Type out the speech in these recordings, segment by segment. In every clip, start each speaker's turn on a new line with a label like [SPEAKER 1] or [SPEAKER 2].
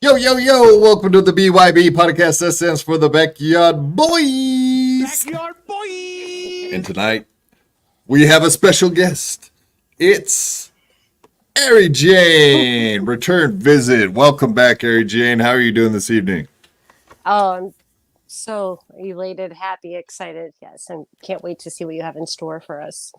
[SPEAKER 1] Yo, yo, yo, welcome to the BYB Podcast. That stands for the Backyard Boys.
[SPEAKER 2] Backyard Boys.
[SPEAKER 1] And tonight, we have a special guest. It's Ary Jane, return visit. Welcome back, Ary Jane. How are you doing this evening?
[SPEAKER 3] Oh, I'm so elated, happy, excited. Yes, and can't wait to see what you have in store for us.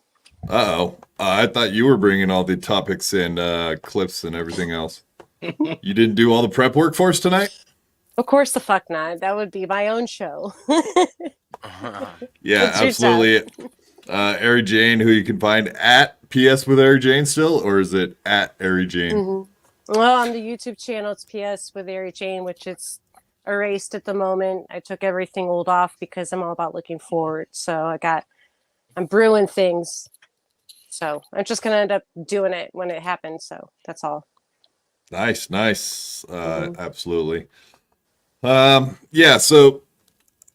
[SPEAKER 1] Uh-oh. I thought you were bringing all the topics and clips and everything else. You didn't do all the prep work for us tonight?
[SPEAKER 3] Of course the fuck not. That would be my own show.
[SPEAKER 1] Yeah, absolutely. Ary Jane, who you can find at PS with Ary Jane still, or is it at Aerie Jane?
[SPEAKER 3] Mm-hmm. Well, on the YouTube channel, it's PS with Ary Jane, which it's erased at the moment. I took everything old off because I'm all about looking forward. So I'm brewing things. So I'm just going to end up doing it when it happens. So that's all.
[SPEAKER 1] Nice. Absolutely. Yeah, so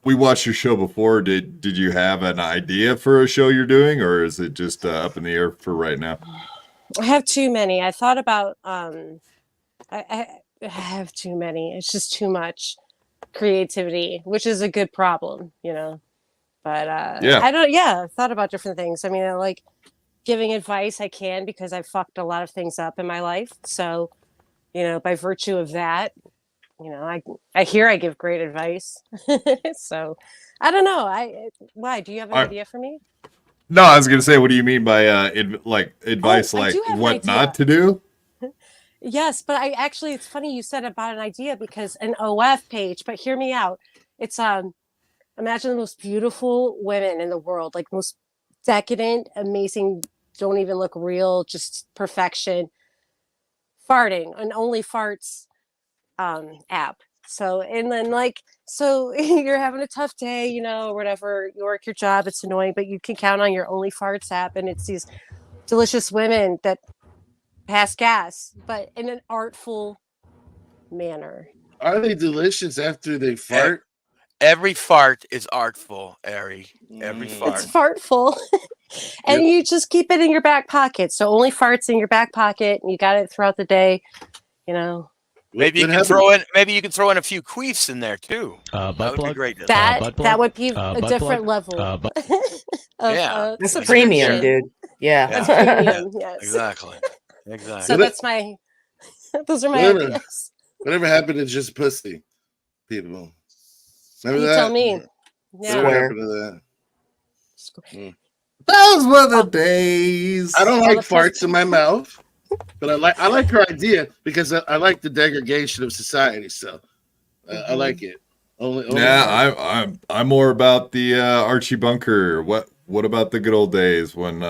[SPEAKER 1] we watched your show before. Did you have an idea for a show you're doing, or is it just up in the air for right now?
[SPEAKER 3] I have too many. I thought about I have too many. It's just too much creativity, which is a good problem, you know. But I thought about different things. I mean, I like giving advice. I can because I've fucked a lot of things up in my life. So, you know, by virtue of that, you know, I hear I give great advice. So I don't know. Why? Do you have an idea for me?
[SPEAKER 1] No, I was gonna say, what do you mean by advice, like what not to do?
[SPEAKER 3] Yes, but it's funny you said about an idea because an OF page, but hear me out. It's imagine the most beautiful women in the world, like most decadent, amazing, don't even look real, just perfection. Farting, an Only Farts app. So, and then you're having a tough day, you know, or whatever, you work your job, it's annoying, but you can count on your Only Farts app, and it's these delicious women that pass gas, but in an artful manner.
[SPEAKER 2] Are they delicious after they fart?
[SPEAKER 4] Every fart is artful, Ary. Every fart.
[SPEAKER 3] It's fartful. And you just keep it in your back pocket. So Only Farts in your back pocket, and you got it throughout the day, you know.
[SPEAKER 4] Maybe you can throw in a few queefs in there too. That would be great.
[SPEAKER 3] That would be a different level.
[SPEAKER 5] That's a premium, dude. Yeah.
[SPEAKER 3] That's premium, yes.
[SPEAKER 4] Exactly.
[SPEAKER 3] So those are my ideas.
[SPEAKER 2] Whatever happened to just pussy, people? Remember that?
[SPEAKER 3] Tell me. Yeah.
[SPEAKER 2] What happened to that?
[SPEAKER 1] Those were the days.
[SPEAKER 2] I don't like farts in my mouth, but I like her idea because I like the degradation of society. So I like it. Only
[SPEAKER 1] I'm more about the Archie Bunker. What about the good old days when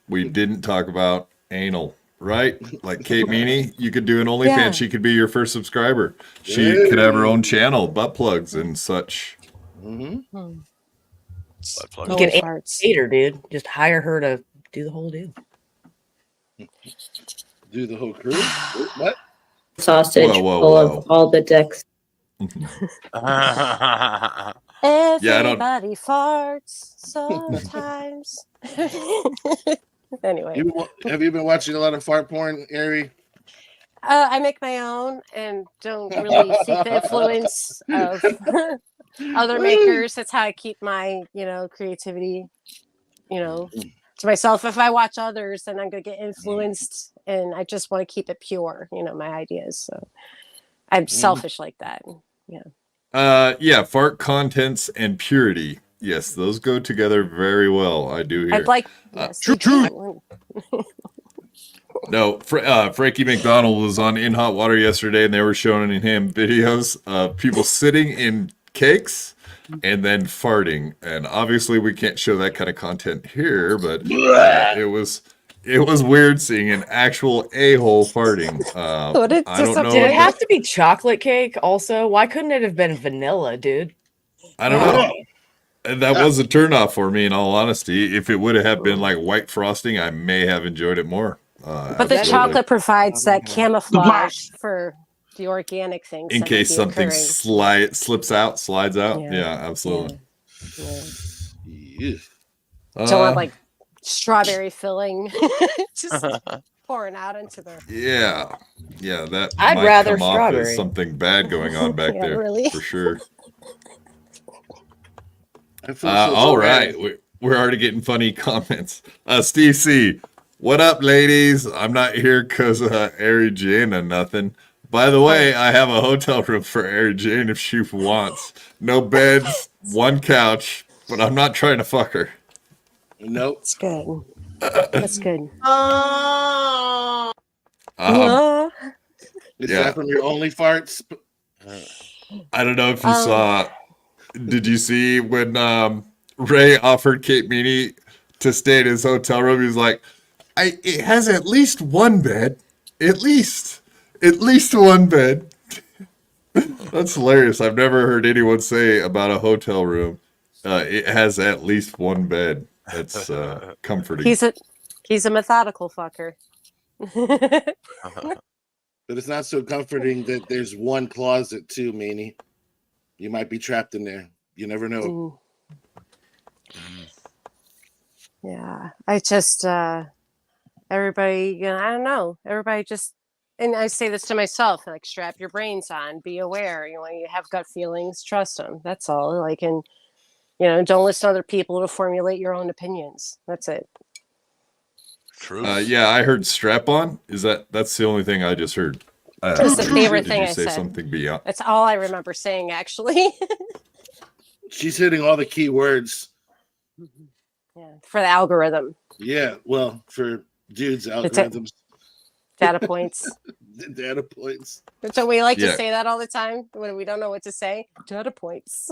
[SPEAKER 1] we didn't talk about anal? Right? Like Kate Meanie, you could do an OnlyFans. Yeah. She could be your first subscriber. She could have her own channel, butt plugs and such.
[SPEAKER 5] Mm-hmm. You can date her, dude. Just hire her to do the whole deal.
[SPEAKER 2] Do the whole crew? What?
[SPEAKER 6] Sausage full of all the dicks.
[SPEAKER 3] Everybody farts sometimes. Anyway,
[SPEAKER 2] have you been watching a lot of fart porn, Aerie?
[SPEAKER 3] I make my own and don't really seek the influence of other makers. That's how I keep my, creativity, to myself. If I watch others, then I'm gonna get influenced, and I just want to keep it pure, my ideas. So I'm selfish like that. Yeah.
[SPEAKER 1] Fart contents and purity. Yes, those go together very well. I do hear.
[SPEAKER 3] I'd like
[SPEAKER 1] true. No, Frankie McDonald was on In Hot Water yesterday, and they were showing him videos of people sitting in cakes and then farting. And obviously, we can't show that kind of content here, but it was weird seeing an actual a-hole farting. I don't know.
[SPEAKER 5] Did it have to be chocolate cake? Also, why couldn't it have been vanilla, dude?
[SPEAKER 1] I don't know. And that was a turnoff for me, in all honesty. If it would have been like white frosting, I may have enjoyed it more.
[SPEAKER 3] But the chocolate provides that camouflage for the organic things.
[SPEAKER 1] In case something slides out. Yeah, absolutely.
[SPEAKER 2] Yeah.
[SPEAKER 3] Don't want like strawberry filling just pouring out into the.
[SPEAKER 1] Yeah. That
[SPEAKER 5] I'd
[SPEAKER 1] might
[SPEAKER 5] rather
[SPEAKER 1] come off
[SPEAKER 5] strawberry.
[SPEAKER 1] as something bad going on back there,
[SPEAKER 3] really?
[SPEAKER 1] for sure.
[SPEAKER 2] All
[SPEAKER 1] right, we're already getting funny comments. Steve C, what up, ladies? I'm not here because Ary Jane or nothing. By the way, I have a hotel room for Ary Jane if she wants. No beds, one couch, but I'm not trying to fuck her.
[SPEAKER 2] Nope.
[SPEAKER 3] That's good. That's good.
[SPEAKER 2] Is that from your only farts?
[SPEAKER 1] I don't know if you saw. Did you see when Ray offered Kate Meanie to stay in his hotel room? He's like, it has at least one bed. At least one bed. That's hilarious. I've never heard anyone say about a hotel room, it has at least one bed. That's comforting.
[SPEAKER 3] He's a methodical fucker.
[SPEAKER 2] But it's not so comforting that there's one closet too, Meanie. You might be trapped in there. You never know.
[SPEAKER 3] Yeah. I just everybody, I don't know. Everybody just, and I say this to myself, like strap your brains on, be aware. When you have gut feelings, trust them. That's all. Like, and don't listen to other people to formulate your own opinions. That's it.
[SPEAKER 4] True.
[SPEAKER 1] Yeah, I heard strap on. That's the only thing I just heard.
[SPEAKER 3] That's the favorite thing I
[SPEAKER 1] say
[SPEAKER 3] said.
[SPEAKER 1] Something beyond.
[SPEAKER 3] That's all I remember saying, actually.
[SPEAKER 2] She's hitting all the key words.
[SPEAKER 3] Yeah, for the algorithm.
[SPEAKER 2] Yeah, well, for dudes' algorithms.
[SPEAKER 3] Data points.
[SPEAKER 2] Data points.
[SPEAKER 3] So we like to say that all the time when we don't know what to say. Data points.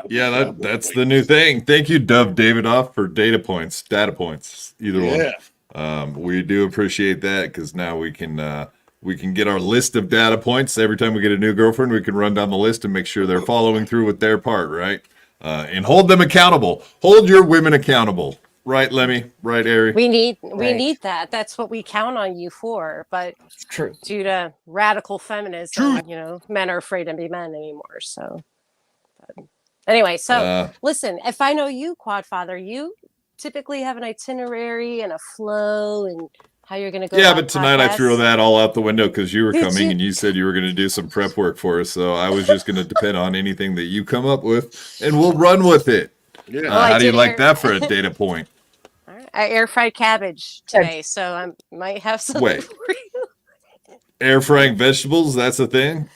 [SPEAKER 1] Yeah, that's the new thing. Thank you, Dove Davidoff, for data points. Either one. We do appreciate that because now we can get our list of data points. Every time we get a new girlfriend, we can run down the list and make sure they're following through with their part, right? And hold them accountable. Hold your women accountable. Right, Lemmy? Right, Aerie?
[SPEAKER 3] We need that. That's what we count on you for. But
[SPEAKER 5] True.
[SPEAKER 3] Due to radical feminism, men are afraid to be men anymore. So anyway, listen, if I know you, Quadfather, you typically have an itinerary and a flow and how you're going to go.
[SPEAKER 1] Yeah, but tonight I threw that all out the window because you were coming and you said you were going to do some prep work for us. So I was just going to depend on anything that you come up with and we'll run with it. Yeah. How do you like that for a data point?
[SPEAKER 3] All right. I air fried cabbage today, so I might have some.
[SPEAKER 1] Wait. Air frying vegetables? That's a thing?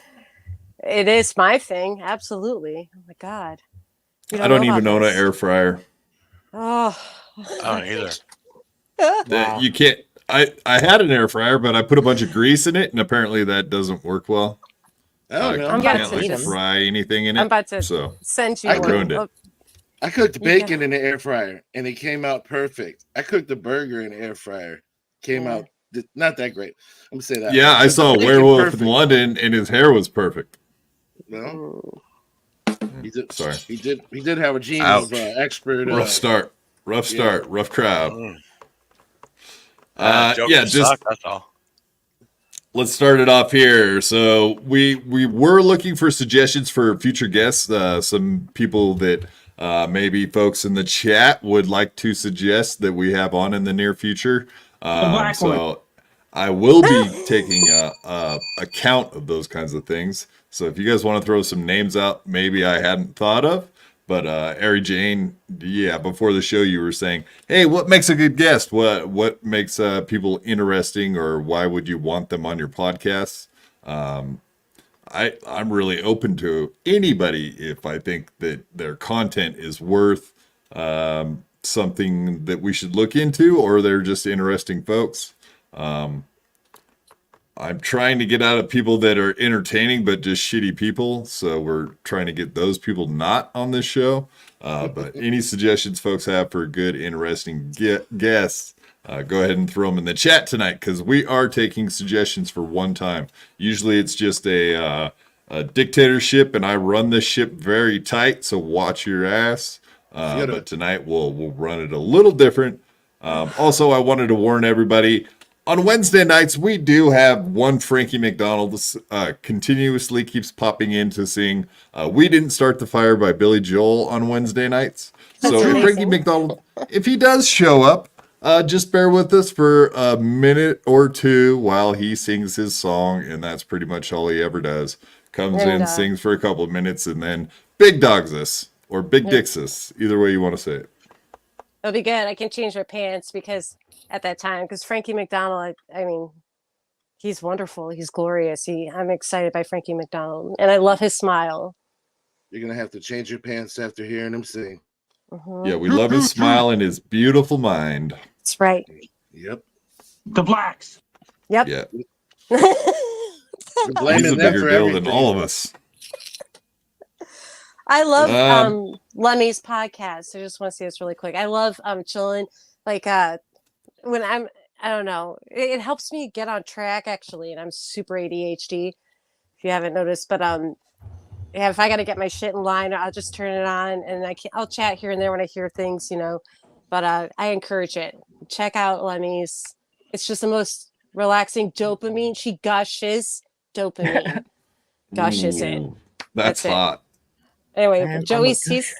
[SPEAKER 3] It is my thing. Absolutely. Oh my God.
[SPEAKER 1] I don't even own an air fryer.
[SPEAKER 3] Oh.
[SPEAKER 4] I don't either.
[SPEAKER 1] Wow. You can't. I had an air fryer, but I put a bunch of grease in it, and apparently that doesn't work well.
[SPEAKER 2] I
[SPEAKER 1] can't fry anything in it.
[SPEAKER 3] I'm about to send you. I
[SPEAKER 1] ruined it.
[SPEAKER 2] I cooked bacon in the air fryer, and it came out perfect. I cooked a burger in the air fryer. Came out not that great. I'm gonna say that.
[SPEAKER 1] Yeah, I saw a werewolf in London, and his hair was perfect.
[SPEAKER 2] No, he did. Sorry, he did have a gene of expert.
[SPEAKER 1] Rough start. Rough crowd.
[SPEAKER 4] Just suck, that's all.
[SPEAKER 1] let's start it off here. So we were looking for suggestions for future guests. Some people that maybe folks in the chat would like to suggest that we have on in the near future. So I will be taking account of those kinds of things. So if you guys want to throw some names out, maybe I hadn't thought of. But Ary Jane, yeah, before the show you were saying, hey, what makes a good guest? What makes people interesting, or why would you want them on your podcast? I'm really open to anybody if I think that their content is worth something that we should look into, or they're just interesting folks. I'm trying to get out of people that are entertaining but just shitty people, so we're trying to get those people not on this show. But any suggestions folks have for good, interesting guests, go ahead and throw them in the chat tonight, because we are taking suggestions for one time. Usually it's just a dictatorship, and I run this ship very tight, so watch your ass. But tonight we'll run it a little different. Also, I wanted to warn everybody, on Wednesday nights, we do have one Frankie McDonald continuously keeps popping in to sing We Didn't Start the Fire by Billy Joel on Wednesday nights. So if Frankie McDonald, if he does show up, just bear with us for a minute or two while he sings his song, and that's pretty much all he ever does. Comes in, sings for a couple of minutes, and then big dogs us, or big dicks us, either way you want to say it.
[SPEAKER 3] It'll be good. I can change my pants because at that time, because Frankie McDonald, I mean, he's wonderful. He's glorious. I'm excited by Frankie McDonald, and I love his smile.
[SPEAKER 2] You're gonna have to change your pants after hearing him sing.
[SPEAKER 3] Mm-hmm.
[SPEAKER 1] Yeah, we love his smile and his beautiful mind.
[SPEAKER 3] That's right.
[SPEAKER 2] Yep.
[SPEAKER 6] The blacks.
[SPEAKER 3] Yep.
[SPEAKER 1] Yeah.
[SPEAKER 2] He's
[SPEAKER 1] a bigger deal than all of us.
[SPEAKER 3] I love Lemmie's podcast. I just want to say this really quick. I love chilling, like when I don't know, it helps me get on track actually, and I'm super ADHD if you haven't noticed, but yeah, if I got to get my shit in line, I'll just turn it on, and I'll chat here and there when I hear things, you know, but I encourage it. Check out Lemmie's. It's just the most relaxing dopamine. She gushes dopamine. Gushes it.
[SPEAKER 1] That's hot.
[SPEAKER 3] Anyway, Joey sees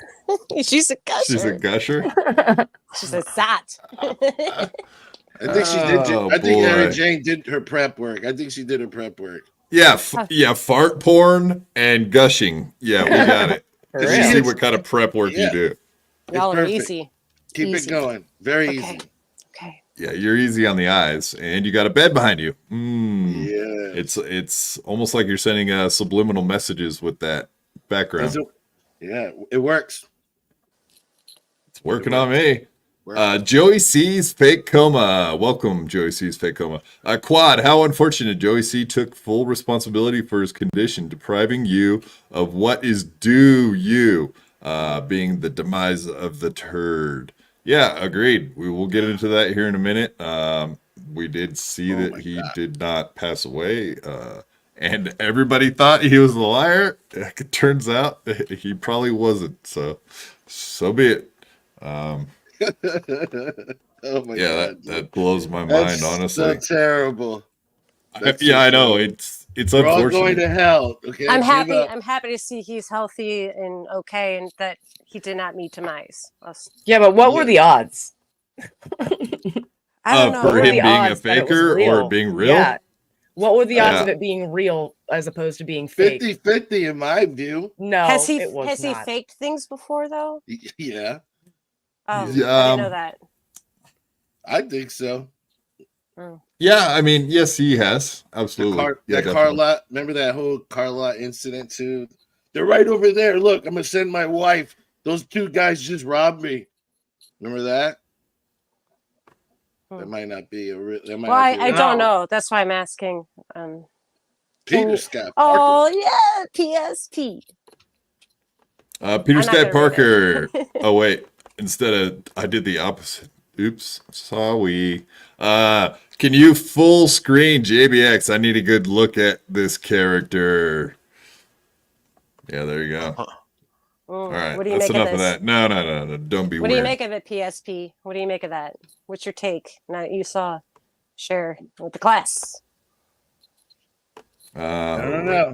[SPEAKER 3] she's a gusher.
[SPEAKER 1] She's a gusher.
[SPEAKER 3] She's a sot.
[SPEAKER 2] I think she did. I think Aerie Jane did her prep work. I think she did her prep work.
[SPEAKER 1] Yeah, fart porn and gushing. Yeah, we got it. You see what kind of prep work you do.
[SPEAKER 3] Y'all are easy.
[SPEAKER 2] Keep it going. Very easy.
[SPEAKER 3] Okay.
[SPEAKER 1] Yeah, you're easy on the eyes, and you got a bed behind you.
[SPEAKER 2] Yeah.
[SPEAKER 1] It's almost like you're sending subliminal messages with that background.
[SPEAKER 2] Yeah, it works.
[SPEAKER 1] It's working on me. Joey C's Fake Coma. Welcome, Joey C's Fake Coma. Quad, how unfortunate. Joey C took full responsibility for his condition, depriving you of what is due you, being the demise of the turd. Yeah, agreed. We will get into that here in a minute. We did see that he did not pass away, and everybody thought he was a liar. It turns out he probably wasn't. So be it.
[SPEAKER 2] Oh my god!
[SPEAKER 1] That blows my mind, honestly.
[SPEAKER 2] So terrible.
[SPEAKER 1] I know it's
[SPEAKER 2] We're
[SPEAKER 1] unfortunate.
[SPEAKER 2] all going to hell. Okay,
[SPEAKER 3] I'm happy to see he's healthy and okay, and that he did not meet demise.
[SPEAKER 5] Yeah, but what were the odds?
[SPEAKER 3] I don't know.
[SPEAKER 1] For him being a faker or being real?
[SPEAKER 5] Yeah. What were the odds of it being real as opposed to being fake?
[SPEAKER 2] 50-50 in my view.
[SPEAKER 5] No,
[SPEAKER 3] has he
[SPEAKER 5] it was not.
[SPEAKER 3] he faked things before though?
[SPEAKER 2] Yeah.
[SPEAKER 3] I didn't know that.
[SPEAKER 2] I think so.
[SPEAKER 1] Yeah, I mean, yes, he has. Absolutely.
[SPEAKER 2] Carla, remember that whole Carla incident too? They're right over there. Look, I'm gonna send my wife. Those two guys just robbed me. Remember that? That might not be a real.
[SPEAKER 3] I don't know. That's why I'm asking.
[SPEAKER 2] Peter Scott Parker.
[SPEAKER 3] Oh yeah, PSP.
[SPEAKER 1] Peter Scott Parker. Oh wait, instead of I did the opposite. Oops, sorry. Can you full screen JBX? I need a good look at this character. Yeah, there you go. All right,
[SPEAKER 3] what do you
[SPEAKER 1] that's
[SPEAKER 3] make
[SPEAKER 1] enough
[SPEAKER 3] of
[SPEAKER 1] of
[SPEAKER 3] this?
[SPEAKER 1] that. No, don't be
[SPEAKER 3] What
[SPEAKER 1] weird.
[SPEAKER 3] do you make of it, PSP? What do you make of that? What's your take now that you saw share with the class?
[SPEAKER 2] I don't know.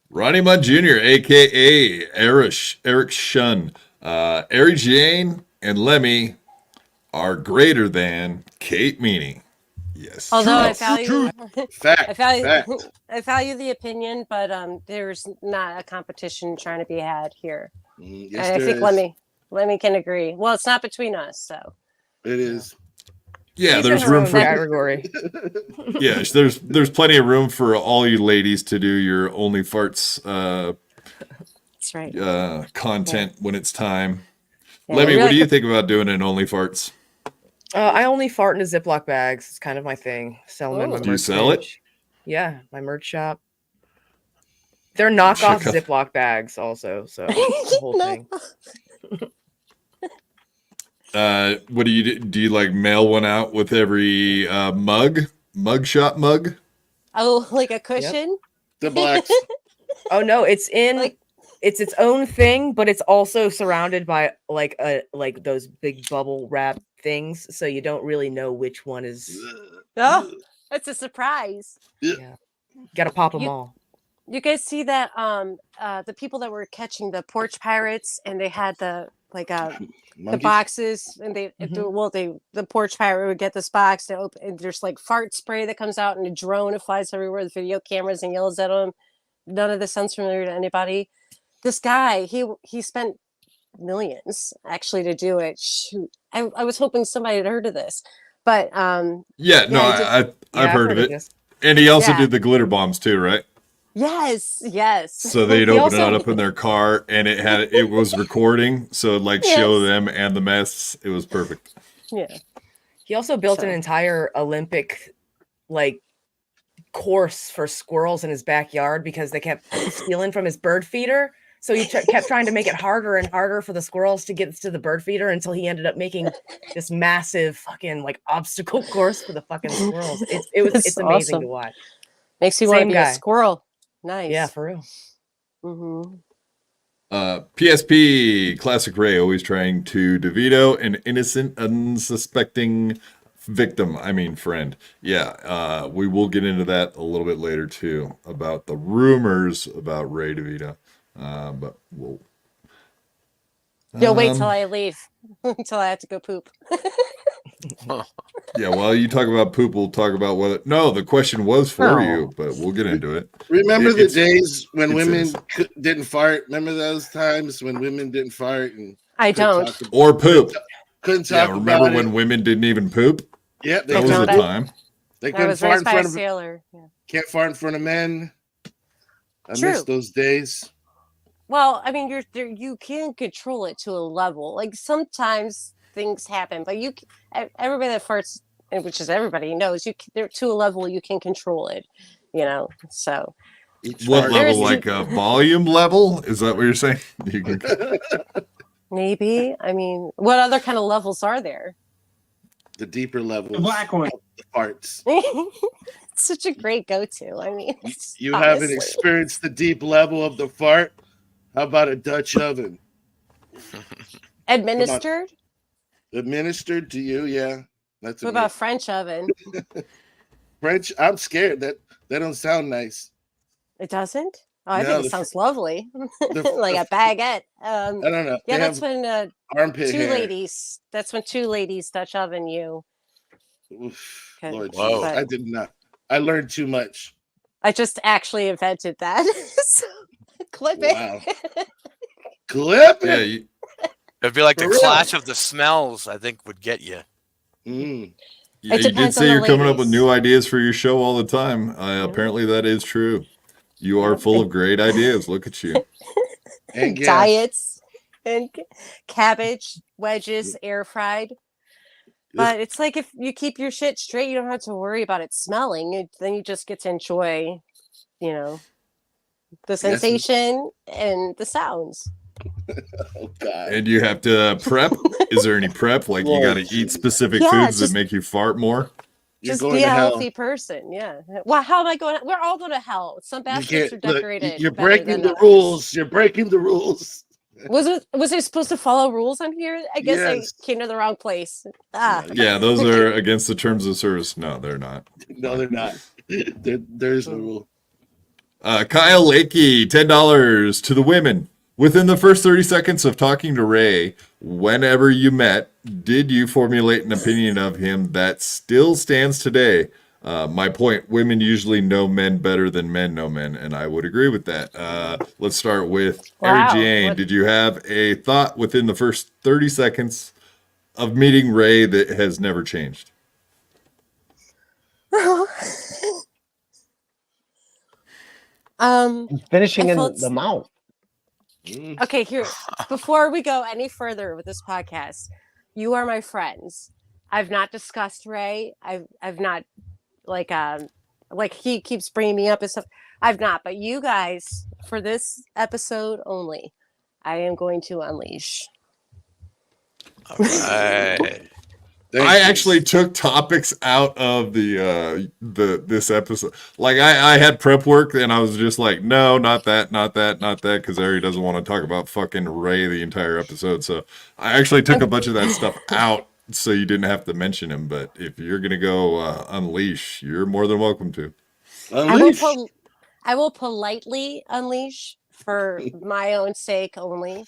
[SPEAKER 1] Ronnie Mudd Jr., a.k.a. Eric Shun. Aerie Jane and Lemie are greater than Kate Meanie. Yes.
[SPEAKER 3] Although I value,
[SPEAKER 2] Fact.
[SPEAKER 3] I value the opinion, but there's not a competition trying to be had here.
[SPEAKER 2] Yes,
[SPEAKER 3] I think Lemie can agree. Well, it's not between us, so
[SPEAKER 2] it is.
[SPEAKER 1] Yeah,
[SPEAKER 5] She's
[SPEAKER 1] there's
[SPEAKER 5] in her
[SPEAKER 1] room
[SPEAKER 5] own
[SPEAKER 1] for
[SPEAKER 5] category.
[SPEAKER 1] yeah. There's plenty of room for all you ladies to do your only farts
[SPEAKER 3] that's right.
[SPEAKER 1] content when it's time.
[SPEAKER 3] Yeah,
[SPEAKER 1] Lemie,
[SPEAKER 3] you're
[SPEAKER 1] what do you
[SPEAKER 3] like
[SPEAKER 1] think about doing an only farts?
[SPEAKER 5] I only fart in a Ziploc bags. It's kind of my thing. Sell them in my merch
[SPEAKER 1] Do you sell it?
[SPEAKER 5] page. Yeah, my merch shop. They're knockoff
[SPEAKER 1] Check out-
[SPEAKER 5] Ziploc bags also. So the whole thing.
[SPEAKER 1] What do you do? You like mail one out with every mugshot mug?
[SPEAKER 3] Oh, like a cushion?
[SPEAKER 2] The blacks.
[SPEAKER 5] Oh no, it's in
[SPEAKER 3] Like-
[SPEAKER 5] it's its own thing, but it's also surrounded by like those big bubble wrap things, so you don't really know which one is.
[SPEAKER 3] Oh, it's a surprise.
[SPEAKER 5] Yeah, you gotta pop them all.
[SPEAKER 3] You guys see that the people that were catching the porch pirates and they had the the
[SPEAKER 2] Monkeys?
[SPEAKER 3] boxes and the porch pirate would get this box to open and there's like fart spray that comes out and a drone that flies everywhere with video cameras and yells at them. None of this sounds familiar to anybody. This guy, he spent millions to do it. Shoot, I was hoping somebody had heard of this, but
[SPEAKER 1] I've
[SPEAKER 5] Yeah,
[SPEAKER 1] heard of it.
[SPEAKER 5] this.
[SPEAKER 1] And he also
[SPEAKER 3] Yeah.
[SPEAKER 1] did the glitter bombs too, right?
[SPEAKER 3] yes.
[SPEAKER 1] So they'd
[SPEAKER 5] He
[SPEAKER 1] open it
[SPEAKER 5] also-
[SPEAKER 1] up in their car, and it was recording, so it'd like show them and the mess. It was perfect.
[SPEAKER 3] Yeah.
[SPEAKER 5] He also built an
[SPEAKER 3] So-
[SPEAKER 5] entire Olympic course for squirrels in his backyard because they kept stealing from his bird feeder. So he kept trying to make it harder and harder for the squirrels to get to the bird feeder until he ended up making this massive fucking obstacle course for the fucking squirrels. It's amazing
[SPEAKER 3] awesome.
[SPEAKER 5] to watch.
[SPEAKER 3] Makes you want to
[SPEAKER 5] Same
[SPEAKER 3] be
[SPEAKER 5] guy.
[SPEAKER 3] a squirrel. Nice.
[SPEAKER 5] Yeah, for real.
[SPEAKER 3] Mm-hmm.
[SPEAKER 1] PSP Classic Ray always trying to DeVito an innocent, unsuspecting friend. Yeah, we will get into that a little bit later too about the rumors about Ray DeVito. But we'll.
[SPEAKER 3] You'll wait till I leave, until I have to go poop.
[SPEAKER 1] Yeah, while you talk about poop, we'll talk about whether. No, the question was for you, but we'll get into it.
[SPEAKER 2] Remember the
[SPEAKER 1] It's-
[SPEAKER 2] days when
[SPEAKER 1] it's
[SPEAKER 2] women
[SPEAKER 1] innocent.
[SPEAKER 2] didn't fart? Remember those times when women didn't fart and
[SPEAKER 3] I don't.
[SPEAKER 1] Or poop.
[SPEAKER 2] couldn't
[SPEAKER 1] Yeah,
[SPEAKER 2] talk
[SPEAKER 1] remember
[SPEAKER 2] about
[SPEAKER 1] when
[SPEAKER 2] it?
[SPEAKER 1] women didn't even poop?
[SPEAKER 2] Yep,
[SPEAKER 1] That was
[SPEAKER 3] know
[SPEAKER 1] the
[SPEAKER 3] that.
[SPEAKER 1] time.
[SPEAKER 2] They
[SPEAKER 3] I
[SPEAKER 2] couldn't
[SPEAKER 3] was
[SPEAKER 2] fart in
[SPEAKER 3] raised by a
[SPEAKER 2] front of
[SPEAKER 3] sailor. Yeah.
[SPEAKER 2] can't fart in front of men. I
[SPEAKER 3] True.
[SPEAKER 2] miss those days.
[SPEAKER 3] Well, I mean, you can control it to a level. Like sometimes things happen, but everybody that farts, which is everybody knows, they're to a level you can control it. So
[SPEAKER 2] Each
[SPEAKER 1] What
[SPEAKER 2] fart-
[SPEAKER 1] level?
[SPEAKER 3] There's-
[SPEAKER 1] Like a volume level? Is that what you're saying? You can-
[SPEAKER 3] maybe. I mean, what other kind of levels are there?
[SPEAKER 2] the deeper levels.
[SPEAKER 6] The black one.
[SPEAKER 2] The farts.
[SPEAKER 3] It's such a great go-to. I mean,
[SPEAKER 2] You haven't
[SPEAKER 3] honestly.
[SPEAKER 2] experienced the deep level of the fart. How about a Dutch oven?
[SPEAKER 3] Administered.
[SPEAKER 2] Administered to you? Yeah, that's
[SPEAKER 3] What about a French oven?
[SPEAKER 2] French. I'm scared that don't sound nice.
[SPEAKER 3] It doesn't. Oh, I
[SPEAKER 2] No,
[SPEAKER 3] think
[SPEAKER 2] the
[SPEAKER 3] it sounds lovely,
[SPEAKER 2] the-
[SPEAKER 3] like a baguette.
[SPEAKER 2] I don't know.
[SPEAKER 3] Yeah,
[SPEAKER 2] They
[SPEAKER 3] that's
[SPEAKER 2] have
[SPEAKER 3] when
[SPEAKER 2] armpit
[SPEAKER 3] two
[SPEAKER 2] hair.
[SPEAKER 3] ladies. That's when two ladies Dutch oven you.
[SPEAKER 2] Oof,
[SPEAKER 3] Okay.
[SPEAKER 2] Lord
[SPEAKER 4] Whoa.
[SPEAKER 2] Jesus, I did not. I learned too much.
[SPEAKER 3] I just actually invented that. So, clip it.
[SPEAKER 2] Wow. Clip
[SPEAKER 1] yeah,
[SPEAKER 2] it.
[SPEAKER 4] It'd be like
[SPEAKER 2] For
[SPEAKER 4] the
[SPEAKER 2] real.
[SPEAKER 4] clash of the smells, I think, would get you.
[SPEAKER 2] Mm.
[SPEAKER 1] yeah, you did
[SPEAKER 3] depends
[SPEAKER 1] say
[SPEAKER 3] on the
[SPEAKER 1] you're coming up with
[SPEAKER 3] ladies.
[SPEAKER 1] new ideas for your show all the time. Apparently, that is true. You are full of great ideas. Look at you.
[SPEAKER 2] And gas.
[SPEAKER 3] Diets and cabbage wedges air fried. But it's like if you keep your shit straight, you don't have to worry about it smelling. Then you just get to enjoy, the sensation and the sounds.
[SPEAKER 2] Oh God.
[SPEAKER 1] And you have to prep. Is there any prep? Like you got to eat specific
[SPEAKER 3] Yeah,
[SPEAKER 1] foods
[SPEAKER 3] just-
[SPEAKER 1] that make you fart more?
[SPEAKER 2] You're
[SPEAKER 3] Just
[SPEAKER 2] going
[SPEAKER 3] be
[SPEAKER 2] to
[SPEAKER 3] a
[SPEAKER 2] hell.
[SPEAKER 3] healthy person. Yeah. Well, how am I going? We're all going to hell. Some
[SPEAKER 2] You
[SPEAKER 3] bastards are
[SPEAKER 2] can't, look,
[SPEAKER 3] decorated.
[SPEAKER 2] you're
[SPEAKER 3] better
[SPEAKER 2] breaking
[SPEAKER 3] than
[SPEAKER 2] the
[SPEAKER 3] others.
[SPEAKER 2] rules. You're breaking the rules.
[SPEAKER 3] Was it supposed to follow rules on here? I guess
[SPEAKER 2] Yes.
[SPEAKER 3] I came to the wrong place. Ah,
[SPEAKER 1] Yeah, those are against the terms of service. No, they're not.
[SPEAKER 2] No, they're not. There's no rule.
[SPEAKER 1] Kyle Lakey, $10 to the women. Within the first 30 seconds of talking to Ray, whenever you met, did you formulate an opinion of him that still stands today? My point, women usually know men better than men know men, and I would agree with that. Let's start with Aerie Jane. Did you have a thought within the first 30 seconds of meeting Ray that has never changed?
[SPEAKER 6] Finishing in the mouth.
[SPEAKER 3] Okay, here, before we go any further with this podcast, you are my friends. I've not discussed Ray. I've not like he keeps bringing me up and stuff. I've not, but you guys, for this episode only, I am going to unleash.
[SPEAKER 4] All right.
[SPEAKER 1] I actually took topics out of this episode. Like I had prep work and I was just like, no, not that, because Aerie doesn't want to talk about fucking Ray the entire episode. So I actually took a bunch of that stuff out so you didn't have to mention him. But if you're gonna go unleash, you're more than welcome to.
[SPEAKER 3] I will politely unleash for my own sake only.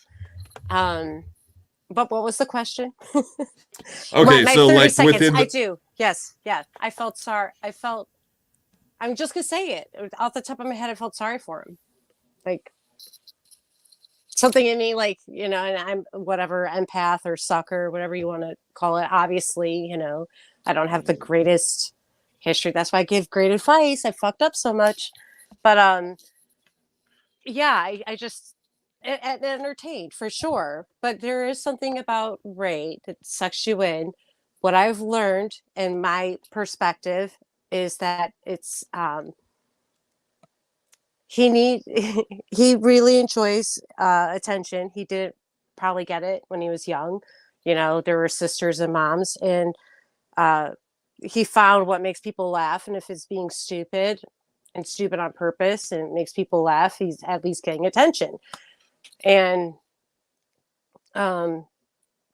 [SPEAKER 3] But what was the question?
[SPEAKER 1] Okay,
[SPEAKER 3] my
[SPEAKER 1] so
[SPEAKER 3] 30
[SPEAKER 1] like
[SPEAKER 3] seconds,
[SPEAKER 1] within
[SPEAKER 3] I do. Yes. Yeah. I felt sorry. I'm just going to say it. Off the top of my head, I felt sorry for him. Like something in me, like, and I'm whatever, empath or sucker, whatever you want to call it. Obviously, I don't have the greatest history. That's why I give great advice. I fucked up so much. But yeah, I just... entertained for sure, but there is something about Ray that sucks you in. What I've learned and my perspective is that it's he really enjoys attention. He didn't probably get it when he was young. There were sisters and moms, and he found what makes people laugh, and if it's being stupid and stupid on purpose and it makes people laugh, he's at least getting attention. And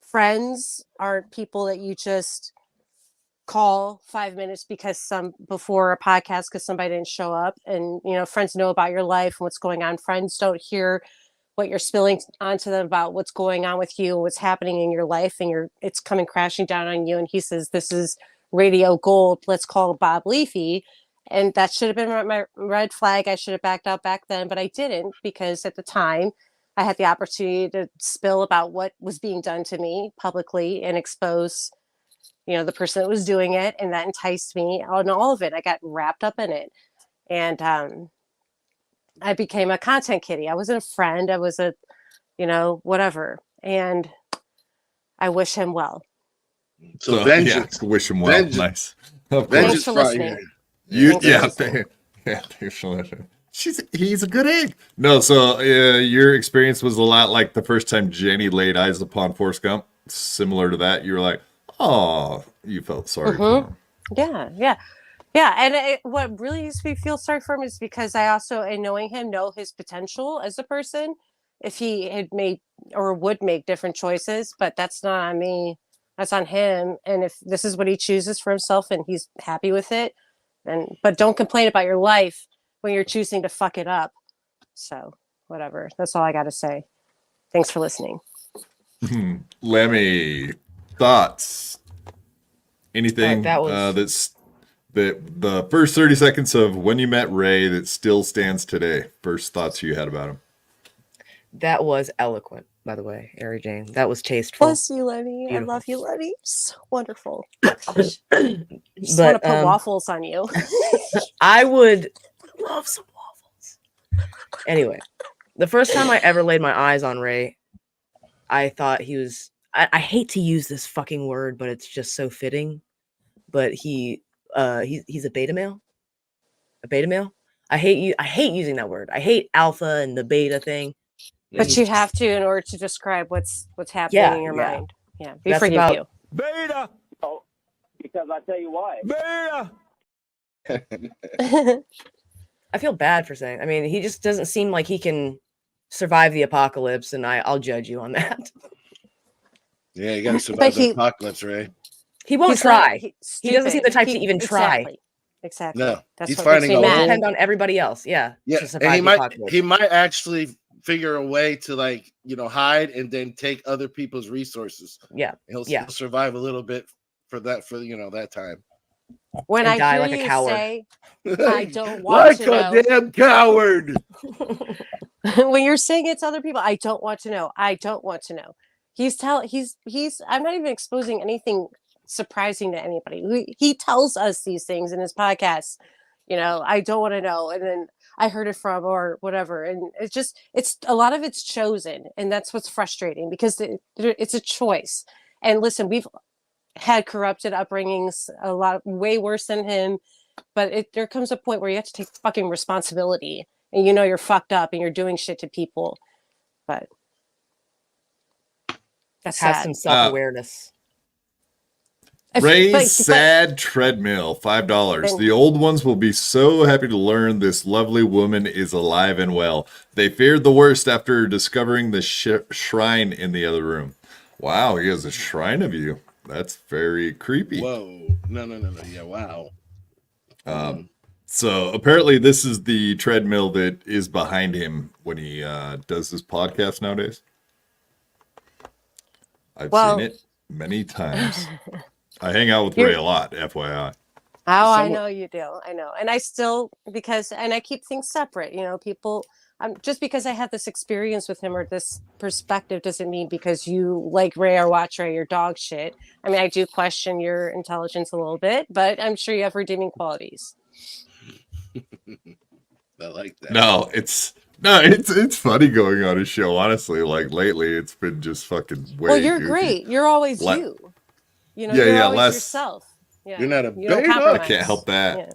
[SPEAKER 3] friends aren't people that you just call 5 minutes before a podcast because somebody didn't show up. And friends know about your life and what's going on. Friends don't hear what you're spilling onto them about what's going on with you and what's happening in your life, and it's coming crashing down on you. And he says, "This is radio gold. Let's call Bob Leafy." And that should have been my red flag. I should have backed out back then, but I didn't, because at the time I had the opportunity to spill about what was being done to me publicly and expose, the person that was doing it. And that enticed me on all of it. I got wrapped up in it. And I became a content kitty. I wasn't a friend. I was a, whatever. And I wish him well.
[SPEAKER 2] So vengeance.
[SPEAKER 1] Yeah, wish him well.
[SPEAKER 2] Vengeance.
[SPEAKER 1] Nice.
[SPEAKER 3] Thanks for listening.
[SPEAKER 1] Thanks for listening. He's a good egg. No, so your experience was a lot like the first time Jenny laid eyes upon Forrest Gump. Similar to that, you were like, "Oh," you felt sorry for him.
[SPEAKER 3] Yeah. And what really makes me feel sorry for him is because I also, in knowing him, know his potential as a person. If he had made or would make different choices, but that's not on me. That's on him. And if this is what he chooses for himself and he's happy with it, but don't complain about your life when you're choosing to fuck it up. So whatever. That's all I got to say. Thanks for listening.
[SPEAKER 1] Lemie, thoughts? Anything
[SPEAKER 5] that
[SPEAKER 1] the first 30 seconds of when you met Ray that still stands today? First thoughts you had about him?
[SPEAKER 5] That was eloquent, by the way, Ary Jane. That was tasteful.
[SPEAKER 3] Bless you, Lemie.
[SPEAKER 5] Beautiful.
[SPEAKER 3] I love you, Lemie. So wonderful. Just want to put waffles on you.
[SPEAKER 5] I would love some waffles. Anyway, the first time I ever laid my eyes on Ray, I thought he was... I hate to use this fucking word, but it's just so fitting. But he's a beta male. A beta male? I hate using that word. I hate alpha and the beta thing.
[SPEAKER 3] But you have to in order to describe what's happening in your mind. Yeah, we forgive you.
[SPEAKER 7] Beta. Oh, because I tell you why.
[SPEAKER 5] Beta. I feel bad for saying. I mean, he just doesn't seem like he can survive the apocalypse, and I'll judge you on that.
[SPEAKER 2] Yeah, you got to survive the apocalypse, Ray.
[SPEAKER 5] He won't try. He doesn't seem the type to even try.
[SPEAKER 3] Exactly. Exactly.
[SPEAKER 2] No,
[SPEAKER 3] That's
[SPEAKER 2] he's
[SPEAKER 3] what makes
[SPEAKER 2] finding
[SPEAKER 3] me
[SPEAKER 2] a
[SPEAKER 3] mad.
[SPEAKER 5] Depend on everybody else. Yeah.
[SPEAKER 2] Yeah,
[SPEAKER 5] to
[SPEAKER 2] and
[SPEAKER 5] survive
[SPEAKER 2] he
[SPEAKER 5] the
[SPEAKER 2] might
[SPEAKER 5] apocalypse.
[SPEAKER 2] he might actually figure a way to like hide and then take other people's resources.
[SPEAKER 5] Yeah.
[SPEAKER 2] He'll
[SPEAKER 5] Yeah.
[SPEAKER 2] survive a little bit for that that time.
[SPEAKER 3] When
[SPEAKER 5] And
[SPEAKER 3] I
[SPEAKER 5] die
[SPEAKER 3] hear
[SPEAKER 5] like a
[SPEAKER 3] you
[SPEAKER 5] coward.
[SPEAKER 3] say, I don't want to know.
[SPEAKER 2] Like a damn coward.
[SPEAKER 3] When you're saying it's other people, I don't want to know. I don't want to know. He's I'm not even exposing anything surprising to anybody. He tells us these things in his podcast. I don't want to know. And then I heard it from or whatever. And it's a lot of it's chosen. And that's what's frustrating because it's a choice. And listen, we've had corrupted upbringings, a lot way worse than him. But there comes a point where you have to take fucking responsibility. And you're fucked up and you're doing shit to people. But that's
[SPEAKER 5] Have
[SPEAKER 3] sad.
[SPEAKER 5] some self-awareness.
[SPEAKER 1] Ray's sad treadmill, $5. The old ones will be so happy to learn this lovely woman is alive and well. They feared the worst after discovering the shrine in the other room. Wow, he has a shrine of you. That's very creepy.
[SPEAKER 2] Whoa. No. Yeah, wow.
[SPEAKER 1] So apparently this is the treadmill that is behind him when he does this podcast nowadays. I've seen it many times. I hang out with Ray a lot, FYI.
[SPEAKER 3] Oh, I know you do. I know. And I still, and I keep things separate, people, just because I have this experience with him or this perspective doesn't mean because you like Ray or watch Ray, your dog shit. I mean, I do question your intelligence a little bit, but I'm sure you have redeeming qualities.
[SPEAKER 2] I like that.
[SPEAKER 1] No, it's funny going on his show, honestly. Like lately it's been just fucking way.
[SPEAKER 3] Well, you're
[SPEAKER 1] goofy.
[SPEAKER 3] great. You're always you. You're always yourself. Yeah.
[SPEAKER 2] You're not a
[SPEAKER 3] You don't
[SPEAKER 2] beta.
[SPEAKER 3] compromise.
[SPEAKER 1] I can't help that.
[SPEAKER 3] Yeah.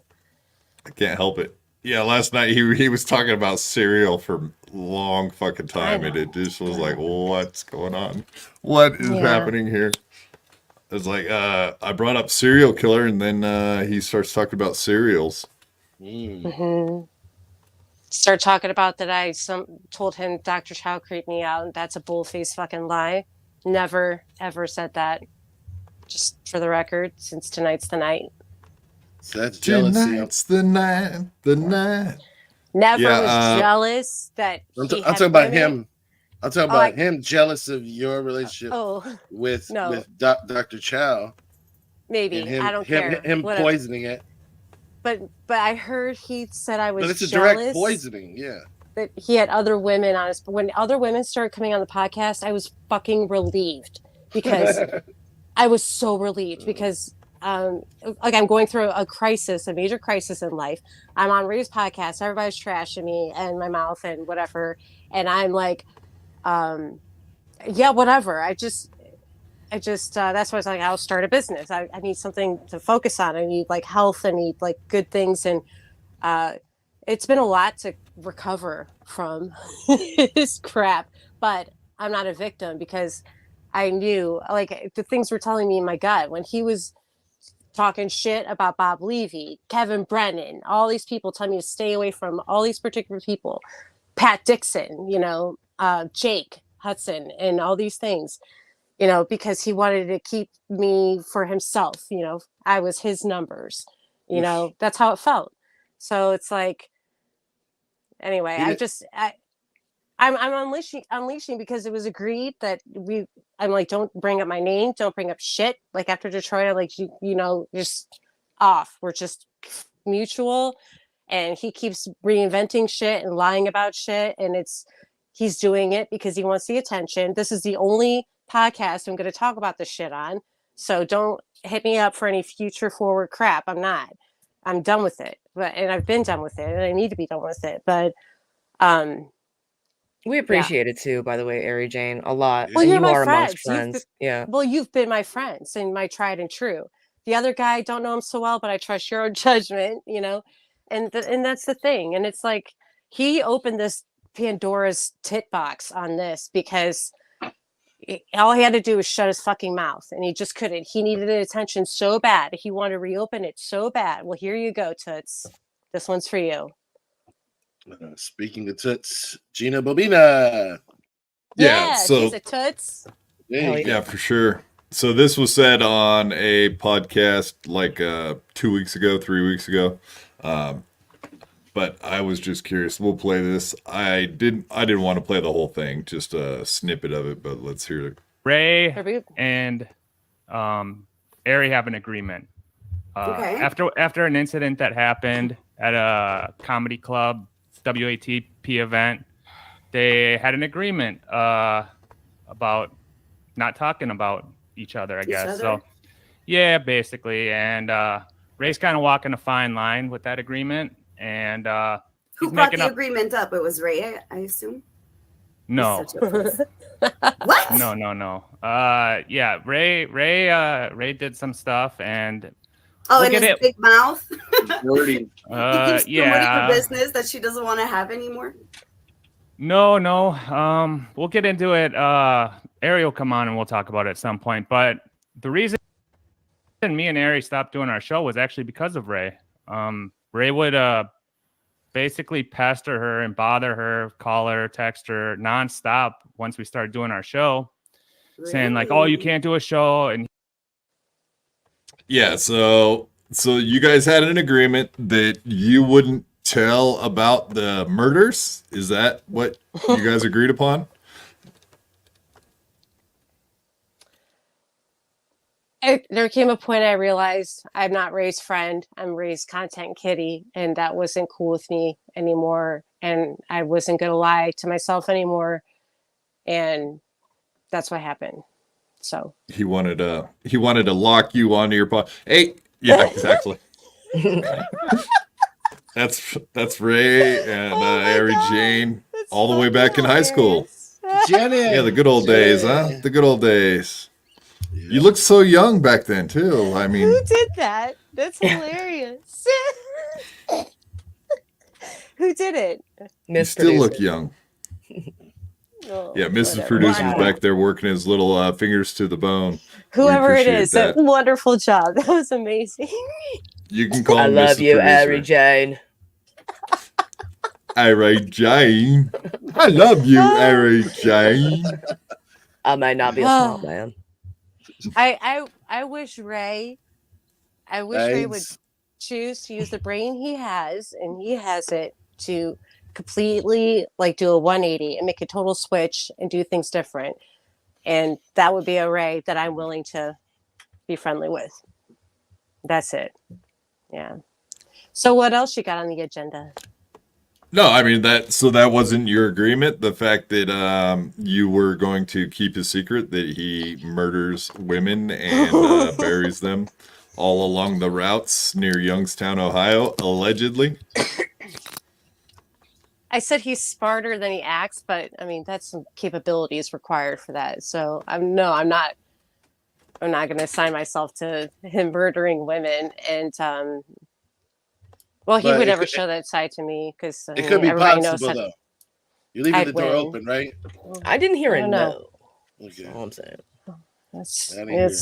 [SPEAKER 1] I can't help it. Yeah, last night he was talking about cereal for a long fucking time, and it just was like, what's going on? What is happening here? It's like I brought up serial killer, and then he starts talking about cereals.
[SPEAKER 3] Mm-hmm. Start talking about that I told him Dr. Chow creeped me out, and that's a bullface fucking lie. Never ever said that. Just for the record, since tonight's the night.
[SPEAKER 2] So that's jealousy.
[SPEAKER 1] Tonight's the night.
[SPEAKER 3] Never was jealous that
[SPEAKER 2] I'll talk about him. I'll talk about him jealous of your relationship with Dr. Chow.
[SPEAKER 3] Maybe. I don't care.
[SPEAKER 2] Him poisoning it.
[SPEAKER 3] But I heard he said I was
[SPEAKER 2] But it's a
[SPEAKER 3] jealous
[SPEAKER 2] direct poisoning, yeah.
[SPEAKER 3] that he had other women on his. When other women started coming on the podcast, I was fucking relieved because I was so relieved because I'm going through a major crisis in life. I'm on Ray's podcast. Everybody's trashing me and my mouth and whatever. And I'm like, yeah, whatever. I just that's why I was like, I'll start a business. I need something to focus on. I need like health. I need like good things. And it's been a lot to recover from his crap, but I'm not a victim because I knew like the things were telling me in my gut when he was talking shit about Bob Levy, Kevin Brennan, all these people telling me to stay away from all these particular people, Pat Dixon, Jake Hudson and all these things, because he wanted to keep me for himself. I was his numbers, that's how it felt. So it's like, anyway, I'm unleashing because it was agreed that I'm like, don't bring up my name, don't bring up shit. Like after Detroit, I'm like, just off. We're just mutual. And he keeps reinventing shit and lying about shit. And he's doing it because he wants the attention. This is the only podcast I'm going to talk about this shit on. So don't hit me up for any future forward crap. I'm not. I'm done with it. And I've been done with it and I need to be done with it. But,
[SPEAKER 5] we appreciate it too, by the way, Ary Jane, a lot.
[SPEAKER 3] Well, you're my friends.
[SPEAKER 5] Yeah.
[SPEAKER 3] Well, you've been my friends and my tried and true. The other guy, I don't know him so well, but I trust your own judgment, and that's the thing. And it's like he opened this Pandora's tit box on this because all he had to do was shut his fucking mouth, and he just couldn't. He needed attention so bad. He wanted to reopen it so bad. Well, here you go, Toots. This one's for you.
[SPEAKER 2] Speaking of Toots, Gina Bobina.
[SPEAKER 3] Yeah, so he's a Toots.
[SPEAKER 1] Yeah, for sure. So this was said on a podcast like 2 weeks ago, 3 weeks ago. But I was just curious. We'll play this. I didn't want to play the whole thing, just a snippet of it, but let's hear it.
[SPEAKER 8] Ray and Aerie have an agreement.
[SPEAKER 9] Okay.
[SPEAKER 8] After an incident that happened at a comedy club, WATP event, they had an agreement about not talking about each other, I guess. So, yeah, basically. And Ray's kind of walking a fine line with that agreement. And
[SPEAKER 9] who brought the agreement up? It was Ray, I assume.
[SPEAKER 8] No.
[SPEAKER 9] What?
[SPEAKER 8] No. Yeah, Ray did some stuff, and
[SPEAKER 9] and his big mouth.
[SPEAKER 7] Dirty.
[SPEAKER 9] He keeps promoting her business that she doesn't want to have anymore.
[SPEAKER 8] No. We'll get into it. Aerie will come on and we'll talk about it at some point. But the reason me and Aerie stopped doing our show was actually because of Ray. Ray would basically pester her and bother her, call her, text her nonstop once we started doing our show, saying like, "Oh, you can't do a show." And
[SPEAKER 1] yeah, so you guys had an agreement that you wouldn't tell about the murders. Is that what you guys agreed upon?
[SPEAKER 3] There came a point I realized I'm not Ray's friend. I'm Ray's content kitty, and that wasn't cool with me anymore. And I wasn't going to lie to myself anymore. And that's what happened. So
[SPEAKER 1] he wanted to lock you onto your pod. Hey, yeah, exactly. That's Ray and Ary Jane all the way back in high school.
[SPEAKER 2] Jenny.
[SPEAKER 1] Yeah, the good old days, huh? The good old days. You looked so young back then too. I mean,
[SPEAKER 3] who did that? That's hilarious. Who did it?
[SPEAKER 1] You still look young. Yeah, Mrs. Producer's back there working his little fingers to the bone.
[SPEAKER 3] Whoever it is, that wonderful job. That was amazing.
[SPEAKER 1] You can call
[SPEAKER 5] I
[SPEAKER 1] him
[SPEAKER 5] love
[SPEAKER 1] Mrs.
[SPEAKER 5] you,
[SPEAKER 1] Producer.
[SPEAKER 5] Ary Jane.
[SPEAKER 1] Ary Jane. I love you, Ary Jane.
[SPEAKER 5] I may not be a smart man.
[SPEAKER 3] I wish Ray Ray would choose to use the brain he has, and he has it, to completely like do a 180 and make a total switch and do things different. And that would be a Ray that I'm willing to be friendly with. That's it. Yeah. So what else you got on the agenda?
[SPEAKER 1] No, I mean that wasn't your agreement. The fact that you were going to keep his secret that he murders women and buries them all along the routes near Youngstown, Ohio, allegedly.
[SPEAKER 3] I said he's smarter than he acts, but I mean that's some capabilities required for that. So I'm not going to assign myself to him murdering women. And well, he would never show that side to me, because
[SPEAKER 2] it could be possible though. You're leaving the door open, right?
[SPEAKER 5] I didn't hear a no. Okay. That's all I'm saying.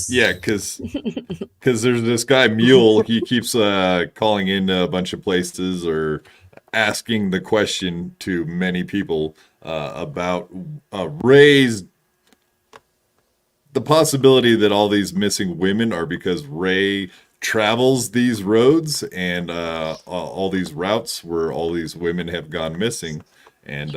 [SPEAKER 1] Yeah, because there's this guy Mule. He keeps calling into a bunch of places or asking the question to many people about Ray's, the possibility that all these missing women are because Ray travels these roads and all these routes where all these women have gone missing, and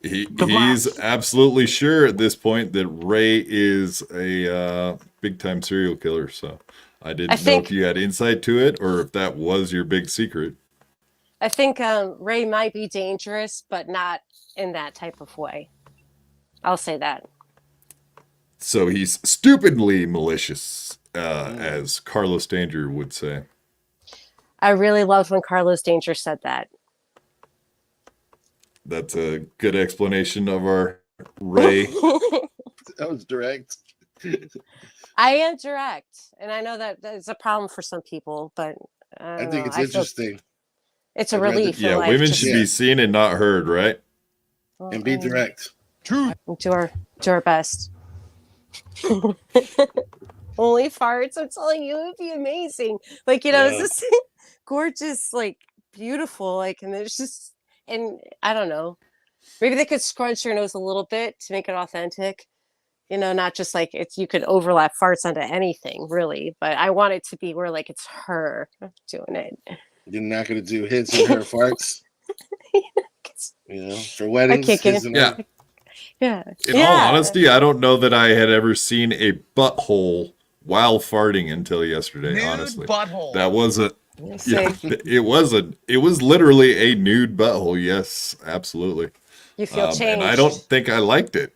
[SPEAKER 1] he's absolutely sure at this point that Ray is a big time serial killer. So I didn't know if you had insight to it or if that was your big secret.
[SPEAKER 3] I think Ray might be dangerous, but not in that type of way. I'll say that.
[SPEAKER 1] So he's stupidly malicious, as Carlos Danger would say.
[SPEAKER 3] I really loved when Carlos Danger said that.
[SPEAKER 1] That's a good explanation of our Ray.
[SPEAKER 2] That was direct.
[SPEAKER 3] I am direct, and I know that it's a problem for some people, but
[SPEAKER 2] I think it's interesting.
[SPEAKER 3] It's a relief.
[SPEAKER 1] Yeah, women should be seen and not heard, right?
[SPEAKER 2] And be direct.
[SPEAKER 3] True. Do our best. Only farts. I'm telling you, it would be amazing. Like, it's this gorgeous, like beautiful, like, and there's just, and I don't know, maybe they could scrunch your nose a little bit to make it authentic, You know, not just like it's you could overlap farts onto anything really, but I want it to be where like it's her doing it.
[SPEAKER 2] You're not gonna do his and her farts. You know, for weddings. His and her.
[SPEAKER 3] Yeah.
[SPEAKER 1] In all honesty, I don't know that I had ever seen a butthole while farting until yesterday.
[SPEAKER 4] Nude
[SPEAKER 1] honestly,
[SPEAKER 4] butthole.
[SPEAKER 1] That was a. Yeah, it was literally a nude butthole. Yes, absolutely.
[SPEAKER 3] You feel changed.
[SPEAKER 1] And I don't think I liked it.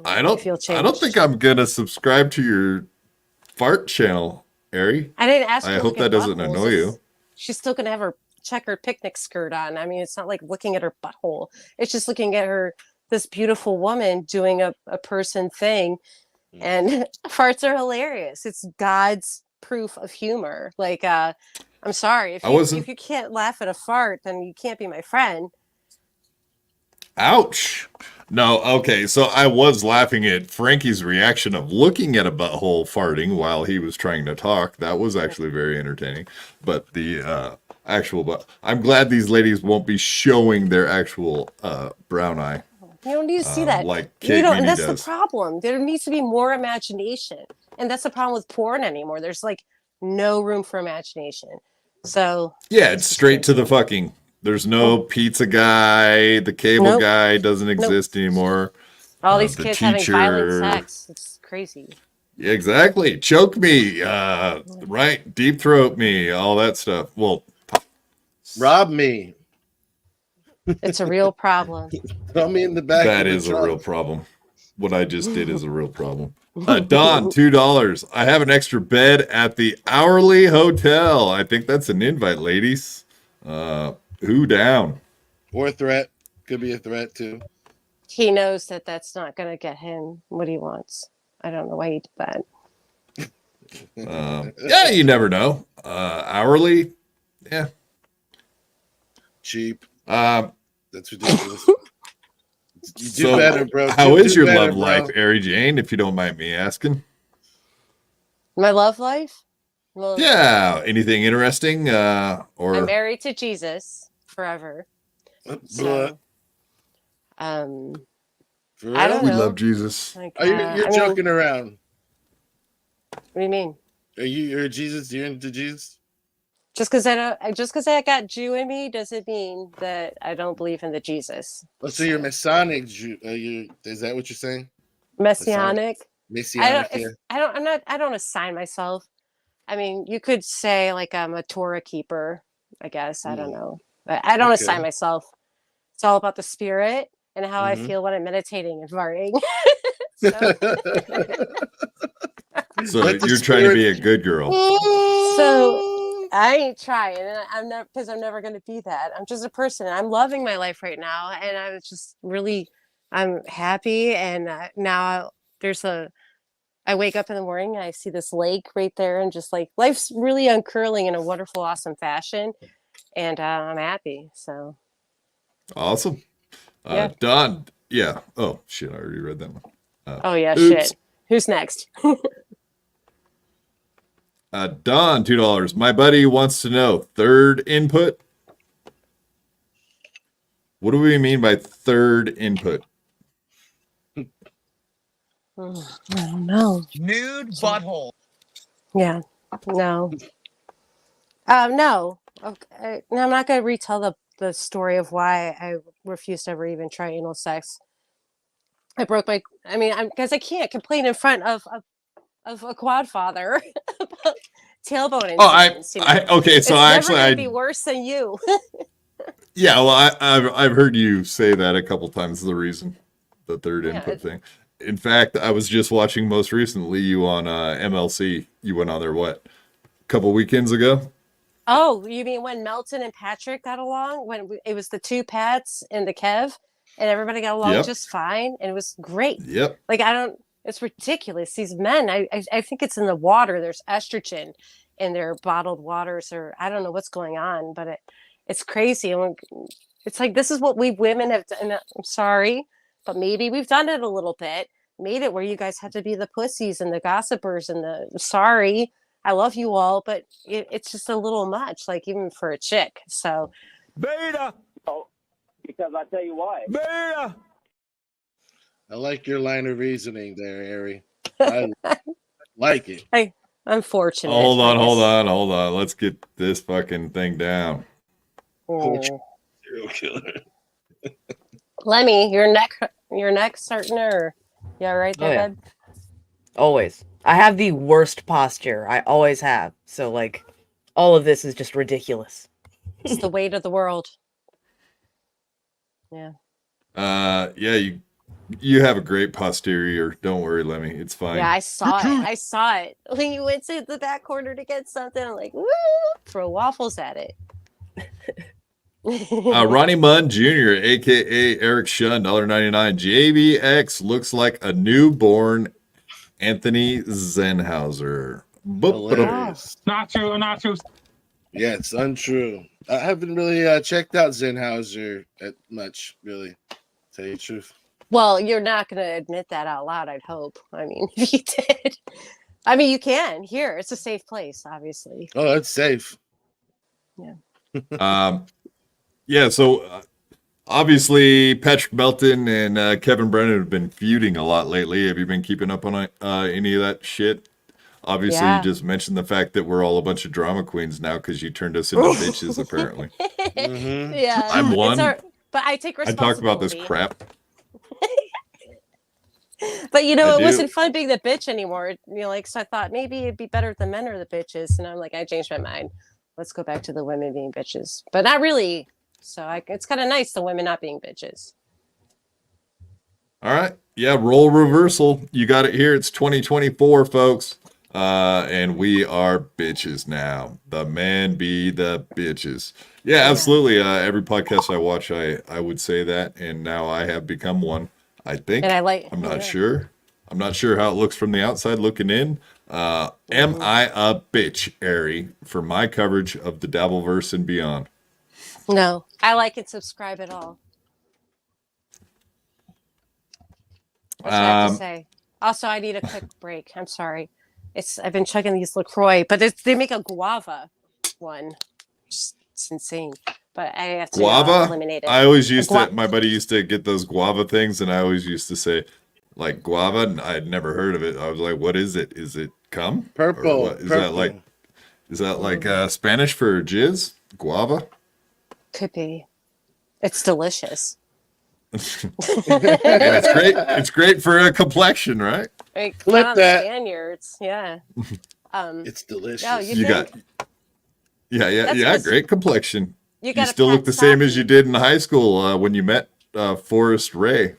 [SPEAKER 1] I don't think I'm gonna subscribe to your fart channel, Aerie.
[SPEAKER 3] I didn't ask her.
[SPEAKER 1] I hope that doesn't annoy you.
[SPEAKER 3] She's still gonna have her checkered picnic skirt on. I mean, it's not like looking at her butthole. It's just looking at her, this beautiful woman doing a person thing. And farts are hilarious. It's God's proof of humor. Like, I'm sorry. If you can't laugh at a fart, then you can't be my friend.
[SPEAKER 1] Ouch. No, okay. So I was laughing at Frankie's reaction of looking at a butthole farting while he was trying to talk. That was actually very entertaining. But the I'm glad these ladies won't be showing their actual brown eye.
[SPEAKER 3] You don't need to see that.
[SPEAKER 1] Like Kate Meanie
[SPEAKER 3] that's
[SPEAKER 1] does.
[SPEAKER 3] the problem. There needs to be more imagination. And that's the problem with porn anymore. There's like no room for imagination. So
[SPEAKER 1] yeah, it's straight to the fucking. There's no pizza guy. The cable guy doesn't exist anymore.
[SPEAKER 3] All these kids having violent sex. It's crazy.
[SPEAKER 1] Exactly. Choke me. Right. Deep throat me. All that stuff. Well,
[SPEAKER 2] rob me.
[SPEAKER 3] It's a real problem.
[SPEAKER 2] Throw me in the back.
[SPEAKER 1] That is a real problem. What I just did is a real problem. Don, $2. I have an extra bed at the Hourly Hotel. I think that's an invite, ladies. Who down?
[SPEAKER 2] Or a threat. Could be a threat too.
[SPEAKER 3] He knows that that's not going to get him what he wants. I don't know why he did that.
[SPEAKER 1] Yeah, you never know. Hourly, yeah.
[SPEAKER 2] Cheap. That's ridiculous. You do better, bro.
[SPEAKER 1] How is your love life, Ary Jane, if you don't mind me asking?
[SPEAKER 3] My love life? Well,
[SPEAKER 1] yeah. Anything interesting? Or
[SPEAKER 3] I'm married to Jesus forever. So, I don't know.
[SPEAKER 1] We love Jesus.
[SPEAKER 3] Like,
[SPEAKER 2] you're joking around.
[SPEAKER 3] What do you mean?
[SPEAKER 2] You're Jesus? You're into Jesus?
[SPEAKER 3] Just because I got Jew in me doesn't mean that I don't believe in the Jesus.
[SPEAKER 2] Oh, so you're Masonic Jew? Is that what you're saying?
[SPEAKER 3] Messianic.
[SPEAKER 2] Messianic.
[SPEAKER 3] I don't assign myself. I mean, you could say like I'm a Torah keeper. I guess I don't know, but I don't assign myself. It's all about the spirit and how I feel when I'm meditating and farting.
[SPEAKER 1] So you're trying to be a good girl.
[SPEAKER 3] So I ain't trying, and I'm not, because I'm never going to be that. I'm just a person. I'm loving my life right now, and I'm just really, I'm happy. And now I wake up in the morning, and I see this lake right there, and just like life's really uncurling in a wonderful, awesome fashion, and I'm happy. So
[SPEAKER 1] awesome. Don, yeah. Oh shit, I already read that one.
[SPEAKER 3] Oh yeah, oops. Shit. Who's next?
[SPEAKER 1] Don, $2. My buddy wants to know third input. What do we mean by third input?
[SPEAKER 3] I don't know.
[SPEAKER 4] Nude butthole.
[SPEAKER 3] Yeah. No. No. Okay. No, I'm not going to retell the story of why I refused to ever even try anal sex. Because I can't complain in front of a quad father about tailbone incidents.
[SPEAKER 1] Okay, so
[SPEAKER 3] it's never gonna be worse than you.
[SPEAKER 1] Yeah, well, I've heard you say that a couple times. The reason, the third input thing. In fact, I was just watching most recently you on MLC. You went on there a couple weekends ago?
[SPEAKER 3] Oh, you mean when Melton and Patrick got along? When it was the two Pats and the Kev, and everybody got along just fine, and it was great.
[SPEAKER 1] Yep.
[SPEAKER 3] Like it's ridiculous. These men, I think it's in the water. There's estrogen in their bottled waters, or I don't know what's going on, but it's crazy. And it's like, this is what we women have done. I'm sorry, but maybe we've done it a little bit. Made it where you guys have to be the pussies and the gossipers and sorry, I love you all, but it's just a little much, like even for a chick. So
[SPEAKER 7] beta. Oh, because I tell you why. Beta.
[SPEAKER 2] I like your line of reasoning there, Aerie. I like it.
[SPEAKER 3] Hey, unfortunate.
[SPEAKER 1] Hold on. Let's get this fucking thing down.
[SPEAKER 2] Serial killer.
[SPEAKER 3] Lemie, your neck certain or yeah, right there, bud?
[SPEAKER 5] Always. I have the worst posture. I always have. So like all of this is just ridiculous.
[SPEAKER 3] It's the weight of the world. Yeah.
[SPEAKER 1] Yeah, you have a great posterior. Don't worry, Lemmy. It's fine.
[SPEAKER 3] Yeah, I saw it. When you went to the back corner to get something, I'm like, woo, throw waffles at it.
[SPEAKER 1] Ronnie Munn Jr., aka Eric Shun, $1.99. JBX looks like a newborn Anthony Zenhauser.
[SPEAKER 2] Hilarious.
[SPEAKER 8] Not true.
[SPEAKER 2] Yeah, it's untrue. I haven't really checked out Zenhauser much, really. To tell you the truth.
[SPEAKER 3] Well, you're not going to admit that out loud, I'd hope. I mean, if you did. I mean, you can. Here, it's a safe place, obviously.
[SPEAKER 2] Oh, it's safe.
[SPEAKER 3] Yeah.
[SPEAKER 1] Yeah, so obviously Patrick Melton and Kevin Brennan have been feuding a lot lately. Have you been keeping up on any of that shit? Obviously, You just mentioned the fact that we're all a bunch of drama queens now because you turned us into bitches, apparently.
[SPEAKER 2] Mm-hmm.
[SPEAKER 3] Yeah.
[SPEAKER 1] I'm one.
[SPEAKER 3] But I take
[SPEAKER 1] I
[SPEAKER 3] responsibility.
[SPEAKER 1] talk about this crap.
[SPEAKER 3] But you know,
[SPEAKER 1] I
[SPEAKER 3] it
[SPEAKER 1] do.
[SPEAKER 3] wasn't fun being the bitch anymore. You know, like, so I thought maybe it'd be better if the men are the bitches. And I'm like, I changed my mind. Let's go back to the women being bitches. But not really. So it's kind of nice, the women not being bitches.
[SPEAKER 1] All right. Yeah, role reversal. You got it here. It's 2024, folks. And we are bitches now. The men be the bitches. Yeah, absolutely. Every podcast I watch, I would say that. And now I have become one, I think.
[SPEAKER 3] And
[SPEAKER 1] I'm not sure. I'm not sure how it looks from the outside looking in. Am I a bitch, Aerie, for my coverage of the Dabbleverse and beyond?
[SPEAKER 3] No, I like and subscribe at all. That's what I have to say. Also, I need a quick break. I'm sorry. I've been chugging these LaCroix, but they make a guava one. It's insane. But I have to eliminate it.
[SPEAKER 1] I always used to, my buddy used to get those guava things, and I always used to say, like, guava, and I had never heard of it. I was like, what is it? Is it cum?
[SPEAKER 2] Purple.
[SPEAKER 1] Is that like Spanish for jizz? Guava?
[SPEAKER 3] Could be. It's delicious.
[SPEAKER 1] Yeah, it's great. It's great for a complexion, right?
[SPEAKER 3] Like,
[SPEAKER 2] Flip that.
[SPEAKER 3] Spaniards, yeah.
[SPEAKER 2] It's delicious.
[SPEAKER 3] No,
[SPEAKER 1] You got, yeah, great complexion.
[SPEAKER 3] You
[SPEAKER 1] still look the same as you did in high school when you met Forrest Ray.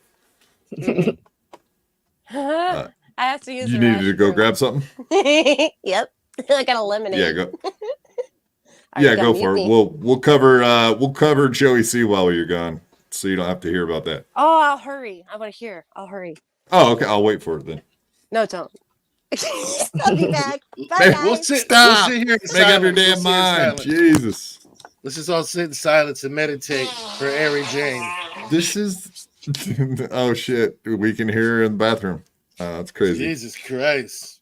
[SPEAKER 3] I have to use.
[SPEAKER 1] You needed to go grab something.
[SPEAKER 3] Yep, I got eliminated.
[SPEAKER 1] Yeah, go. Yeah, go for it. We'll cover Joey C while you're gone, so you don't have to hear about that.
[SPEAKER 3] Oh, I'll hurry. I want to hear. I'll hurry.
[SPEAKER 1] Oh, okay. I'll wait for it then.
[SPEAKER 3] No, don't. I'll be back. Bye, guys.
[SPEAKER 2] We'll sit here in
[SPEAKER 1] Make up
[SPEAKER 2] silence.
[SPEAKER 1] your damn mind. Jesus.
[SPEAKER 2] Let's just all sit in silence and meditate for Aerie Jane.
[SPEAKER 1] This is. Oh shit! We can hear her in the bathroom. That's crazy.
[SPEAKER 2] Jesus Christ.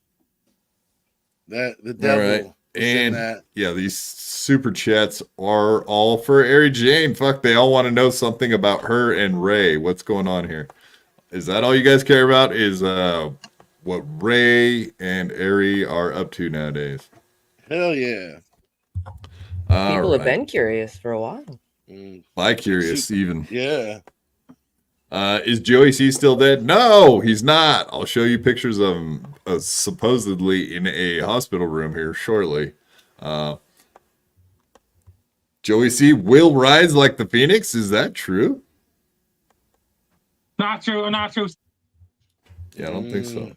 [SPEAKER 2] The devil.
[SPEAKER 1] All right. And yeah, these super chats are all for Ary Jane. Fuck, they all want to know something about her and Ray. What's going on here? Is that all you guys care about? Is what Ray and Ary are up to nowadays?
[SPEAKER 2] Hell yeah.
[SPEAKER 5] People have been curious for a while.
[SPEAKER 1] Bi-curious even.
[SPEAKER 2] Yeah.
[SPEAKER 1] Is Joey C still dead? No, he's not. I'll show you pictures of him supposedly in a hospital room here shortly. Joey C will rise like the Phoenix. Is that true?
[SPEAKER 8] Not true.
[SPEAKER 1] Yeah, I don't think so.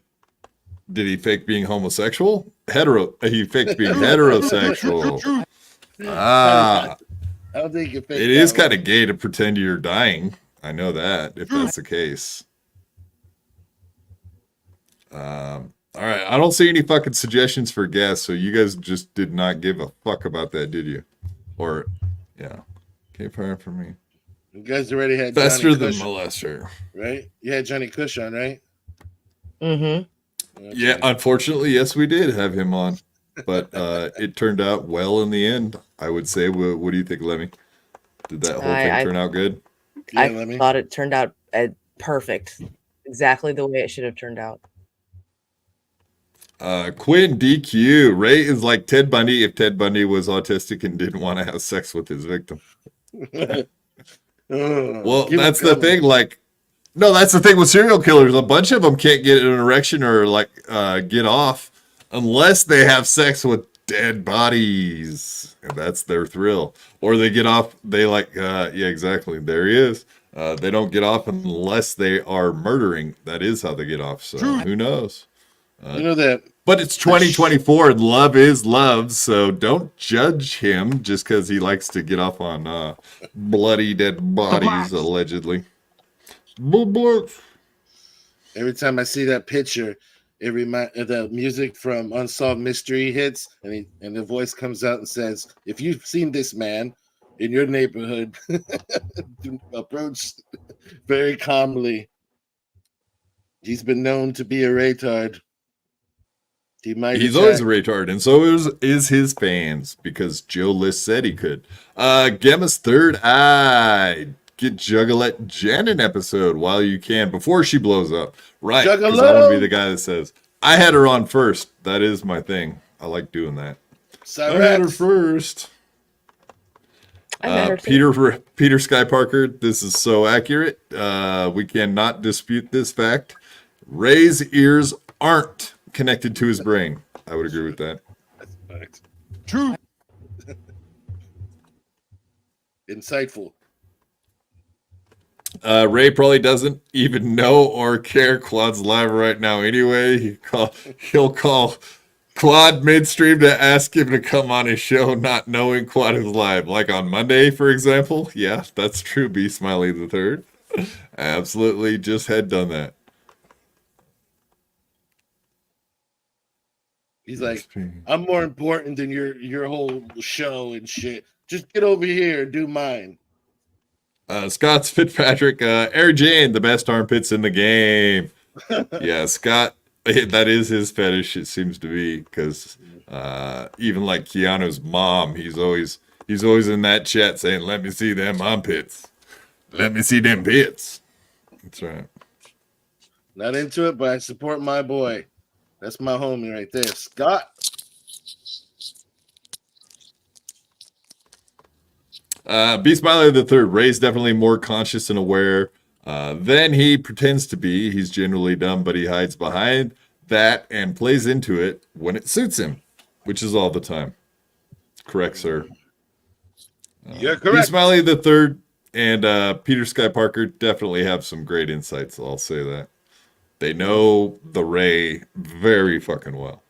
[SPEAKER 1] Did he fake being homosexual? He faked being heterosexual.
[SPEAKER 2] I don't think you
[SPEAKER 1] it is kind of gay to pretend you're dying. I know that, if that's the case. All right, I don't see any fucking suggestions for guests, so you guys just did not give a fuck about that, did you? Or, yeah. Okay, fire for me.
[SPEAKER 2] You guys already had
[SPEAKER 1] Faster
[SPEAKER 2] Johnny
[SPEAKER 1] than
[SPEAKER 2] Cush,
[SPEAKER 1] molester.
[SPEAKER 2] right? You had Johnny Cush on, right?
[SPEAKER 5] Mm-hmm.
[SPEAKER 2] Okay.
[SPEAKER 1] Yeah, unfortunately, yes, we did have him on. But it turned out well in the end, I would say. What do you think, Lemmy? Did that whole thing turn out good?
[SPEAKER 2] Yeah,
[SPEAKER 5] I thought it turned out perfect. exactly the way it should have turned out.
[SPEAKER 1] Quinn DQ. Ray is like Ted Bundy if Ted Bundy was autistic and didn't want to have sex with his victim. Well, that's the thing. Like, no, that's the thing with serial killers. A bunch of them can't get an erection or like get off unless they have sex with dead bodies. And that's their thrill. Or they get off. They like, yeah, exactly. There he is. They don't get off unless they are murdering. That is how they get off. So who knows?
[SPEAKER 2] You know that.
[SPEAKER 1] But it's 2024 and love is love, so don't judge him just because he likes to get off on bloody dead bodies, allegedly.
[SPEAKER 2] Every time I see that picture, it the music from Unsolved Mystery hits, and the voice comes out and says, "If you've seen this man in your neighborhood, approach very calmly. He's been known to be a retard. He's
[SPEAKER 1] always a retard, and so is his fans, because Joe List said he could. Gemma's third eye. Get Juggalette Jen an episode while you can, before she blows up. Right, because I want to be the guy that says, I had her on first. That is my thing. I like doing that. I had her first. Peter Sky Parker, this is so accurate. We cannot dispute this fact. Ray's ears aren't connected to his brain. I would agree with that.
[SPEAKER 2] That's true. Insightful.
[SPEAKER 1] Ray probably doesn't even know or care Claude's live right now anyway. He'll call Claude midstream to ask him to come on his show, not knowing Claude is live. Like on Monday, for example. Yeah, that's true, B. Smiley the Third. Absolutely just had done that.
[SPEAKER 2] He's like, I'm more important than your whole show and shit. Just get over here and do mine.
[SPEAKER 1] Scott's Fitzpatrick, Aerie Jane, the best armpits in the game. Yeah, Scott, that is his fetish, it seems to be, because even like Keanu's mom, he's always in that chat saying, let me see them armpits. Let me see them pits. That's right.
[SPEAKER 2] Not into it, but I support my boy. That's my homie right there. Scott.
[SPEAKER 1] B. Smiley the Third. Ray's definitely more conscious and aware than he pretends to be. He's generally dumb, but he hides behind that and plays into it when it suits him, which is all the time. Correct, sir.
[SPEAKER 2] You're correct.
[SPEAKER 1] B. Smiley the Third and Peter Sky Parker definitely have some great insights. I'll say that. They know the Ray very fucking well.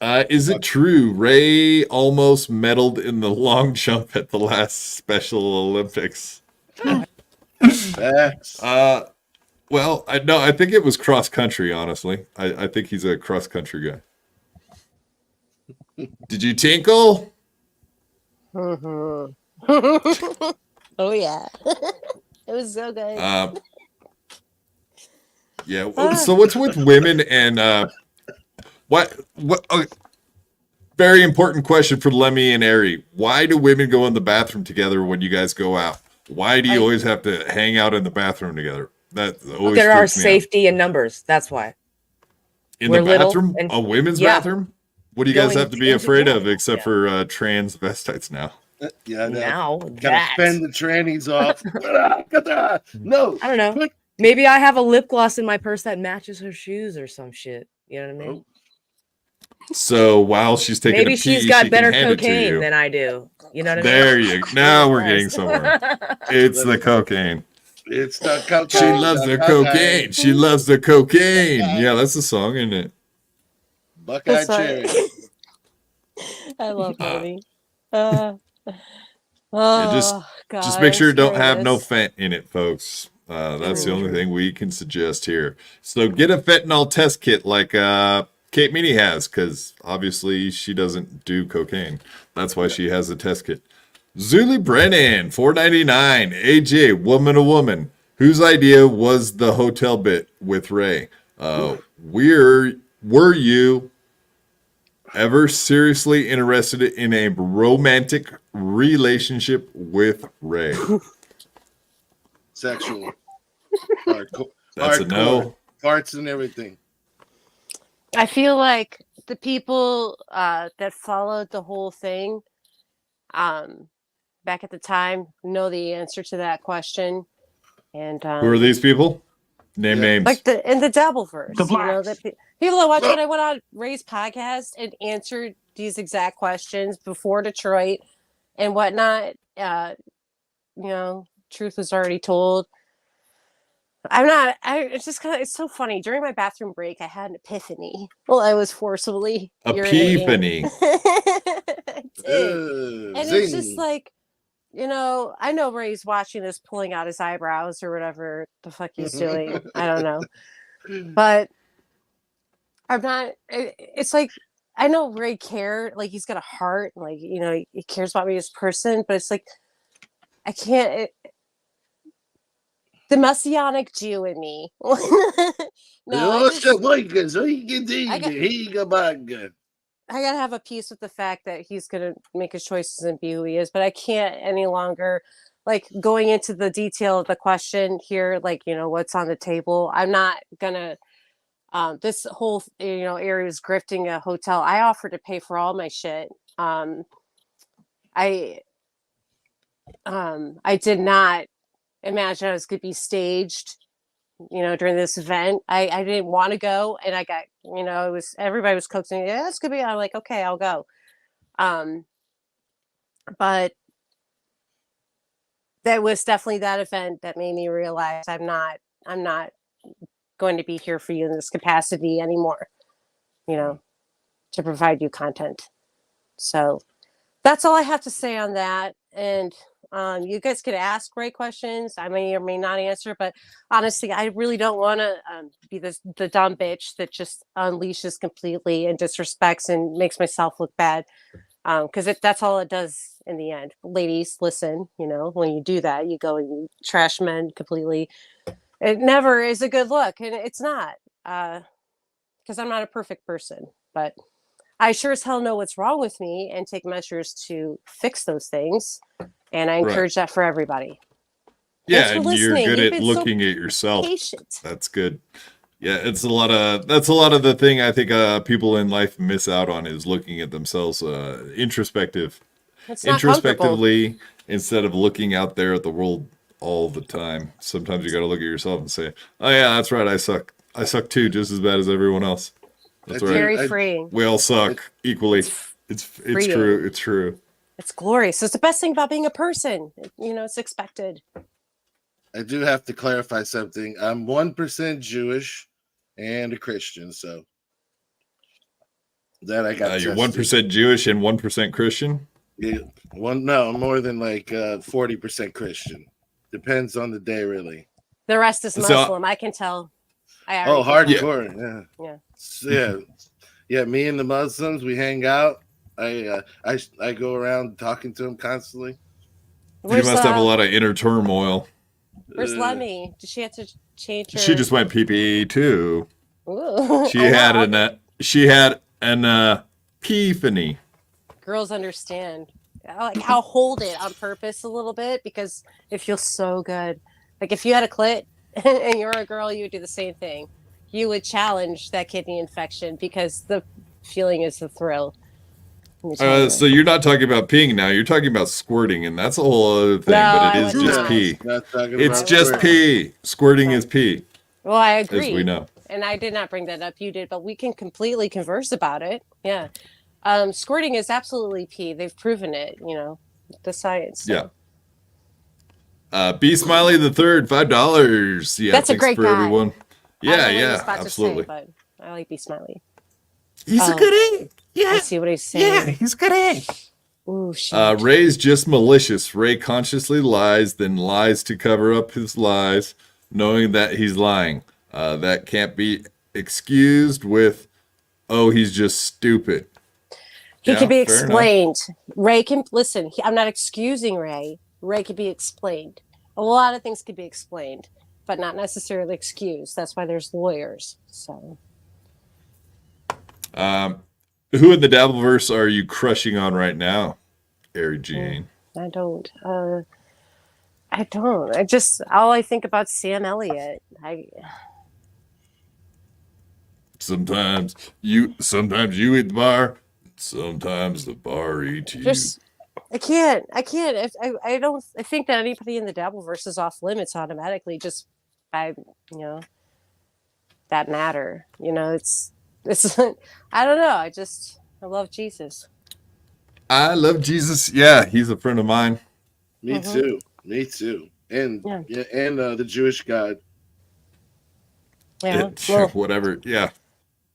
[SPEAKER 1] Is it true Ray almost medaled in the long jump at the last Special Olympics? Well, I think it was cross country, honestly. I think he's a cross country guy. Did you tinkle?
[SPEAKER 3] Oh, yeah. It was so good.
[SPEAKER 1] Yeah. So what's with women and what? Very important question for Lemie and Aerie. Why do women go in the bathroom together when you guys go out? Why do you always have to hang out in the bathroom together? That always
[SPEAKER 5] there are safety in numbers. That's why.
[SPEAKER 1] In the bathroom, a women's bathroom. What do you guys have to be afraid of, except for transvestites now?
[SPEAKER 2] Yeah,
[SPEAKER 5] now
[SPEAKER 2] gotta fend the trannies off. No,
[SPEAKER 5] I don't know. Maybe I have a lip gloss in my purse that matches her shoes or some shit. You know what I mean?
[SPEAKER 1] So while she's taking
[SPEAKER 5] maybe
[SPEAKER 1] a pee,
[SPEAKER 5] she's got
[SPEAKER 1] she
[SPEAKER 5] better
[SPEAKER 1] can hand
[SPEAKER 5] cocaine than I do. You know what I mean?
[SPEAKER 1] There you go. Now we're getting somewhere. It's the cocaine.
[SPEAKER 2] It's the cocaine.
[SPEAKER 1] She loves the cocaine. She loves the cocaine. Yeah, that's the song, isn't it?
[SPEAKER 2] Buckeye Cherry.
[SPEAKER 3] I love Meanie.
[SPEAKER 1] Just make sure it don't have no fent in it, folks. That's the only thing we can suggest here. So get a fentanyl test kit like Kate Meanie has, because obviously she doesn't do cocaine. That's why she has a test kit. Zuli Brennan, $4.99. AJ, woman to woman. Whose idea was the hotel bit with Ray? Were you ever seriously interested in a romantic relationship with Ray?
[SPEAKER 2] Sexual. Hardcore.
[SPEAKER 1] That's a no.
[SPEAKER 2] Farts and everything.
[SPEAKER 3] I feel like the people that followed the whole thing back at the time know the answer to that question. And
[SPEAKER 1] Who are these people? Name names.
[SPEAKER 3] Like in the Dabbleverse.
[SPEAKER 6] The
[SPEAKER 3] you know,
[SPEAKER 6] blacks.
[SPEAKER 3] People that watch when I went on Ray's podcast and answered these exact questions before Detroit and whatnot. Truth was already told. It's so funny. During my bathroom break, I had an epiphany. Well, I was forcibly
[SPEAKER 1] Epiphany.
[SPEAKER 3] I did. And it's just like, I know Ray's watching this, pulling out his eyebrows or whatever the fuck he's doing. I don't know. But I'm not, it's like, I know Ray cared, like he's got a heart, like, he cares about me as a person, but it's like, I can't, the Messianic Jew in me. I gotta have a peace with the fact that he's gonna make his choices and be who he is, but I can't any longer, like, going into the detail of the question here, like, what's on the table. I'm not gonna this whole area was grifting a hotel. I offered to pay for all my shit. I did not imagine I was going to be staged, during this event. I didn't want to go, and I got, everybody was coaxing me. Yeah, it's going to be. I'm like, okay, I'll go. But that was definitely that event that made me realize I'm not going to be here for you in this capacity anymore, to provide you content. So that's all I have to say on that. And you guys could ask great questions. I may or may not answer, but honestly, I really don't want to be the dumb bitch that just unleashes completely and disrespects and makes myself look bad. Because that's all it does in the end. Ladies, listen, when you do that, you go and you trash men completely. It never is a good look, and it's not, because I'm not a perfect person, but I sure as hell know what's wrong with me and take measures to fix those things. And I encourage that for everybody.
[SPEAKER 1] Yeah, and you're good at looking at yourself.
[SPEAKER 3] Patient.
[SPEAKER 1] That's good. Yeah, that's a lot of the thing I think people in life miss out on is looking at themselves introspectively instead of looking out there at the world all the time. Sometimes you got to look at yourself and say, "Oh yeah, that's right. I suck. I suck too, just as bad as everyone else." That's right.
[SPEAKER 3] Very freeing.
[SPEAKER 1] We all suck equally. It's true. It's true.
[SPEAKER 3] It's glorious. It's the best thing about being a person. It's expected.
[SPEAKER 2] I do have to clarify something. I'm 1% Jewish and a Christian, so that I got.
[SPEAKER 1] You're 1% Jewish and 1% Christian.
[SPEAKER 2] Yeah, more than like 40% Christian. Depends on the day, really.
[SPEAKER 3] The rest is Muslim. I can tell.
[SPEAKER 2] Hardcore. Yeah. Me and the Muslims, we hang out. I go around talking to them constantly.
[SPEAKER 1] You must have a lot of inner turmoil.
[SPEAKER 3] Where's Lemie? Did she have to change her?
[SPEAKER 1] She just went PPE too.
[SPEAKER 3] Ooh.
[SPEAKER 1] She had an epiphany.
[SPEAKER 3] Girls understand. I'll hold it on purpose a little bit because it feels so good. Like if you had a clit and you're a girl, you would do the same thing. You would challenge that kidney infection because the feeling is the thrill.
[SPEAKER 1] So you're not talking about peeing now. You're talking about squirting, and that's a whole other thing.
[SPEAKER 3] No,
[SPEAKER 1] but it is just pee. It's just pee. Squirting is pee.
[SPEAKER 3] Well, I agree.
[SPEAKER 1] As we know.
[SPEAKER 3] And I did not bring that up. You did, but we can completely converse about it. Yeah. Squirting is absolutely pee. They've proven it, the science.
[SPEAKER 1] So. Yeah. B Smiley the Third, $5. Yeah,
[SPEAKER 3] that's a great guy.
[SPEAKER 1] Everyone. Yeah,
[SPEAKER 3] absolutely. But I like B Smiley.
[SPEAKER 6] He's a good egg. Yeah.
[SPEAKER 3] I see what he's saying.
[SPEAKER 6] Yeah, he's a good egg.
[SPEAKER 3] Ooh, shit.
[SPEAKER 1] Ray's just malicious. Ray consciously lies, then lies to cover up his lies, knowing that he's lying. That can't be excused with, "Oh, he's just stupid."
[SPEAKER 3] He can be explained. Ray can listen. I'm not excusing Ray. Ray can be explained. A lot of things can be explained, but not necessarily excused. That's why there's lawyers. So.
[SPEAKER 1] Who in the Dabbleverse are you crushing on right now, Ary Jane?
[SPEAKER 3] I don't. I don't. I just all I think about Sam Elliott.
[SPEAKER 1] Sometimes you eat the bar, sometimes the bar eats you.
[SPEAKER 3] I can't. If I don't. I think that anybody in the Dabbleverse is off limits automatically just by that matter. It's. I don't know. I love Jesus.
[SPEAKER 1] I love Jesus. Yeah, he's a friend of mine.
[SPEAKER 2] Me too. And the Jewish God.
[SPEAKER 3] Yeah.
[SPEAKER 1] Whatever. Yeah.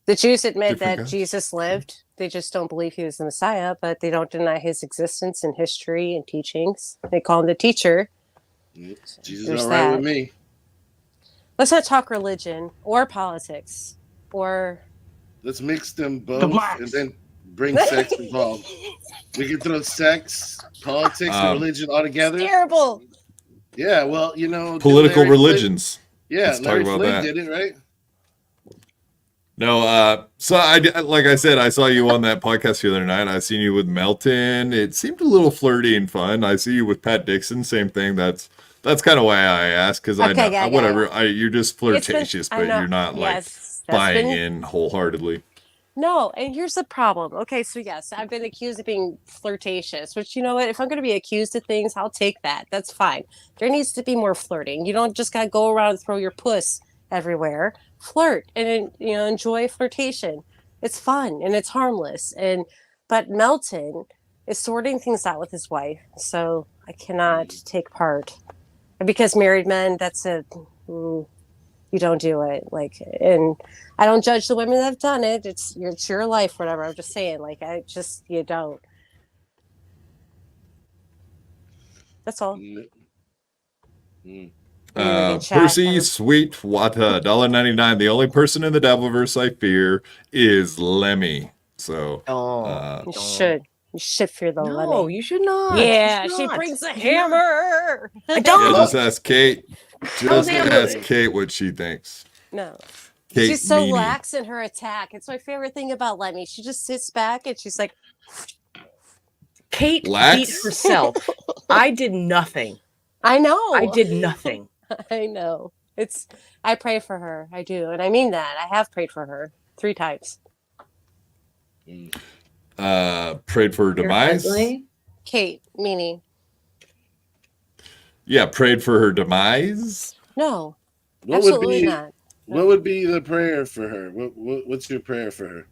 [SPEAKER 3] The Jews admit
[SPEAKER 1] Different
[SPEAKER 3] that
[SPEAKER 1] guys.
[SPEAKER 3] Jesus lived. They just don't believe he was the Messiah, but they don't deny his existence in history and teachings. They call him the teacher.
[SPEAKER 2] Jesus
[SPEAKER 3] There's
[SPEAKER 2] all right
[SPEAKER 3] that.
[SPEAKER 2] with me.
[SPEAKER 3] Let's not talk religion or politics or.
[SPEAKER 2] Let's mix them both and then bring sex involved. We can throw sex, politics, and religion all together.
[SPEAKER 3] Terrible.
[SPEAKER 2] Yeah, well,
[SPEAKER 1] Political
[SPEAKER 2] Larry
[SPEAKER 1] religions.
[SPEAKER 2] Flynn,
[SPEAKER 1] Let's talk
[SPEAKER 2] Larry
[SPEAKER 1] about
[SPEAKER 2] Flynn
[SPEAKER 1] that.
[SPEAKER 2] did it, right?
[SPEAKER 1] No, so like I said, I saw you on that podcast the other night. I seen you with Melton. It seemed a little flirty and fun. I see you with Pat Dixon. Same thing. That's kind of why I asked, because I know whatever. You're just flirtatious, but you're not buying in wholeheartedly.
[SPEAKER 3] No, and here's the problem. Okay, so yes, I've been accused of being flirtatious, which, you know what? If I'm going to be accused of things, I'll take that. That's fine. There needs to be more flirting. You don't just got to go around and throw your puss everywhere. Flirt and enjoy flirtation. It's fun and it's harmless. But Melton is sorting things out with his wife, so I cannot take part. And because married men, you don't do it. And I don't judge the women that have done it. It's your life, whatever. I'm just saying, you don't. That's all.
[SPEAKER 1] Percy Sweetwater, $1.99. The only person in the Dabbleverse I fear is Lemie. So
[SPEAKER 3] you should fear the Lemie.
[SPEAKER 5] No, you should not.
[SPEAKER 3] Yeah, she brings a hammer.
[SPEAKER 5] I don't.
[SPEAKER 1] Just ask Kate. Ask Kate what she thinks.
[SPEAKER 3] No.
[SPEAKER 1] Kate
[SPEAKER 3] She's so
[SPEAKER 1] Meanie.
[SPEAKER 3] lax in her attack. It's my favorite thing about Lemie. She just sits back and she's like.
[SPEAKER 5] Kate
[SPEAKER 1] Lax?
[SPEAKER 5] beat herself. I did nothing.
[SPEAKER 3] I know.
[SPEAKER 5] I did nothing.
[SPEAKER 3] I know. I pray for her. I do. And I mean that. I have prayed for her 3 times.
[SPEAKER 1] Prayed for her demise.
[SPEAKER 3] Kate, Meanie.
[SPEAKER 1] Yeah, prayed for her demise.
[SPEAKER 3] No. Absolutely not.
[SPEAKER 2] What would be the prayer for her? What's your prayer for her?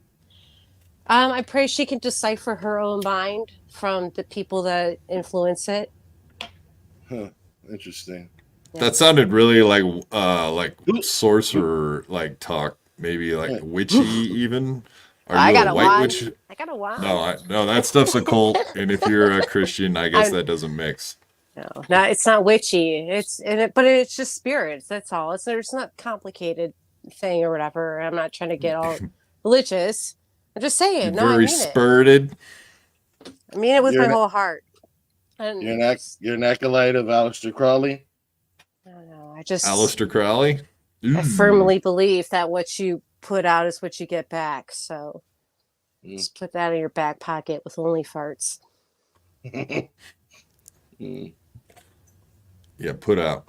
[SPEAKER 3] I pray she can decipher her own mind from the people that influence it.
[SPEAKER 2] Huh. Interesting.
[SPEAKER 3] Yeah.
[SPEAKER 1] That sounded really like sorcerer talk, maybe witchy even.
[SPEAKER 3] I got a wand.
[SPEAKER 1] Witch?
[SPEAKER 3] I got a wand.
[SPEAKER 1] No, that stuff's a cult, and if you're a Christian, I guess that doesn't mix.
[SPEAKER 3] No, it's not witchy. But it's just spirits. That's all. It's not complicated thing or whatever. I'm not trying to get all religious. I'm just saying. No, I mean
[SPEAKER 1] spirited.
[SPEAKER 3] it. I mean it with my whole heart. And
[SPEAKER 2] You're an acolyte of Aleister Crowley?
[SPEAKER 3] I don't know.
[SPEAKER 1] Aleister Crowley?
[SPEAKER 3] I firmly believe that what you put out is what you get back. So just put that in your back pocket with only farts.
[SPEAKER 1] Yeah, put out.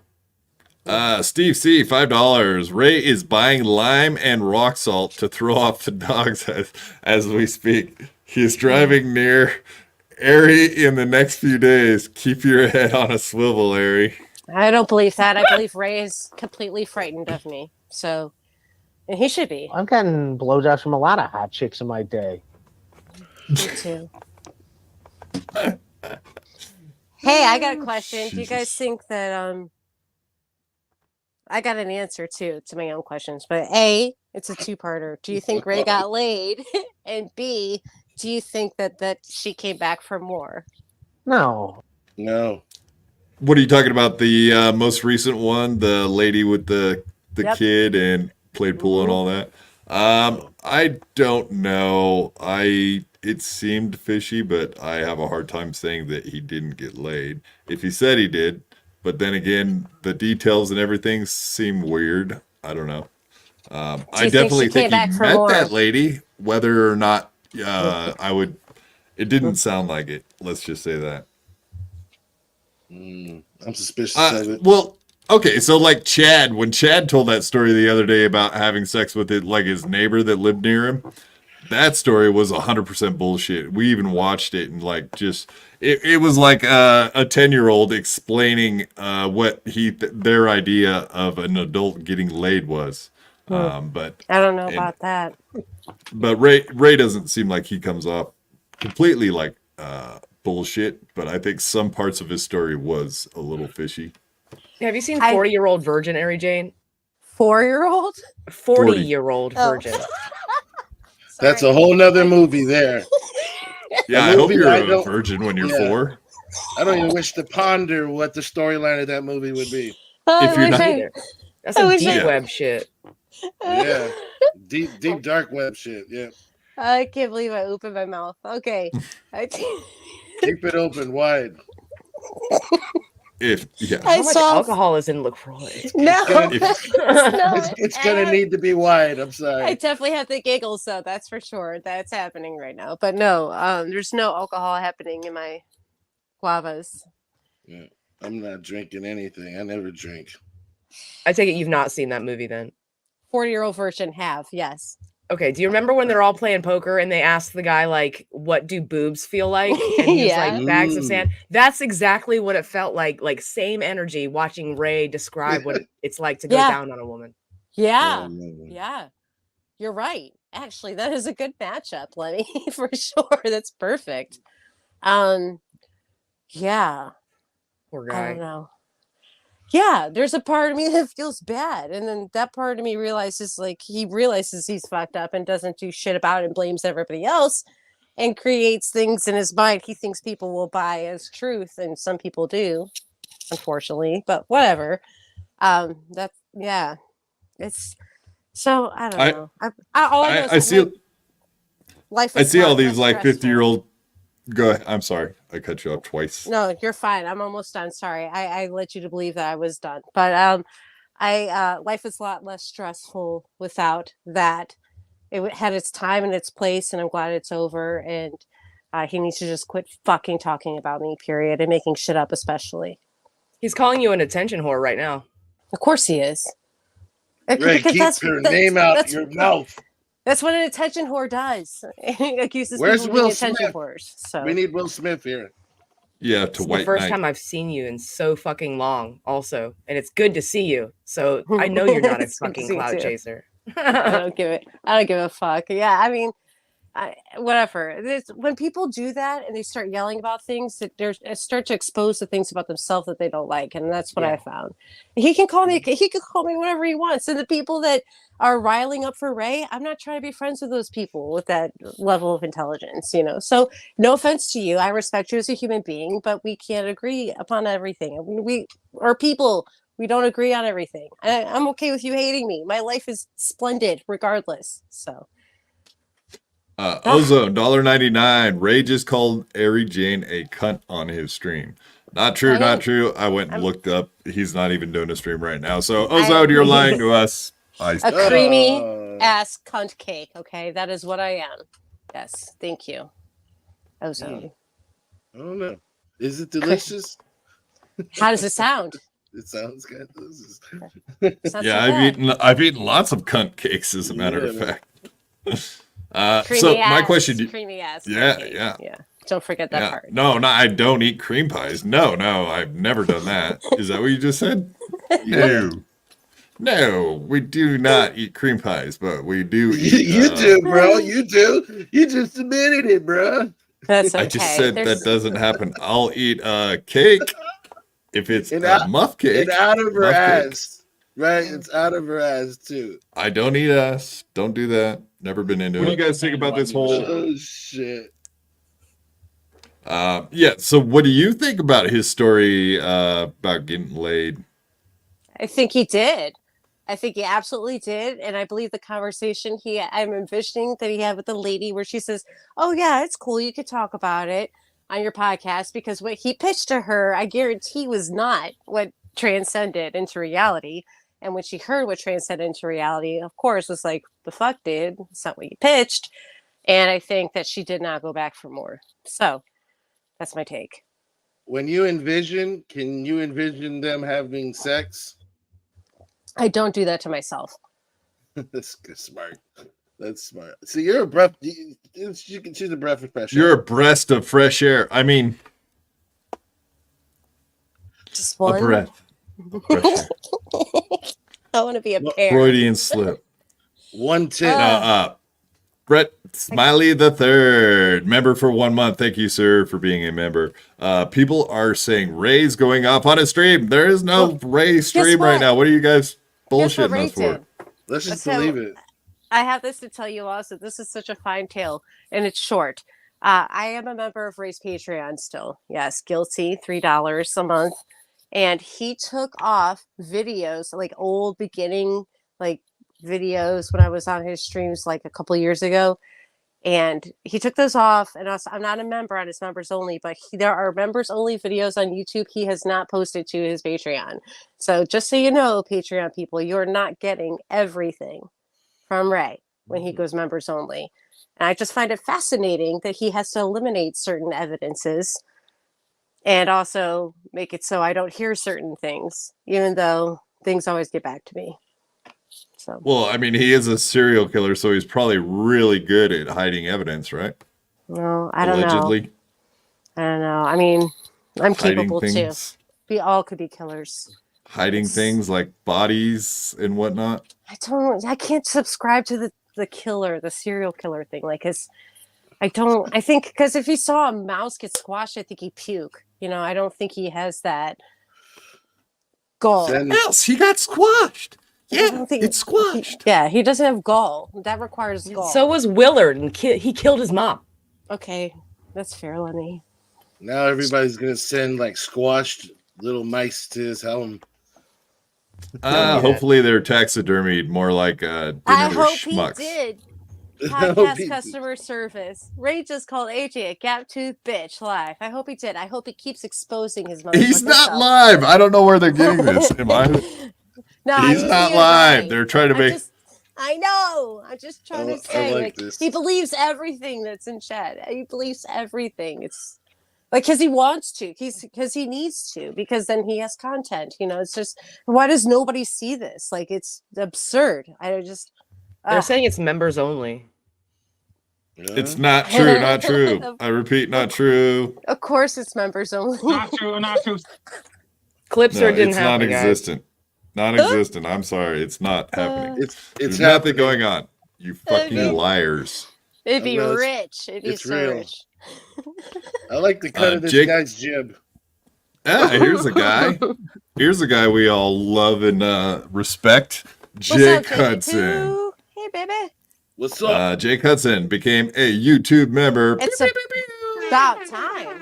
[SPEAKER 1] Steve C, $5. Ray is buying lime and rock salt to throw off the dogs as we speak. He is driving near Aerie in the next few days. Keep your head on a swivel, Aerie.
[SPEAKER 3] I don't believe that. I believe Ray is completely frightened of me. So, and he should be.
[SPEAKER 10] I've gotten blowjobs from a lot of hot chicks in my day.
[SPEAKER 3] Me too. Hey, I got a question. Do you guys think that I got an answer too to my own questions, but A, it's a 2-parter. Do you think Ray got laid? And B, do you think that she came back for more?
[SPEAKER 10] No.
[SPEAKER 1] What are you talking about? The most recent one, the lady with the kid and played pool and all that. I don't know. It seemed fishy, but I have a hard time saying that he didn't get laid. If he said he did, but then again, the details and everything seem weird. I don't know. I definitely think he met that lady, whether or not it didn't sound like it. Let's just say that.
[SPEAKER 2] I'm suspicious of it.
[SPEAKER 1] Well, okay, so like Chad, when Chad told that story the other day about having sex with it, like his neighbor that lived near him, that story was 100% bullshit. We even watched it and like just it was like a 10-year-old explaining what their idea of an adult getting laid was. But
[SPEAKER 3] I don't know about that.
[SPEAKER 1] But Ray doesn't seem like he comes off completely like bullshit, but I think some parts of his story was a little fishy.
[SPEAKER 5] Have you seen 40-year-old virgin, Ary Jane?
[SPEAKER 3] 4-year-old?
[SPEAKER 5] 40-year-old virgin.
[SPEAKER 2] That's a whole nother movie there.
[SPEAKER 1] Yeah, I hope you're a virgin when you're 4.
[SPEAKER 2] I don't even wish to ponder what the storyline of that movie would be.
[SPEAKER 1] If you're not,
[SPEAKER 5] that's some deep web shit.
[SPEAKER 2] Yeah, deep dark web shit. Yeah.
[SPEAKER 3] I can't believe I opened my mouth. Okay.
[SPEAKER 2] Keep it open wide.
[SPEAKER 5] How much alcohol is in LaCroix?
[SPEAKER 3] No,
[SPEAKER 2] it's gonna need to be wide. I'm sorry.
[SPEAKER 3] I definitely have the giggles, though. That's for sure. That's happening right now. But no, there's no alcohol happening in my guavas.
[SPEAKER 2] Yeah, I'm not drinking anything. I never drink.
[SPEAKER 5] I take it you've not seen that movie then.
[SPEAKER 3] 40-year-old version have, yes.
[SPEAKER 5] Okay, do you remember when they're all playing poker and they asked the guy, like, what do boobs feel like? And he's like, bags of sand. That's exactly what it felt like same energy watching Ray describe what it's like to go down on a woman.
[SPEAKER 3] Yeah. You're right. Actually, that is a good matchup, Lemie, for sure. That's perfect. Yeah.
[SPEAKER 5] Poor guy.
[SPEAKER 3] I don't know. Yeah, there's a part of me that feels bad. And then that part of me realizes he's fucked up and doesn't do shit about it and blames everybody else and creates things in his mind he thinks people will buy as truth. And some people do, unfortunately, but whatever. It's so, I don't know.
[SPEAKER 1] I see all these like 50-year-old. Go ahead. I'm sorry. I cut you off twice.
[SPEAKER 3] No, you're fine. I'm almost done. Sorry. I led you to believe that I was done. But life is a lot less stressful without that. It had its time and its place, and I'm glad it's over. And he needs to just quit fucking talking about me, period, and making shit up, especially.
[SPEAKER 5] He's calling you an attention whore right now.
[SPEAKER 3] Of course he is.
[SPEAKER 2] Ray, keep your name out your mouth.
[SPEAKER 3] That's what an attention whore does. He accuses
[SPEAKER 2] Where's
[SPEAKER 3] people of being
[SPEAKER 2] Will
[SPEAKER 3] attention
[SPEAKER 2] Smith?
[SPEAKER 3] whores. So
[SPEAKER 2] We need Will Smith here.
[SPEAKER 1] Yeah,
[SPEAKER 5] It's the first time I've seen you in so fucking long, also. And it's good to see you. So I know you're not a fucking clout chaser.
[SPEAKER 3] I don't give a fuck. Yeah, I mean, whatever. When people do that and they start yelling about things, that they start to expose the things about themselves that they don't like, and that's what I found. He can call me whatever he wants. And the people that are riling up for Ray, I'm not trying to be friends with those people with that level of intelligence, So no offense to you, I respect you as a human being, but we can't agree upon everything. We are people. We don't agree on everything. I'm okay with you hating me. My life is splendid, regardless. So.
[SPEAKER 1] Ozone $1.99. Ray just called Aerie Jane a cunt on his stream. Not true, not true. I went and looked up. He's not even doing a stream right now. So Ozone, you're lying to us.
[SPEAKER 3] A creamy ass cunt cake. Okay, that is what I am. Yes, thank you, Ozone.
[SPEAKER 2] I don't know. Is it delicious?
[SPEAKER 3] How does it sound?
[SPEAKER 2] It sounds good.
[SPEAKER 1] Yeah, I've eaten lots of cunt cakes, as a matter of fact.
[SPEAKER 3] My
[SPEAKER 1] question,
[SPEAKER 3] creamy ass.
[SPEAKER 1] Yeah.
[SPEAKER 3] Don't forget that part.
[SPEAKER 1] No, I don't eat cream pies. No, I've never done that. Is that what you just said? No, we do not eat cream pies, but we do eat.
[SPEAKER 2] You do, bro. You do. You just admitted it, bro.
[SPEAKER 3] That's okay.
[SPEAKER 1] I just said that doesn't happen. I'll eat cake if it's a muff cake.
[SPEAKER 2] It's out of her ass. Right? It's out of her ass, too.
[SPEAKER 1] I don't eat ass. Don't do that. Never been into it. What do you guys think about this whole...
[SPEAKER 2] Oh, shit.
[SPEAKER 1] So what do you think about his story about getting laid?
[SPEAKER 3] I think he did. I think he absolutely did. And I believe the conversation I'm envisioning that he had with the lady where she says, oh, yeah, it's cool. You could talk about it on your podcast, because what he pitched to her, I guarantee, was not what transcended into reality. And when she heard what transcended into reality, of course, was like, the fuck, dude? It's not what you pitched. And I think that she did not go back for more. So that's my take.
[SPEAKER 2] When you envision, can you envision them having sex?
[SPEAKER 3] I don't do that to myself.
[SPEAKER 2] That's smart. That's smart. See, you're a breath. You can choose a breath of fresh air.
[SPEAKER 1] You're a breath of fresh air. I mean,
[SPEAKER 3] Just one.
[SPEAKER 1] a breath. Of fresh air.
[SPEAKER 3] I want to be a pair.
[SPEAKER 1] Freudian slip.
[SPEAKER 2] One tit.
[SPEAKER 1] Brett Smiley the Third, member for 1 month. Thank you, sir, for being a member. People are saying Ray's going off on a stream. There is no Ray stream right now. What are you guys bullshitting us for?
[SPEAKER 2] Let's just believe it.
[SPEAKER 3] I have this to tell you also. This is such a fine tale, and it's short. I am a member of Ray's Patreon still. Yes, guilty, $3 a month. And he took off videos, like old beginning, like videos when I was on his streams like a couple years ago. And he took those off, and I'm not a member on his members only, but there are members only videos on YouTube he has not posted to his Patreon. So just so you know, Patreon people, you're not getting everything from Ray when he goes members only. And I just find it fascinating that he has to eliminate certain evidences and also make it so I don't hear certain things, even though things always get back to me. So.
[SPEAKER 1] Well, I mean, he is a serial killer, so he's probably really good at hiding evidence, right?
[SPEAKER 3] No, I don't
[SPEAKER 1] Allegedly.
[SPEAKER 3] know. I don't know. I mean, I'm
[SPEAKER 1] Hiding
[SPEAKER 3] capable
[SPEAKER 1] things.
[SPEAKER 3] too. We all could be killers.
[SPEAKER 1] Hiding things like bodies and whatnot.
[SPEAKER 3] I can't subscribe to the killer, the serial killer thing. Like, I think, because if he saw a mouse get squashed, I think he'd puke. You know, I don't think he has that gall.
[SPEAKER 6] Mouse, he got squashed. Yeah, it's squashed.
[SPEAKER 3] He doesn't have gall. That requires gall.
[SPEAKER 5] So was Willard, and he killed his mom.
[SPEAKER 3] Okay, that's fair, Lemie.
[SPEAKER 2] Now everybody's gonna send like squashed little mice to his home.
[SPEAKER 1] Hopefully they're taxidermied more like dinner
[SPEAKER 3] I
[SPEAKER 1] with
[SPEAKER 3] hope
[SPEAKER 1] schmucks.
[SPEAKER 3] he did. Podcast customer service. Ray just called AJ a gap tooth bitch live. I hope he did. I hope he keeps exposing his mother.
[SPEAKER 1] He's not live. I don't know where they're getting this. Am I?
[SPEAKER 3] No,
[SPEAKER 1] he's not live. They're trying to make.
[SPEAKER 3] I know. I'm just trying to say,
[SPEAKER 2] like this.
[SPEAKER 3] he believes everything that's in chat. He believes everything. It's like because he wants to. Because he needs to. Because then he has content. You know, it's just why does nobody see this? Like it's absurd. I just.
[SPEAKER 5] They're saying it's members only.
[SPEAKER 1] It's not true. Not true. I repeat, not true.
[SPEAKER 3] Of course, it's members only.
[SPEAKER 11] Not true. Not true.
[SPEAKER 5] Clips
[SPEAKER 1] No,
[SPEAKER 5] or didn't
[SPEAKER 1] it's
[SPEAKER 5] happen,
[SPEAKER 1] non-existent. Non-existent. I'm sorry. It's not happening.
[SPEAKER 2] It's
[SPEAKER 1] There's nothing going on. You fucking liars.
[SPEAKER 3] It'd be
[SPEAKER 2] Well,
[SPEAKER 3] rich. It'd be
[SPEAKER 2] it's
[SPEAKER 3] so
[SPEAKER 2] real.
[SPEAKER 3] rich.
[SPEAKER 2] I like the cut of this
[SPEAKER 1] Jake-
[SPEAKER 2] guy's jib.
[SPEAKER 1] Here's a guy. Here's a guy we all love and respect. Jake Hudson.
[SPEAKER 3] Hey, baby.
[SPEAKER 2] What's up?
[SPEAKER 1] Jake Hudson became a YouTube member.
[SPEAKER 3] It's about time.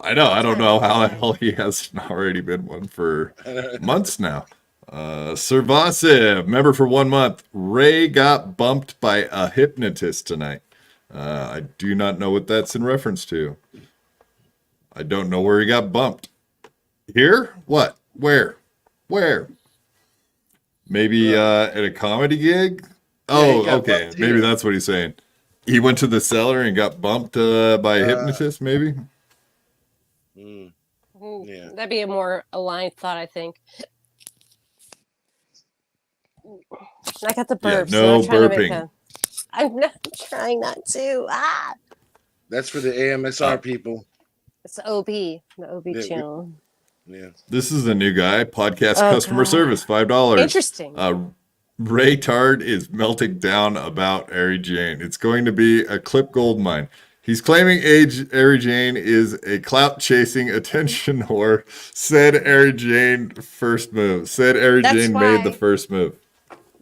[SPEAKER 1] I know. I don't know how the hell he hasn't already been one for months now. Servasive, member for 1 month. Ray got bumped by a hypnotist tonight. I do not know what that's in reference to. I don't know where he got bumped. Here? What? Where? Maybe at a comedy gig? Oh, okay. Maybe that's what he's saying. He went to the cellar and got bumped by a hypnotist, maybe?
[SPEAKER 2] Yeah.
[SPEAKER 3] That'd be a more aligned thought, I think. I got the burps.
[SPEAKER 1] no
[SPEAKER 3] I'm trying to make
[SPEAKER 1] burping.
[SPEAKER 3] I'm not trying not to.
[SPEAKER 2] That's for the AMSR people.
[SPEAKER 3] It's OB, the OB
[SPEAKER 2] Yeah,
[SPEAKER 3] channel.
[SPEAKER 2] Yeah.
[SPEAKER 1] This is a new guy. Podcast
[SPEAKER 3] Oh,
[SPEAKER 1] customer
[SPEAKER 3] God.
[SPEAKER 1] service, $5.
[SPEAKER 3] Interesting.
[SPEAKER 1] Ray Tard is melting down about Ary Jane. It's going to be a clip gold mine. He's claiming Ary Jane is a clout chasing attention whore. Said Ary Jane first move. Said Ary
[SPEAKER 3] That's
[SPEAKER 1] Jane
[SPEAKER 3] why-
[SPEAKER 1] made the first move.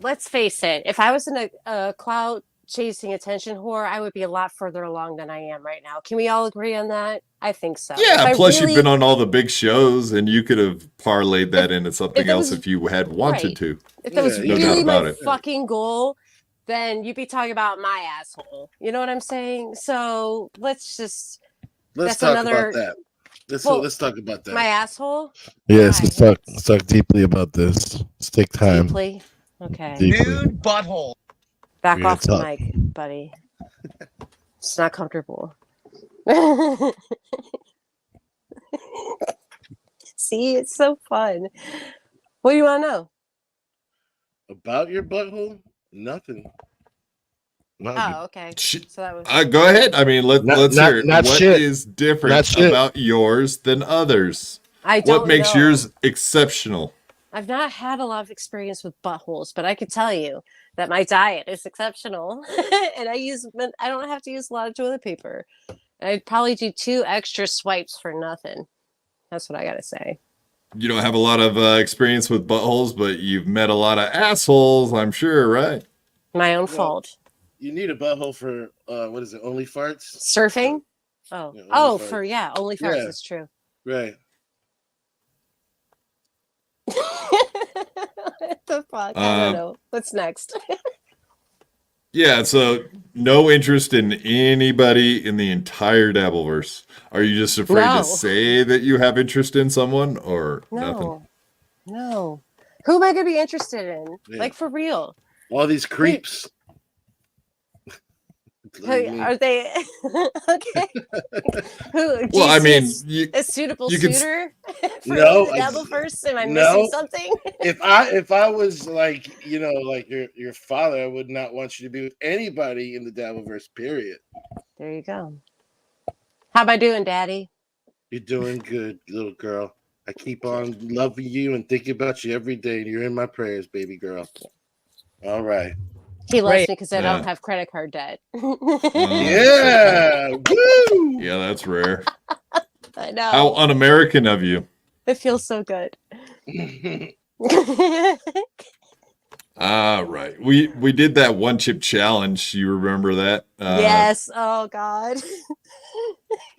[SPEAKER 3] Let's face it. If I was in a clout chasing attention whore, I would be a lot further along than I am right now. Can we all agree on that? I think so.
[SPEAKER 1] Yeah,
[SPEAKER 3] If
[SPEAKER 1] plus
[SPEAKER 3] I
[SPEAKER 1] you've been on all the big shows and you could have parlayed that into something
[SPEAKER 3] it
[SPEAKER 1] else
[SPEAKER 3] was-
[SPEAKER 1] if you had wanted
[SPEAKER 3] right.
[SPEAKER 1] to.
[SPEAKER 3] If that was
[SPEAKER 1] No doubt
[SPEAKER 3] really
[SPEAKER 1] about
[SPEAKER 3] my
[SPEAKER 1] it.
[SPEAKER 3] fucking goal, then you'd be talking about my asshole. You know what I'm saying? So let's just.
[SPEAKER 2] Let's
[SPEAKER 3] that's
[SPEAKER 2] talk
[SPEAKER 3] another-
[SPEAKER 2] about that. Let's talk about that.
[SPEAKER 3] My asshole?
[SPEAKER 12] Yes,
[SPEAKER 3] Why?
[SPEAKER 12] let's talk deeply about this. Let's take time.
[SPEAKER 3] Deeply? Okay.
[SPEAKER 12] Deeply.
[SPEAKER 4] Nude butthole.
[SPEAKER 3] Back
[SPEAKER 12] We're gonna
[SPEAKER 3] off the
[SPEAKER 12] talk.
[SPEAKER 3] mic, buddy. It's not comfortable. See, it's so fun. What do you want to know?
[SPEAKER 2] About your butthole? Nothing.
[SPEAKER 3] Oh, okay. So that was.
[SPEAKER 1] Go ahead. I mean, let's hear it. What
[SPEAKER 12] shit.
[SPEAKER 1] is different about yours than others?
[SPEAKER 3] I don't
[SPEAKER 1] What makes
[SPEAKER 3] know.
[SPEAKER 1] yours exceptional?
[SPEAKER 3] I've not had a lot of experience with buttholes, but I could tell you that my diet is exceptional, and I don't have to use a lot of toilet paper. I'd probably do 2 extra swipes for nothing. That's what I gotta say.
[SPEAKER 1] You don't have a lot of experience with buttholes, but you've met a lot of assholes, I'm sure, right?
[SPEAKER 3] My own fault.
[SPEAKER 2] You need a butthole for what is it? Only farts?
[SPEAKER 3] Surfing? Oh,
[SPEAKER 2] Yeah,
[SPEAKER 3] only farts.
[SPEAKER 2] Yeah.
[SPEAKER 3] It's true.
[SPEAKER 2] Right.
[SPEAKER 3] What the fuck? I don't know. What's next?
[SPEAKER 1] Yeah, so no interest in anybody in the entire Dabbleverse. Are you just afraid
[SPEAKER 3] No.
[SPEAKER 1] to say that you have interest in someone or nothing?
[SPEAKER 3] No. Who am I gonna be interested in?
[SPEAKER 2] Yeah.
[SPEAKER 3] Like for real?
[SPEAKER 2] All these creeps.
[SPEAKER 3] Are they okay? Who? Do
[SPEAKER 1] Well,
[SPEAKER 3] you
[SPEAKER 1] I
[SPEAKER 3] see
[SPEAKER 1] mean,
[SPEAKER 3] a suitable
[SPEAKER 1] you could
[SPEAKER 3] suitor for
[SPEAKER 2] No,
[SPEAKER 3] the Dabbleverse? Am I
[SPEAKER 2] no.
[SPEAKER 3] missing something?
[SPEAKER 2] If I was like, you know, like your father, I would not want you to be with anybody in the Dabbleverse, period.
[SPEAKER 3] There you go. How am I doing, Daddy?
[SPEAKER 2] You're doing good, little girl. I keep on loving you and thinking about you every day. You're in my prayers, baby girl. All right.
[SPEAKER 3] He loves
[SPEAKER 5] Great.
[SPEAKER 3] me because I don't have credit card debt.
[SPEAKER 2] Yeah. Woo!
[SPEAKER 1] Yeah, that's rare.
[SPEAKER 3] I know.
[SPEAKER 1] How un-American of you.
[SPEAKER 3] It feels so good.
[SPEAKER 1] Right. We did that one chip challenge. You remember that?
[SPEAKER 3] Yes. Oh God.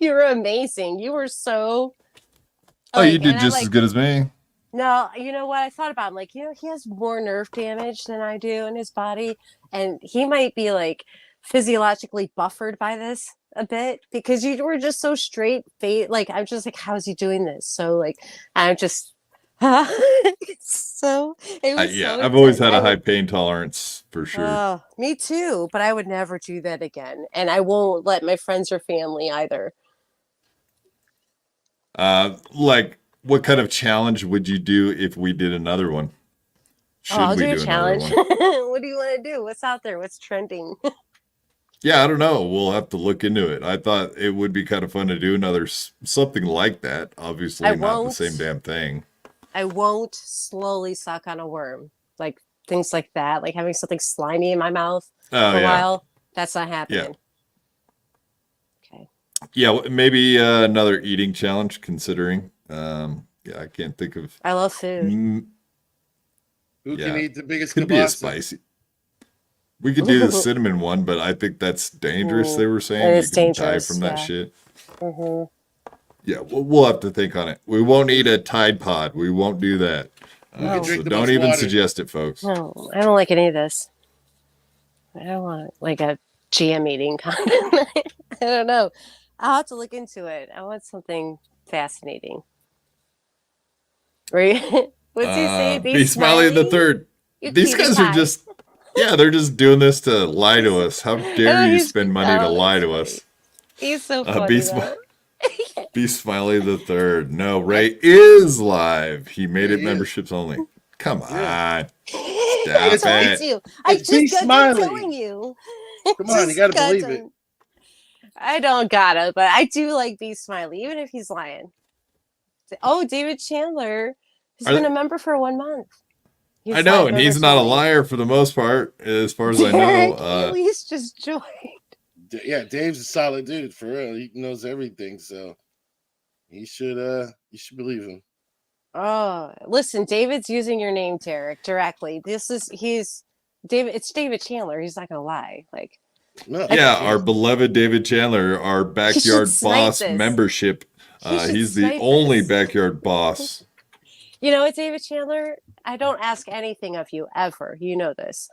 [SPEAKER 3] You were amazing. You were so.
[SPEAKER 1] Oh, you
[SPEAKER 3] like,
[SPEAKER 1] did
[SPEAKER 3] and I,
[SPEAKER 1] just
[SPEAKER 3] like,
[SPEAKER 1] as good as me.
[SPEAKER 3] No, you know what? I thought about him. Like, you know, he has more nerve damage than I do in his body. And he might be like physiologically buffered by this a bit because you were just so straight face. Like, I'm just like, how is he doing this? So, like, I'm just. So it was
[SPEAKER 1] Yeah,
[SPEAKER 3] so
[SPEAKER 1] I've always had a
[SPEAKER 3] intense.
[SPEAKER 1] high pain tolerance for sure.
[SPEAKER 3] Oh, me too. But I would never do that again. And I won't let my friends or family either.
[SPEAKER 1] Like, what kind of challenge would you do if we did another one? Should
[SPEAKER 3] I'll
[SPEAKER 1] we
[SPEAKER 3] do a
[SPEAKER 1] another
[SPEAKER 3] challenge.
[SPEAKER 1] one?
[SPEAKER 3] What do you want to do? What's out there? What's trending?
[SPEAKER 1] Yeah, I don't know. We'll have to look into it. I thought it would be kind of fun to do another something like that. Obviously,
[SPEAKER 3] I
[SPEAKER 1] not the
[SPEAKER 3] won't.
[SPEAKER 1] same damn thing.
[SPEAKER 3] I won't slowly suck on a worm. Like things like that. Like having something slimy in my mouth for a while. That's not happening. Okay.
[SPEAKER 1] Yeah, maybe another eating challenge, considering. Yeah, I can't think of.
[SPEAKER 3] I love food.
[SPEAKER 2] Who can eat the biggest
[SPEAKER 1] Could be a
[SPEAKER 2] kielbasa?
[SPEAKER 1] spicy. We could do the cinnamon one, but I think that's dangerous. They were saying
[SPEAKER 3] It
[SPEAKER 1] you
[SPEAKER 3] is
[SPEAKER 1] can
[SPEAKER 3] dangerous,
[SPEAKER 1] die from that
[SPEAKER 3] yeah.
[SPEAKER 1] shit.
[SPEAKER 3] Mm-hmm.
[SPEAKER 1] Yeah, we'll have to think on it. We won't eat a Tide Pod. We won't do that.
[SPEAKER 3] No.
[SPEAKER 1] So don't even suggest it, folks.
[SPEAKER 3] No, I don't like any of this. I don't want like a jam eating content. I don't know. I'll have to look into it. I want something fascinating. Right? What's he say?
[SPEAKER 1] Be smiley the third. These guys are just, they're just doing this to lie to us. How dare you spend money to lie to us?
[SPEAKER 3] He's so funny.
[SPEAKER 1] Be smiley the third. No, Ray is live. He made it memberships only. Come on. Stop it.
[SPEAKER 3] I
[SPEAKER 2] It's Be
[SPEAKER 3] just got done
[SPEAKER 2] Smiley.
[SPEAKER 3] telling you.
[SPEAKER 2] Come on, you gotta believe it.
[SPEAKER 3] I don't gotta, but I do like Be Smiley, even if he's lying. Oh, David Chandler has been a member for 1 month. He's
[SPEAKER 1] I know,
[SPEAKER 3] live
[SPEAKER 1] and he's
[SPEAKER 3] members
[SPEAKER 1] not a
[SPEAKER 3] only.
[SPEAKER 1] liar for the most part, as far as I
[SPEAKER 3] Derek,
[SPEAKER 1] know.
[SPEAKER 3] at least just join.
[SPEAKER 2] Yeah, Dave's a solid dude for real. He knows everything, so you should believe him.
[SPEAKER 3] Oh, listen, David's using your name, Derek, directly. He's David. It's David Chandler. He's not gonna lie. Like,
[SPEAKER 2] no.
[SPEAKER 1] Yeah, our beloved David Chandler, our backyard
[SPEAKER 3] snipe
[SPEAKER 1] boss
[SPEAKER 3] this.
[SPEAKER 1] membership.
[SPEAKER 3] should
[SPEAKER 1] He's the
[SPEAKER 3] snipe
[SPEAKER 1] only
[SPEAKER 3] this.
[SPEAKER 1] backyard boss.
[SPEAKER 3] You know what, David Chandler? I don't ask anything of you ever. You know this.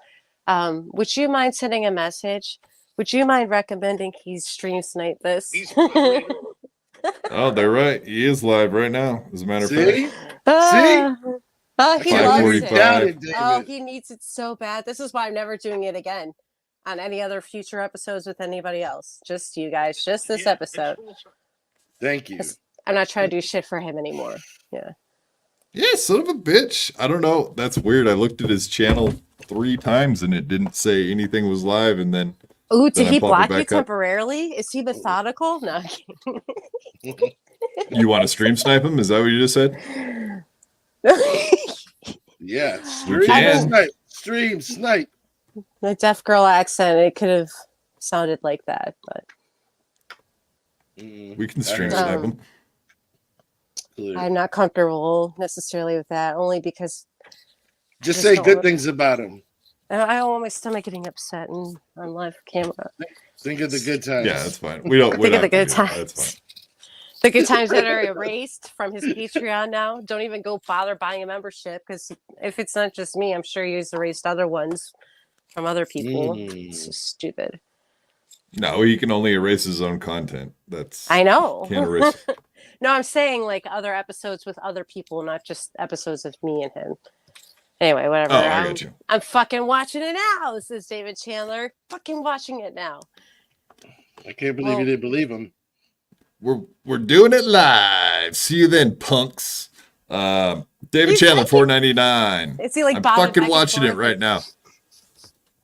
[SPEAKER 3] Would you mind sending a message? Would you mind recommending he stream snipe this?
[SPEAKER 1] Oh, they're right. He is live right now, as a matter of fact.
[SPEAKER 3] Oh, he loves it.
[SPEAKER 1] 5:45.
[SPEAKER 3] Oh, he needs it so bad. This is why I'm never doing it again on any other future episodes with anybody else. Just you guys. Just this episode.
[SPEAKER 2] Thank you.
[SPEAKER 3] I'm not trying to do shit for him anymore. Yeah.
[SPEAKER 1] Yeah, son of a bitch. I don't know. That's weird. I looked at his channel 3 times and it didn't say anything was live, and then
[SPEAKER 3] Ooh, did
[SPEAKER 1] I
[SPEAKER 3] he
[SPEAKER 1] pop it
[SPEAKER 3] block you
[SPEAKER 1] back up.
[SPEAKER 3] temporarily? Is he methodical? No.
[SPEAKER 1] You want to stream snipe him? Is that what you just said?
[SPEAKER 2] Yeah,
[SPEAKER 1] We can.
[SPEAKER 2] Stream snipe.
[SPEAKER 3] The deaf girl accent, it could have sounded like that, but
[SPEAKER 1] We can stream snipe him.
[SPEAKER 3] I'm not comfortable necessarily with that, only because
[SPEAKER 2] Just say good things about him.
[SPEAKER 3] I don't want my stomach getting upset on live camera.
[SPEAKER 2] Think of the good times.
[SPEAKER 1] Yeah, that's fine. We don't
[SPEAKER 3] Think of the good
[SPEAKER 1] That's
[SPEAKER 3] times.
[SPEAKER 1] fine.
[SPEAKER 3] The good times that are erased from his Patreon now. Don't even go bother buying a membership, because if it's not just me, I'm sure he's erased other ones from other people. It's just stupid.
[SPEAKER 1] No, he can only erase his own content. That's
[SPEAKER 3] I know.
[SPEAKER 1] Can't erase.
[SPEAKER 3] No, I'm saying like other episodes with other people, not just episodes of me and him. Anyway, whatever.
[SPEAKER 1] Oh, I got you.
[SPEAKER 3] I'm fucking watching it now, says David Chandler. Fucking watching it now.
[SPEAKER 2] I can't believe you didn't believe him.
[SPEAKER 1] We're doing it live. See you then, punks. David Chandler, $4.99.
[SPEAKER 3] Is he like
[SPEAKER 1] I'm
[SPEAKER 3] bobbing
[SPEAKER 1] fucking
[SPEAKER 3] back and
[SPEAKER 1] watching it
[SPEAKER 3] forth?
[SPEAKER 1] right now.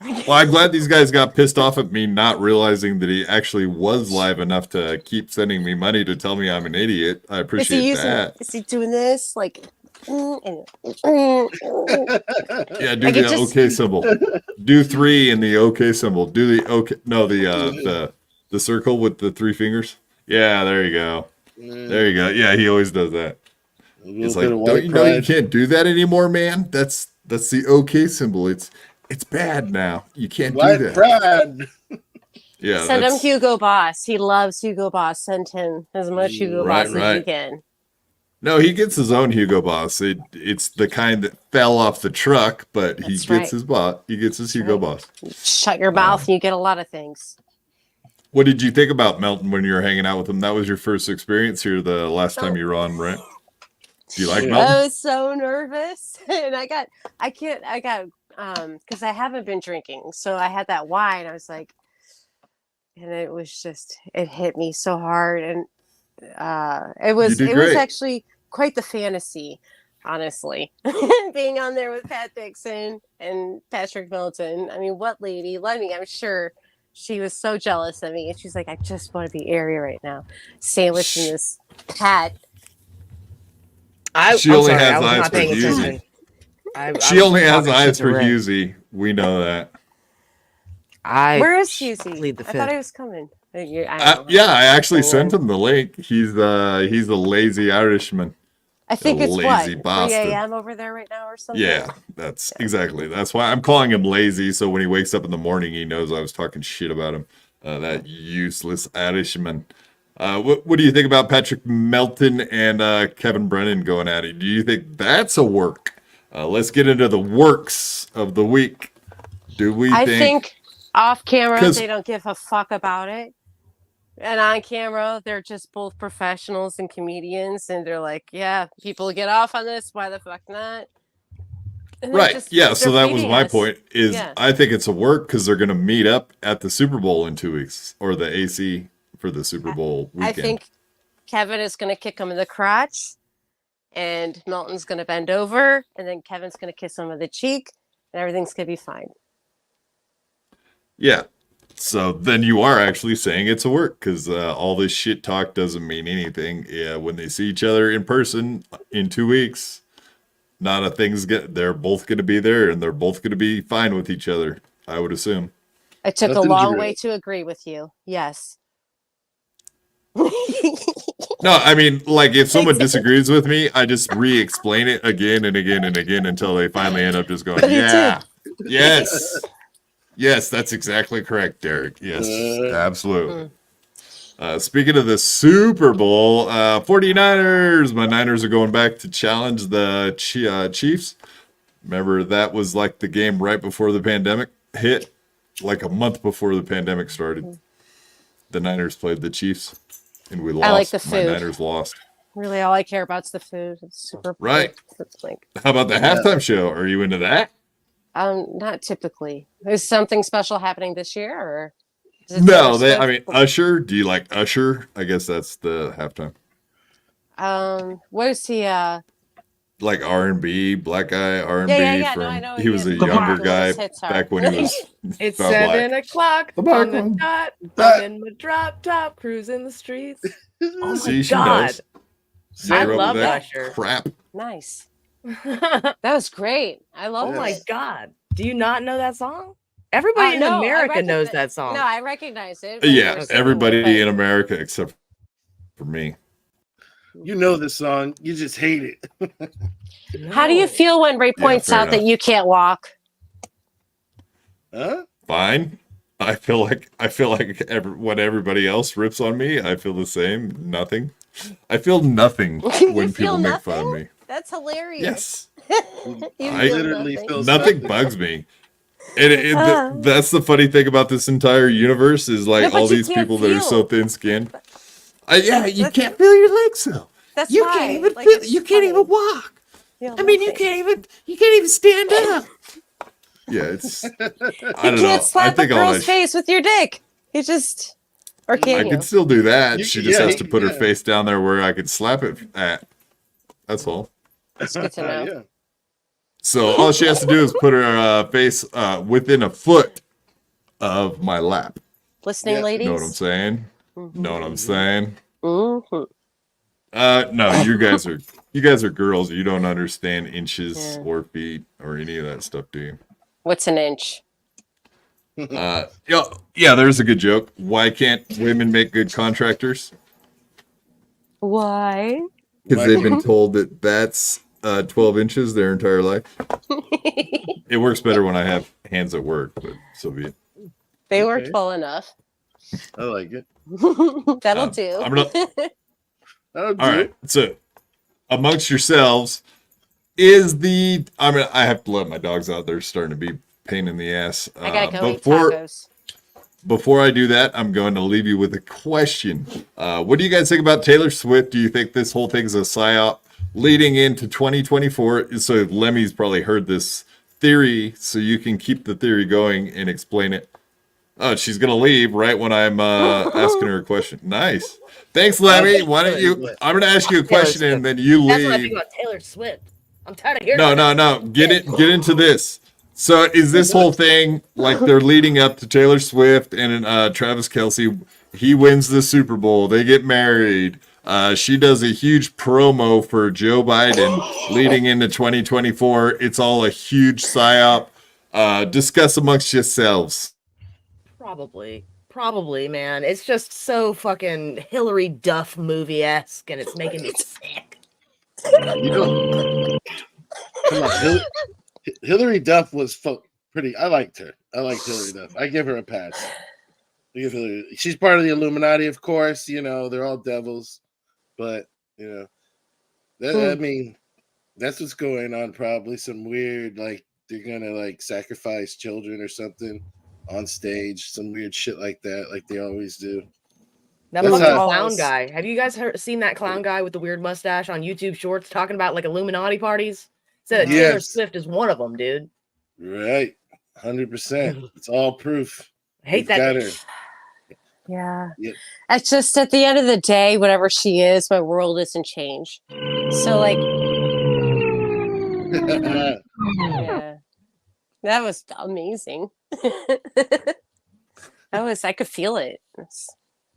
[SPEAKER 1] Well, I'm glad these guys got pissed off at me not realizing that he actually was live enough to keep sending me money to tell me I'm an idiot. I appreciate that.
[SPEAKER 3] Is he doing this? Like,
[SPEAKER 1] Yeah, do
[SPEAKER 3] Like, it
[SPEAKER 1] the
[SPEAKER 3] just-
[SPEAKER 1] OK symbol. Do 3 in the OK symbol. Do the OK. No, the circle with the 3 fingers. Yeah, there you go. There you go. Yeah, he always does that. It's like, don't you know you can't do that anymore, man? That's the OK symbol. It's bad now. You can't
[SPEAKER 2] White
[SPEAKER 1] do that.
[SPEAKER 2] pride.
[SPEAKER 1] Yeah,
[SPEAKER 3] send him
[SPEAKER 1] that's
[SPEAKER 3] Hugo Boss. He loves Hugo Boss. Send him as much Hugo
[SPEAKER 1] Right,
[SPEAKER 3] Boss as
[SPEAKER 1] right.
[SPEAKER 3] you can.
[SPEAKER 1] no. He gets his own Hugo Boss. It's the kind that fell off the truck, but he
[SPEAKER 3] That's
[SPEAKER 1] gets
[SPEAKER 3] right.
[SPEAKER 1] his boss. He gets his Hugo Boss.
[SPEAKER 3] Shut your mouth and you get a lot of things.
[SPEAKER 1] What did you think about Melton when you were hanging out with him? That was your first experience here the last time you were on, right? Do you like Melton?
[SPEAKER 3] I was so nervous. And I got because I haven't been drinking. So I had that wine. I was like, and it hit me so hard. And it was
[SPEAKER 1] great.
[SPEAKER 3] actually quite the fantasy, honestly. Being on there with Pat Dixon and Patrick Melton. I mean, what lady? Lemie, I'm sure she was so jealous of me. And she's like, I just want to be Aerie right now. Sandwiched in this hat.
[SPEAKER 1] She only has eyes for Husey. She only has eyes for Husey. We know that.
[SPEAKER 3] Where is Husey?
[SPEAKER 11] plead the
[SPEAKER 3] I thought
[SPEAKER 11] fifth.
[SPEAKER 3] he was coming.
[SPEAKER 1] Yeah, I actually sent him the link. He's a lazy Irishman.
[SPEAKER 3] I think
[SPEAKER 1] A
[SPEAKER 3] it's
[SPEAKER 1] lazy
[SPEAKER 3] what, 3
[SPEAKER 1] bastard.
[SPEAKER 3] a.m. over there right now or something?
[SPEAKER 1] Yeah, that's exactly. That's why I'm calling him lazy. So when he wakes up in the morning, he knows I was talking shit about him. That useless Irishman. What do you think about Patrick Melton and Kevin Brennan going at it? Do you think that's a work? Let's get into the works of the week. Do we
[SPEAKER 3] I think off camera,
[SPEAKER 1] 'Cause-
[SPEAKER 3] they don't give a fuck about it. And on camera, they're just both professionals and comedians. And they're like, yeah, people get off on this. Why the fuck not? And they're
[SPEAKER 1] Right.
[SPEAKER 3] just-
[SPEAKER 1] Yeah. So
[SPEAKER 3] they're
[SPEAKER 1] that was
[SPEAKER 3] feeding
[SPEAKER 1] my
[SPEAKER 3] us.
[SPEAKER 1] point. Is
[SPEAKER 3] Yeah.
[SPEAKER 1] I think it's a work because they're going to meet up at the Super Bowl in 2 weeks, or the AC for the Super Bowl
[SPEAKER 3] I
[SPEAKER 1] weekend.
[SPEAKER 3] think Kevin is going to kick him in the crotch. And Melton's going to bend over. And then Kevin's going to kiss him on the cheek. And everything's going to be fine.
[SPEAKER 1] Yeah. So then you are actually saying it's a work because all this shit talk doesn't mean anything. Yeah, when they see each other in person in 2 weeks, not a thing's they're both going to be there and they're both going to be fine with each other, I would assume.
[SPEAKER 3] I took
[SPEAKER 2] Nothing's
[SPEAKER 3] a long
[SPEAKER 2] real.
[SPEAKER 3] way to agree with you. Yes.
[SPEAKER 1] No, I mean, like if someone disagrees with me, I just re-explain it again and again and again until they finally end up just going,
[SPEAKER 3] But he
[SPEAKER 1] yeah, yes, yes, that's exactly correct, Derek. Yes,
[SPEAKER 3] Mm.
[SPEAKER 1] absolutely. Speaking of the Super Bowl, 49ers, my Niners are going back to challenge the Chiefs. Remember, that was like the game right before the pandemic hit, like a month before the pandemic started. The Niners played the Chiefs, and we lost.
[SPEAKER 3] I like the
[SPEAKER 1] My
[SPEAKER 3] food.
[SPEAKER 1] Niners lost.
[SPEAKER 3] Really, all I care about is the food. It's super
[SPEAKER 1] Right.
[SPEAKER 3] It's like,
[SPEAKER 1] How about the halftime show? Are you into that?
[SPEAKER 3] not typically. Is something special happening this year, or is it
[SPEAKER 1] No,
[SPEAKER 3] Taylor
[SPEAKER 1] I
[SPEAKER 3] Swift?
[SPEAKER 1] mean, Usher. Do you like Usher? I guess that's the halftime.
[SPEAKER 3] What is he?
[SPEAKER 1] Like R&B, black guy R&B
[SPEAKER 3] Yeah.
[SPEAKER 1] from.
[SPEAKER 3] No, I know
[SPEAKER 1] he was a
[SPEAKER 3] the
[SPEAKER 1] younger guy
[SPEAKER 3] latest hits are.
[SPEAKER 1] back when he was.
[SPEAKER 5] It's
[SPEAKER 1] about black.
[SPEAKER 5] 7 o'clock
[SPEAKER 1] The black
[SPEAKER 5] on the
[SPEAKER 1] one.
[SPEAKER 5] dot. I'm in my drop top, cruising the streets. Oh my
[SPEAKER 1] See, she
[SPEAKER 5] god,
[SPEAKER 1] knows.
[SPEAKER 5] I
[SPEAKER 1] Grew up
[SPEAKER 5] love
[SPEAKER 1] with that
[SPEAKER 5] Usher.
[SPEAKER 1] crap.
[SPEAKER 3] Nice. That was great. I love.
[SPEAKER 5] Oh
[SPEAKER 3] it.
[SPEAKER 5] my god, do you not know that song? Everybody in
[SPEAKER 3] No, I
[SPEAKER 5] America knows
[SPEAKER 3] recognize-
[SPEAKER 5] that song.
[SPEAKER 3] No, I recognize it. when you
[SPEAKER 1] Yeah,
[SPEAKER 3] were singing
[SPEAKER 1] everybody
[SPEAKER 3] it,
[SPEAKER 1] in America except for me.
[SPEAKER 2] You know the song, you just hate it.
[SPEAKER 3] but- How do you feel when Ray points
[SPEAKER 1] fair
[SPEAKER 3] out that
[SPEAKER 1] enough.
[SPEAKER 3] you can't walk?
[SPEAKER 2] Huh?
[SPEAKER 1] Fine. I feel like when everybody else rips on me, I feel the same. Nothing. I feel nothing
[SPEAKER 3] You
[SPEAKER 1] when
[SPEAKER 3] feel
[SPEAKER 1] people make fun of
[SPEAKER 3] nothing?
[SPEAKER 1] me.
[SPEAKER 3] That's hilarious.
[SPEAKER 1] Yes.
[SPEAKER 3] You
[SPEAKER 1] I
[SPEAKER 3] feel
[SPEAKER 2] literally
[SPEAKER 3] nothing.
[SPEAKER 2] feel
[SPEAKER 1] Nothing bugs me. And that's the funny thing about this entire universe is like
[SPEAKER 3] No, but
[SPEAKER 1] all
[SPEAKER 3] you
[SPEAKER 1] these
[SPEAKER 3] can't
[SPEAKER 1] people that are so
[SPEAKER 3] feel.
[SPEAKER 1] thin-skinned. Yeah, you can't feel your legs though.
[SPEAKER 3] That's
[SPEAKER 6] You
[SPEAKER 3] why.
[SPEAKER 6] can't even
[SPEAKER 3] Like,
[SPEAKER 6] feel,
[SPEAKER 3] it's
[SPEAKER 6] you can't even
[SPEAKER 3] funny.
[SPEAKER 6] walk.
[SPEAKER 3] Feel
[SPEAKER 6] I mean, you
[SPEAKER 3] nothing.
[SPEAKER 6] can't even stand up.
[SPEAKER 1] Yeah, it's. I
[SPEAKER 3] You
[SPEAKER 1] don't know.
[SPEAKER 3] can't
[SPEAKER 1] I
[SPEAKER 3] slap a
[SPEAKER 1] think all
[SPEAKER 3] girl's
[SPEAKER 1] that.
[SPEAKER 3] face with your dick. You just, or can
[SPEAKER 1] I
[SPEAKER 3] you?
[SPEAKER 1] can still do that.
[SPEAKER 2] You
[SPEAKER 1] She
[SPEAKER 2] can-
[SPEAKER 1] just
[SPEAKER 2] yeah,
[SPEAKER 1] has to put her
[SPEAKER 2] yeah.
[SPEAKER 1] face down there where I could slap it at. That's all.
[SPEAKER 3] It's good to know.
[SPEAKER 2] Yeah.
[SPEAKER 1] So all she has to do is put her face within a foot of my lap.
[SPEAKER 3] Listening,
[SPEAKER 2] Yeah.
[SPEAKER 3] ladies.
[SPEAKER 1] Know what I'm saying? Know what I'm saying?
[SPEAKER 3] Mhm.
[SPEAKER 1] No, you guys are girls. You don't understand inches
[SPEAKER 3] Yeah.
[SPEAKER 1] or feet or any of that stuff, do you?
[SPEAKER 3] What's an inch?
[SPEAKER 1] Yeah, there's a good joke. Why can't women make good contractors?
[SPEAKER 3] Why?
[SPEAKER 1] Because they've been told that that's 12 inches their entire life. It works better when I have hands at work, but so be it.
[SPEAKER 3] They
[SPEAKER 2] Okay.
[SPEAKER 3] worked well enough.
[SPEAKER 2] I like it.
[SPEAKER 3] That'll do.
[SPEAKER 1] I'm gonna-
[SPEAKER 2] That'll do
[SPEAKER 1] All right.
[SPEAKER 2] it.
[SPEAKER 1] So, amongst yourselves, I have to let my dogs out. They're starting to be a pain in the ass.
[SPEAKER 3] I gotta go eat
[SPEAKER 1] before
[SPEAKER 3] tacos.
[SPEAKER 1] before I do that, I'm going to leave you with a question. What do you guys think about Taylor Swift? Do you think this whole thing is a psyop leading into 2024? So Lemmy's probably heard this theory, so you can keep the theory going and explain it. Oh, she's gonna leave right when I'm asking her a question. Nice. Thanks, Lemmy. Why don't you? I'm gonna ask you a question and then you
[SPEAKER 5] That's what I think
[SPEAKER 1] leave.
[SPEAKER 5] about Taylor Swift. I'm tired of hearing.
[SPEAKER 1] No. Get into this. So is this whole thing like they're leading up to Taylor Swift and Travis Kelce? He wins the Super Bowl. They get married. She does a huge promo for Joe Biden leading into 2024. It's all a huge psyop. Discuss amongst yourselves.
[SPEAKER 5] Probably, man. It's just so fucking Hillary Duff movie-esque, and it's making me sick.
[SPEAKER 2] You know, come on, Hillary Duff was pretty. I liked her. I liked Hillary Duff. I give her a pass. She's part of the Illuminati, of course. You know, they're all devils, but you know, I mean, that's what's going on. Probably some weird, like they're gonna like sacrifice children or something on stage, some weird shit like that, like they always do.
[SPEAKER 5] That
[SPEAKER 2] That's
[SPEAKER 5] fucking
[SPEAKER 2] how-
[SPEAKER 5] clown guy. Have you guys seen that clown guy with the weird mustache on YouTube Shorts talking about like Illuminati parties? Said that Taylor
[SPEAKER 2] Yes.
[SPEAKER 5] Swift is one of them, dude.
[SPEAKER 2] Right, 100%. It's all proof.
[SPEAKER 5] I hate
[SPEAKER 2] We've
[SPEAKER 5] that
[SPEAKER 2] got
[SPEAKER 5] bitch.
[SPEAKER 2] her.
[SPEAKER 3] Yeah.
[SPEAKER 2] Yep.
[SPEAKER 3] It's just at the end of the day, whatever she is, my world doesn't change. So like, yeah, that was amazing. I could feel it.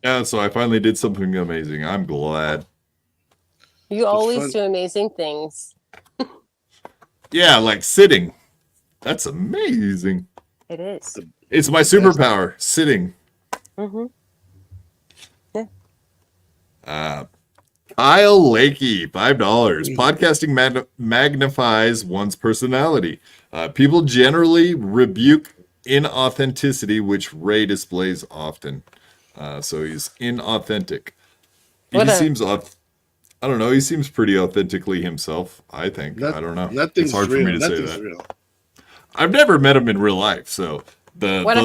[SPEAKER 1] Yeah, so I finally did something amazing. I'm glad.
[SPEAKER 3] You always
[SPEAKER 2] fun.
[SPEAKER 3] do amazing things.
[SPEAKER 1] Yeah, like sitting. That's amazing.
[SPEAKER 3] It is.
[SPEAKER 1] It's my superpower, sitting.
[SPEAKER 3] Mm-hmm.
[SPEAKER 1] Kyle Lakey, $5. Podcasting magnifies one's personality. People generally rebuke inauthenticity, which Ray displays often. So he's inauthentic. He seems off. I don't know. He seems pretty authentically himself. I think. I don't know.
[SPEAKER 2] Nothing's
[SPEAKER 1] It's hard
[SPEAKER 2] real.
[SPEAKER 1] for me to say
[SPEAKER 2] Nothing's
[SPEAKER 1] that.
[SPEAKER 2] real.
[SPEAKER 1] I've never met him in real life, so
[SPEAKER 3] What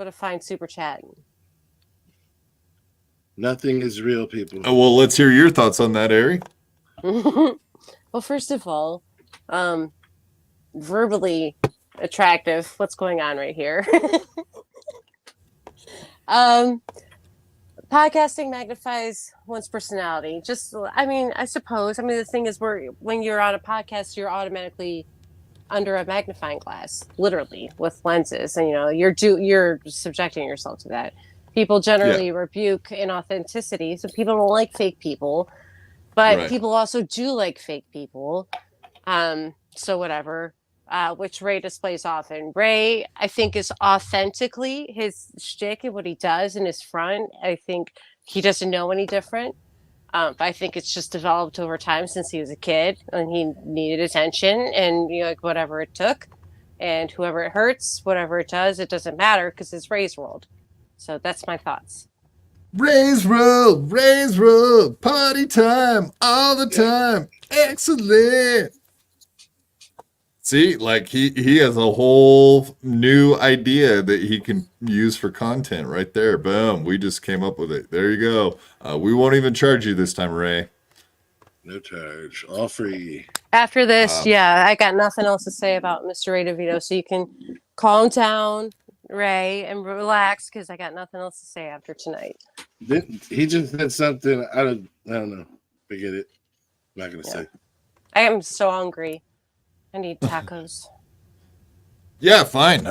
[SPEAKER 3] a fine super chat.
[SPEAKER 2] Nothing is real, people.
[SPEAKER 1] Oh, well, let's hear your thoughts on that, Aerie.
[SPEAKER 3] Well, first of all, verbally attractive. What's going on right here? Podcasting magnifies one's personality. I suppose. The thing is, when you're on a podcast, you're automatically under a magnifying glass, literally with lenses, and you're subjecting yourself to that. People generally rebuke inauthenticity, so people don't like fake people, but people also do like fake people. So whatever. Which Ray displays often. Ray, I think, is authentically his shtick and what he does in his front. I think he doesn't know any different. I think it's just developed over time since he was a kid and he needed attention and whatever it took, and whoever it hurts, whatever it does, it doesn't matter because it's Ray's world. So that's my thoughts.
[SPEAKER 1] Ray's world, party time all the time. Excellent. See, like he has a whole new idea that he can use for content right there. Boom. We just came up with it. There you go. We won't even charge you this time, Ray.
[SPEAKER 2] No charge. All free.
[SPEAKER 3] After this, I got nothing else to say about Mr. Ray DeVito, so you can calm down, Ray, and relax because I got nothing else to say after tonight.
[SPEAKER 2] He just said something. I don't know. Forget it. I'm not going to say.
[SPEAKER 3] I am so hungry. I need tacos.
[SPEAKER 1] Yeah, fine.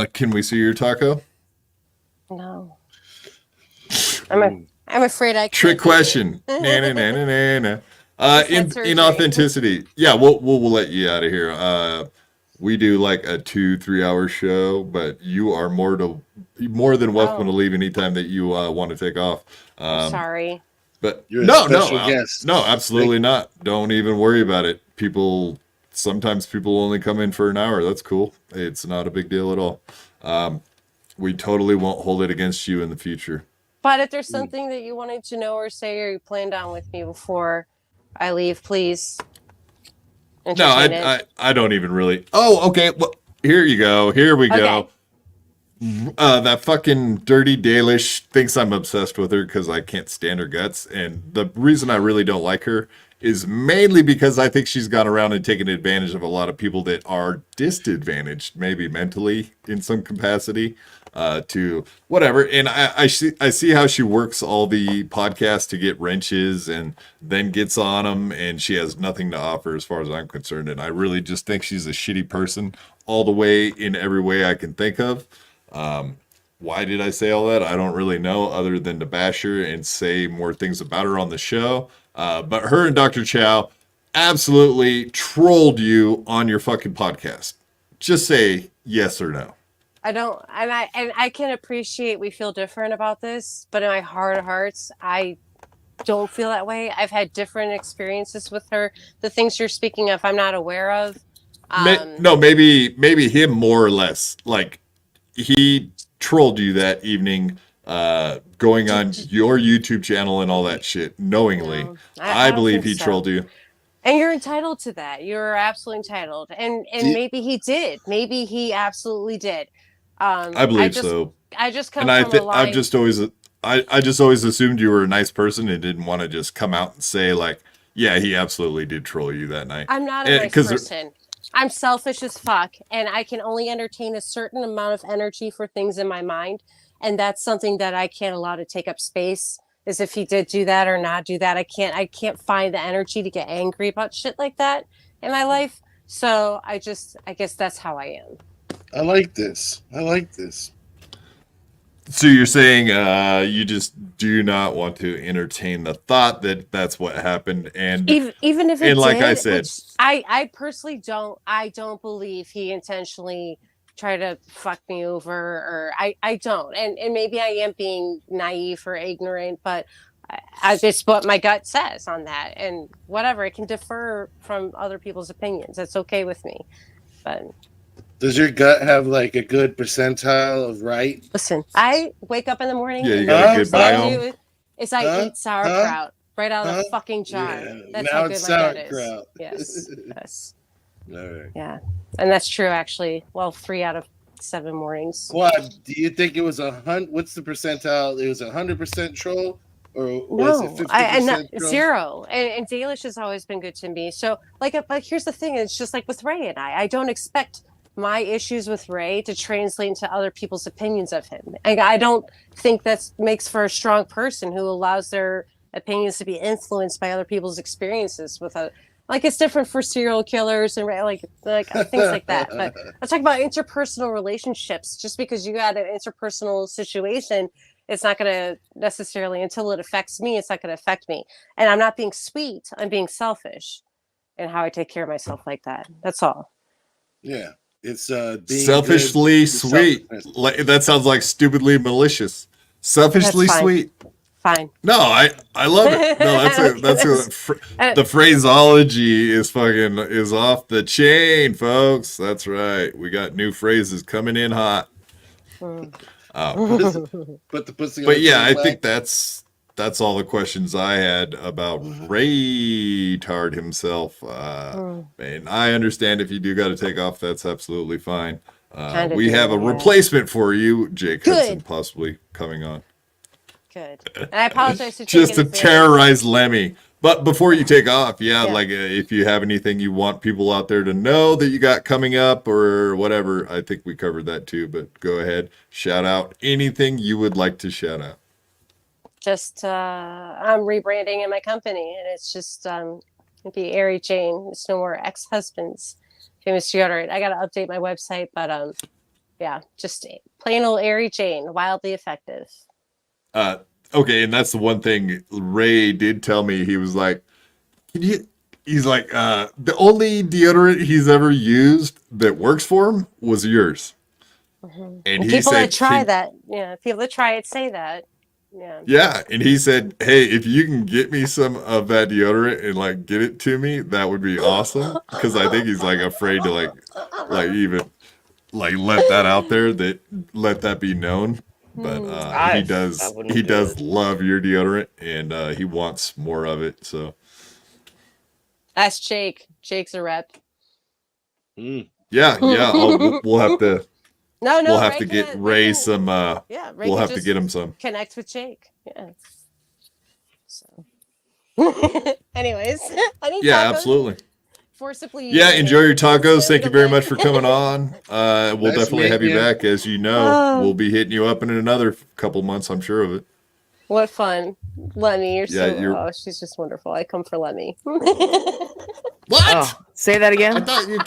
[SPEAKER 1] Can we see your taco?
[SPEAKER 3] No. I'm afraid I can't.
[SPEAKER 1] Trick question. Inauthenticity. Yeah, we'll let you out of here. We do like a 2-3 hour show, but you are more than welcome to leave anytime that you want to take off.
[SPEAKER 3] Sorry.
[SPEAKER 1] But
[SPEAKER 2] you're a special guest.
[SPEAKER 1] No, absolutely not. Don't even worry about it. Sometimes people only come in for an hour. That's cool. It's not a big deal at all. We totally won't hold it against you in the future.
[SPEAKER 3] But if there's something that you wanted to know or say or you planned on with me before I leave, please.
[SPEAKER 1] No, I don't even really. Oh, okay. Well, here you go. Here we go. That fucking Dirty Dalish thinks I'm obsessed with her because I can't stand her guts. And the reason I really don't like her is mainly because I think she's gone around and taken advantage of a lot of people that are disadvantaged, maybe mentally in some capacity, to whatever. And I see how she works all the podcasts to get wrenches and then gets on them, and she has nothing to offer as far as I'm concerned. And I really just think she's a shitty person all the way in every way I can think of. Why did I say all that? I don't really know, other than to bash her and say more things about her on the show. But her and Dr. Chow absolutely trolled you on your fucking podcast. Just say yes or no.
[SPEAKER 3] I don't, and I can appreciate we feel different about this, but in my heart of hearts, I don't feel that way. I've had different experiences with her. The things you're speaking of, I'm not aware of.
[SPEAKER 1] No, maybe him more or less. Like, he trolled you that evening, going on your YouTube channel and all that shit knowingly. No, I believe he trolled you.
[SPEAKER 3] And you're entitled to that. You're absolutely entitled. And maybe he did. Maybe he absolutely did.
[SPEAKER 1] I believe so.
[SPEAKER 3] I just come from a line.
[SPEAKER 1] I just always assumed you were a nice person and didn't want to just come out and say like, yeah, he absolutely did troll you that night.
[SPEAKER 3] I'm not a nice person. I'm selfish as fuck, and I can only entertain a certain amount of energy for things in my mind, and that's something that I can't allow to take up space. Is if he did do that or not do that, I can't find the energy to get angry about shit like that in my life. So I guess that's how I am.
[SPEAKER 2] I like this.
[SPEAKER 1] So you're saying you just do not want to entertain the thought that that's what happened, and
[SPEAKER 3] even if it
[SPEAKER 1] like
[SPEAKER 3] did,
[SPEAKER 1] I said,
[SPEAKER 3] I personally don't. I don't believe he intentionally tried to fuck me over, or I don't. And maybe I am being naive or ignorant, but it's what my gut says on that, and whatever. It can differ from other people's opinions. That's okay with me, but.
[SPEAKER 2] Does your gut have like a good percentile of right?
[SPEAKER 3] Listen, I wake up in the morning.
[SPEAKER 1] Yeah, you got a good biome.
[SPEAKER 3] I eat sauerkraut right out of the fucking jar.
[SPEAKER 2] Yeah.
[SPEAKER 3] That's
[SPEAKER 2] now
[SPEAKER 3] how good
[SPEAKER 2] it's
[SPEAKER 3] my gut
[SPEAKER 2] sauerkraut.
[SPEAKER 3] is. Yes.
[SPEAKER 2] All right.
[SPEAKER 3] Yeah, and that's true actually. Well, 3 out of 7 mornings.
[SPEAKER 2] What do you think it was 100? What's the percentile? It was 100% troll, or was it 50% troll?
[SPEAKER 3] 0. And Dalish has always been good to me. So like here's the thing. It's just like with Ray and I don't expect my issues with Ray to translate into other people's opinions of him. I don't think that makes for a strong person who allows their opinions to be influenced by other people's experiences with a, like, it's different for serial killers and like things like that. But I'm talking about interpersonal relationships. Just because you had an interpersonal situation, it's not going to necessarily, until it affects me, it's not going to affect me. And I'm not being sweet. I'm being selfish in how I take care of myself like that. That's all.
[SPEAKER 2] Yeah. It's being
[SPEAKER 1] selfishly sweet. Like, that sounds like stupidly malicious. Selfishly sweet.
[SPEAKER 3] Fine.
[SPEAKER 1] No, I love it. No, the phraseology is off the chain, folks. That's right. We got new phrases coming in hot.
[SPEAKER 2] Put the pussy.
[SPEAKER 1] But yeah, I think that's all the questions I had about Ray Tard himself. Man, I understand if you do got to take off, that's absolutely fine. We have a replacement for you, Jake Hudson, possibly coming on.
[SPEAKER 3] Good. And I apologize to
[SPEAKER 1] just to terrorize Lemmy. But before you take off, like if you have anything you want people out there to know that you got coming up or whatever, I think we covered that too. But go ahead, shout out anything you would like to shout out.
[SPEAKER 3] Just I'm rebranding in my company, and it's just it'd be Aerie Jane. It's no more ex-husbands. Famous deodorant. I gotta update my website, but yeah, just plain old Aerie Jane, wildly effective.
[SPEAKER 1] Okay, and that's the one thing Ray did tell me. He was like, he's like, the only deodorant he's ever used that works for him was yours. And he
[SPEAKER 3] people
[SPEAKER 1] said,
[SPEAKER 3] that try that, people that try it say that.
[SPEAKER 1] Yeah, and he said, hey, if you can get me some of that deodorant and like get it to me, that would be awesome. Because I think he's like afraid to like even like let that out there, let that be known. But he does love your deodorant, and he wants more of it. So
[SPEAKER 3] ask Jake. Jake's a rep.
[SPEAKER 1] Yeah. We'll have to. We'll have to get Ray some.
[SPEAKER 3] Ray
[SPEAKER 1] we'll have to get him some.
[SPEAKER 3] Connect with Jake. Yeah. So. Anyways, I need tacos.
[SPEAKER 1] Absolutely.
[SPEAKER 3] Forcibly.
[SPEAKER 1] Enjoy your tacos. Thank you very much for coming on. We'll definitely have you back. As you know, we'll be hitting you up in another couple months. I'm sure of it.
[SPEAKER 3] What fun, Lemmy! You're she's just wonderful. I come for Lemmy.
[SPEAKER 1] What?
[SPEAKER 5] Oh, say that again.
[SPEAKER 1] I thought you.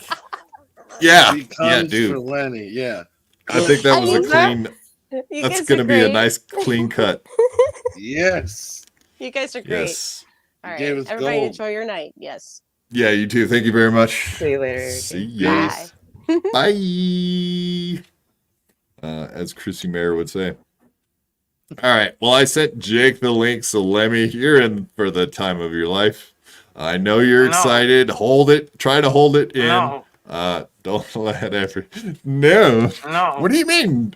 [SPEAKER 1] Yeah, dude.
[SPEAKER 2] For Lenny. Yeah.
[SPEAKER 1] I think that was a clean. That's going to be a nice clean cut.
[SPEAKER 2] Yes.
[SPEAKER 3] You guys are great.
[SPEAKER 1] Yes.
[SPEAKER 3] All right, everybody, enjoy your night. Yes.
[SPEAKER 1] Yeah, you too. Thank you very much.
[SPEAKER 5] See you later.
[SPEAKER 1] See you. Bye. As Chrissy Mayer would say. All right. Well, I sent Jake the link, so Lemmy, you're in for the time of your life. I know you're excited. Hold it. Try to hold it in.
[SPEAKER 11] No.
[SPEAKER 1] Don't let effort. No. What do you mean?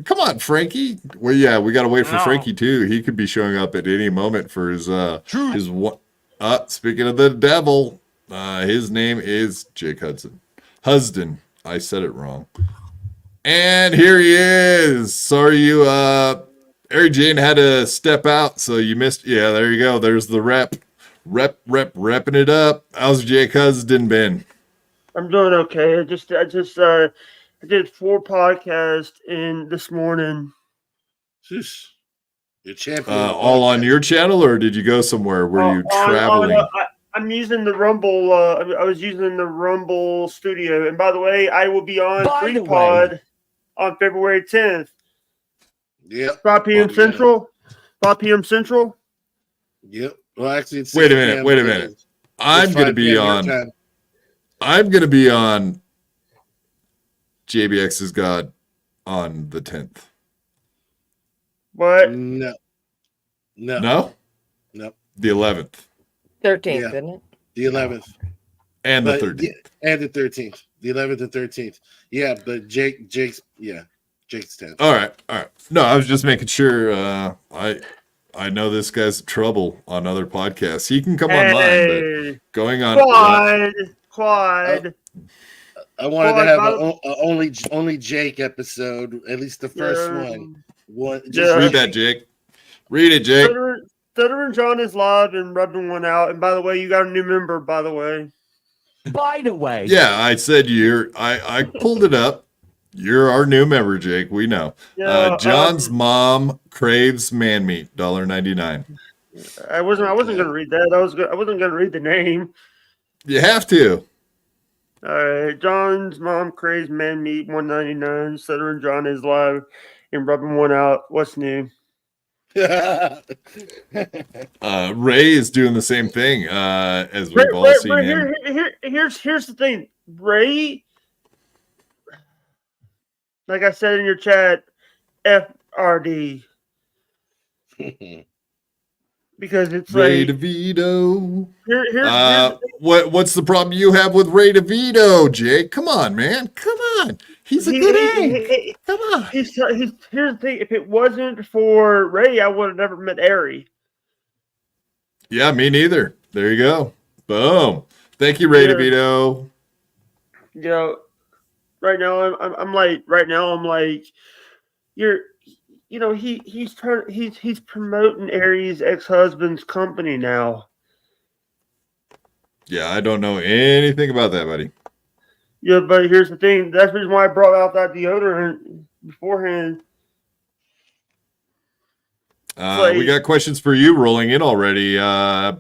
[SPEAKER 1] Come on, Frankie. Well, yeah, we got to wait for Frankie too. He could be showing up at any moment for his one. Speaking of the devil, his name is Jake Hudson. Husden. I said it wrong. And here he is. Sorry you Ary Jane had to step out, so you missed. Yeah, there you go. There's the repping it up. How's Jake Husden been?
[SPEAKER 11] I'm doing okay. I just did 4 podcasts in this morning.
[SPEAKER 2] You're champion.
[SPEAKER 1] All on your channel, or did you go somewhere? Were you traveling?
[SPEAKER 11] I'm using the Rumble. I was using the Rumble Studio, and by the way, I will be on Free Pod on February 10th.
[SPEAKER 2] Yeah.
[SPEAKER 11] 5 p.m. Central. 5 p.m. Central.
[SPEAKER 2] Yep. Well, actually, it's
[SPEAKER 1] wait a minute. I'm going to be on. I'm going to be on JBX's God on the 10th.
[SPEAKER 11] What?
[SPEAKER 2] No.
[SPEAKER 1] The 11th.
[SPEAKER 5] 13th, isn't it?
[SPEAKER 2] The 11th.
[SPEAKER 1] And the 13th.
[SPEAKER 2] Yeah, and the 13th. The 11th and 13th. Yeah, but Jake's 10th.
[SPEAKER 1] All right. No, I was just making sure. I know this guy's trouble on other podcasts. He can come online, but going on.
[SPEAKER 11] Quad.
[SPEAKER 2] I wanted to have an only Jake episode, at least the first one.
[SPEAKER 1] Read that, Jake. Read it, Jake.
[SPEAKER 11] Stutter and John is live and rubbing one out. And by the way, you got a new member, by the way.
[SPEAKER 6] By the way.
[SPEAKER 1] Yeah, I said I pulled it up. You're our new member, Jake. We know.
[SPEAKER 11] Yeah,
[SPEAKER 1] John's mom craves man meat, $1.99.
[SPEAKER 11] I wasn't gonna read that. I wasn't gonna read the name.
[SPEAKER 1] You have to.
[SPEAKER 11] All right, John's mom craves man meat, $1.99. Southern John is live and rubbing one out. What's new?
[SPEAKER 1] Ray is doing the same thing as we've all seen him.
[SPEAKER 11] Here's the thing, Ray. Like I said in your chat, FRD. Because it's
[SPEAKER 1] Ray
[SPEAKER 11] like
[SPEAKER 1] DeVito.
[SPEAKER 11] Here's
[SPEAKER 1] what's the problem you have with Ray DeVito, Jake? Come on, man. Come on. He's a good egg. Come on.
[SPEAKER 11] Here's the thing. If it wasn't for Ray, I would have never met Aerie.
[SPEAKER 1] Yeah, me neither. There you go. Boom. Thank you, Ray DeVito.
[SPEAKER 11] You know, right now I'm like he's promoting Aerie's ex-husband's company now.
[SPEAKER 1] Yeah, I don't know anything about that, buddy.
[SPEAKER 11] Yeah, but here's the thing. That's the reason why I brought out that deodorant beforehand.
[SPEAKER 1] We got questions for you rolling in already.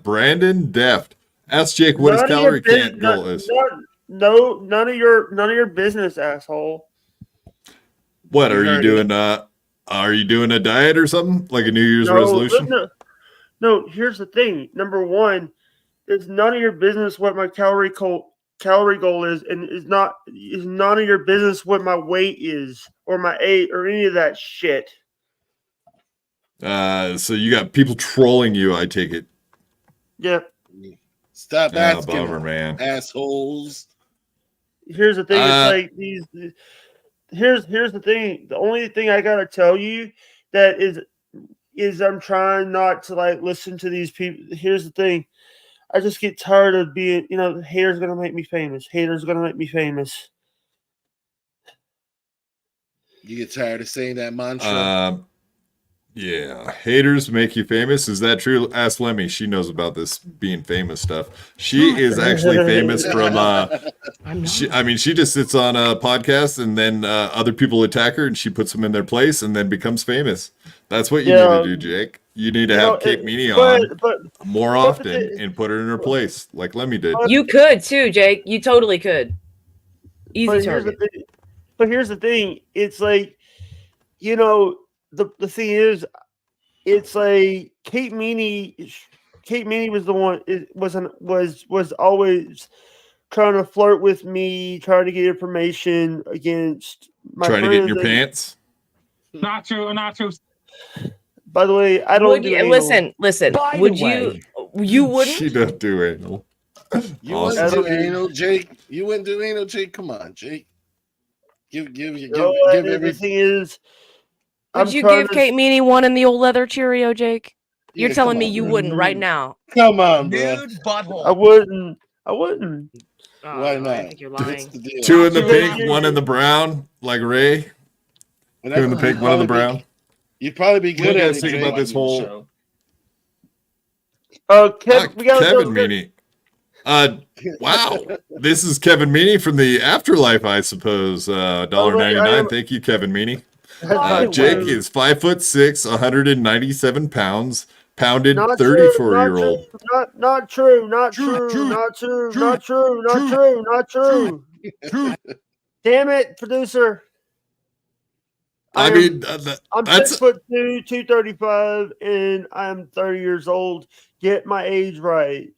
[SPEAKER 1] Brandon Deft. Ask Jake what his calorie count goal is.
[SPEAKER 11] No, none of your business, asshole.
[SPEAKER 1] What are you doing? Are you doing a diet or something? Like a New Year's resolution?
[SPEAKER 11] No, here's the thing. Number one, it's none of your business what my calorie goal is, and is none of your business what my weight is or my age or any of that shit.
[SPEAKER 1] So you got people trolling you, I take it.
[SPEAKER 11] Yep.
[SPEAKER 2] Stop asking,
[SPEAKER 1] bummer, man.
[SPEAKER 2] Assholes.
[SPEAKER 11] Here's the thing. It's like these. Here's the thing. The only thing I gotta tell you that is I'm trying not to like listen to these people. Here's the thing. I just get tired of being, haters gonna make me famous. Haters gonna make me famous.
[SPEAKER 2] You get tired of saying that mantra.
[SPEAKER 1] Yeah, haters make you famous. Is that true? Ask Lemie. She knows about this being famous stuff. She is actually famous from. She just sits on a podcast and then other people attack her and she puts them in their place and then becomes famous. That's what you need to do, Jake. You need to have Kate Meanie on more often and put her in her place, like Lemie did.
[SPEAKER 5] You could too, Jake. You totally could. Easy target.
[SPEAKER 11] But here's the thing. It's like, the thing is, it's like Kate Meanie was the one. It was always trying to flirt with me, trying to get information against my
[SPEAKER 1] trying to get in your pants.
[SPEAKER 13] Not true.
[SPEAKER 11] By the way, I don't do anal.
[SPEAKER 5] Listen. Would you? You wouldn't.
[SPEAKER 1] She doesn't do anal.
[SPEAKER 2] You wouldn't do anal, Jake. You wouldn't do anal, Jake. Come on, Jake. Give
[SPEAKER 11] everything is.
[SPEAKER 5] Would you give Kate Meanie one in the old leather Cheerio, Jake? You're telling me you wouldn't right now.
[SPEAKER 2] Come on, bro.
[SPEAKER 4] Nude butthole.
[SPEAKER 11] I wouldn't.
[SPEAKER 2] Why not?
[SPEAKER 5] I think you're lying.
[SPEAKER 1] Two in the pink, one in the brown, like Ray. Two in the pink, one in the brown.
[SPEAKER 2] You'd probably be good at it.
[SPEAKER 1] Think about this whole.
[SPEAKER 11] Kevin
[SPEAKER 1] Meanie. Wow. This is Kevin Meanie from the afterlife, I suppose. $1.99. Thank you, Kevin Meanie. Jake is 5'6", 197 pounds, pounded 34-year-old.
[SPEAKER 11] Not true. Damn it, producer. I'm 6'2", 235, and I'm 30 years old. Get my age right.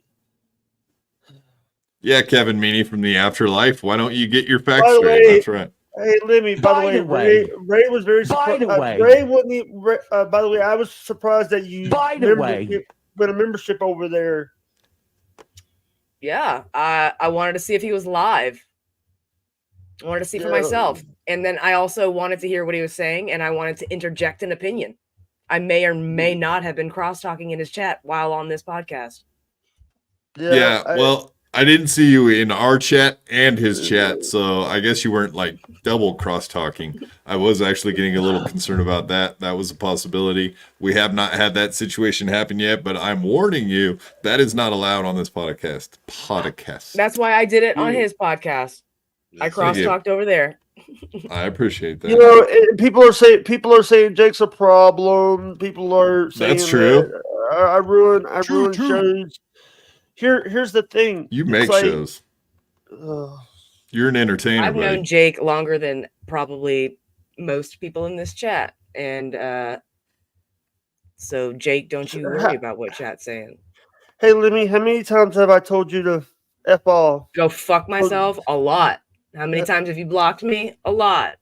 [SPEAKER 1] Yeah, Kevin Meanie from the afterlife. Why don't you get your facts straight? That's right.
[SPEAKER 11] Hey, Lemie, by the way, Ray was very surprised. Ray wouldn't. By the way, I was surprised that you with a membership over there.
[SPEAKER 5] Yeah, I wanted to see if he was live. I wanted to see for myself. And then I also wanted to hear what he was saying, and I wanted to interject an opinion. I may or may not have been cross-talking in his chat while on this podcast.
[SPEAKER 1] Well, I didn't see you in our chat and his chat, so I guess you weren't like double cross-talking. I was actually getting a little concerned about that. That was a possibility. We have not had that situation happen yet, but I'm warning you, that is not allowed on this podcast.
[SPEAKER 5] That's why I did it on his podcast. I cross-talked over there.
[SPEAKER 1] I appreciate that.
[SPEAKER 11] You know, people are saying Jake's a problem. People are saying
[SPEAKER 1] That's true.
[SPEAKER 11] That I ruin shows. Here's the thing.
[SPEAKER 1] You make shows. You're an entertainer.
[SPEAKER 5] I've known Jake longer than probably most people in this chat, and so Jake, don't you worry about what chat's saying.
[SPEAKER 11] Hey, Lemie, how many times have I told you to F off?
[SPEAKER 5] Go fuck myself? A lot. How many times have you blocked me? A lot.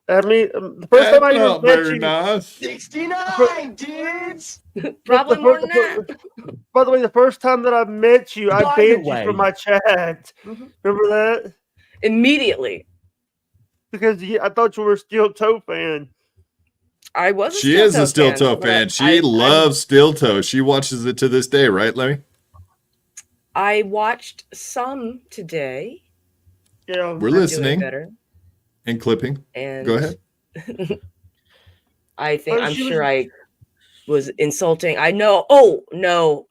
[SPEAKER 11] I mean, the first time I even met you,
[SPEAKER 1] nice.
[SPEAKER 7] 69 dudes.
[SPEAKER 5] Probably more than that.
[SPEAKER 11] By the way, the first time that I met you, I banned you from my chat. Remember that?
[SPEAKER 5] Immediately.
[SPEAKER 11] Because I thought you were a Steel Toe fan.
[SPEAKER 5] I was.
[SPEAKER 1] She is a Steel Toe fan. She loves Steel Toe. She watches it to this day, right, Lemie?
[SPEAKER 5] I watched some today.
[SPEAKER 11] Yeah,
[SPEAKER 1] we're listening and clipping.
[SPEAKER 5] And
[SPEAKER 1] go ahead.
[SPEAKER 5] I'm sure I was insulting. I know. Oh no,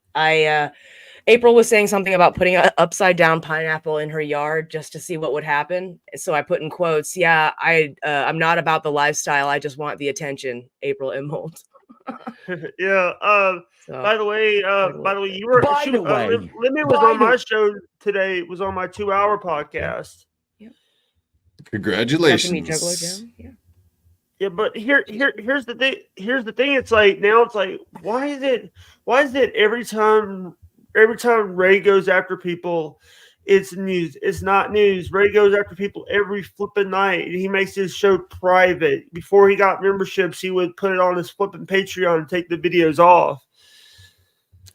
[SPEAKER 5] April was saying something about putting an upside down pineapple in her yard just to see what would happen. So I put in quotes, "Yeah, I'm not about the lifestyle. I just want the attention." April Immold.
[SPEAKER 11] Yeah. By the way, you were. Lemie was on my show today. Was on my 2-hour podcast.
[SPEAKER 1] Congratulations.
[SPEAKER 11] Yeah, but here's the thing. Here's the thing. It's like now. It's like why is it every time Ray goes after people, it's news. It's not news. Ray goes after people every flipping night. He makes his show private. Before he got memberships, he would put it on his flipping Patreon and take the videos off.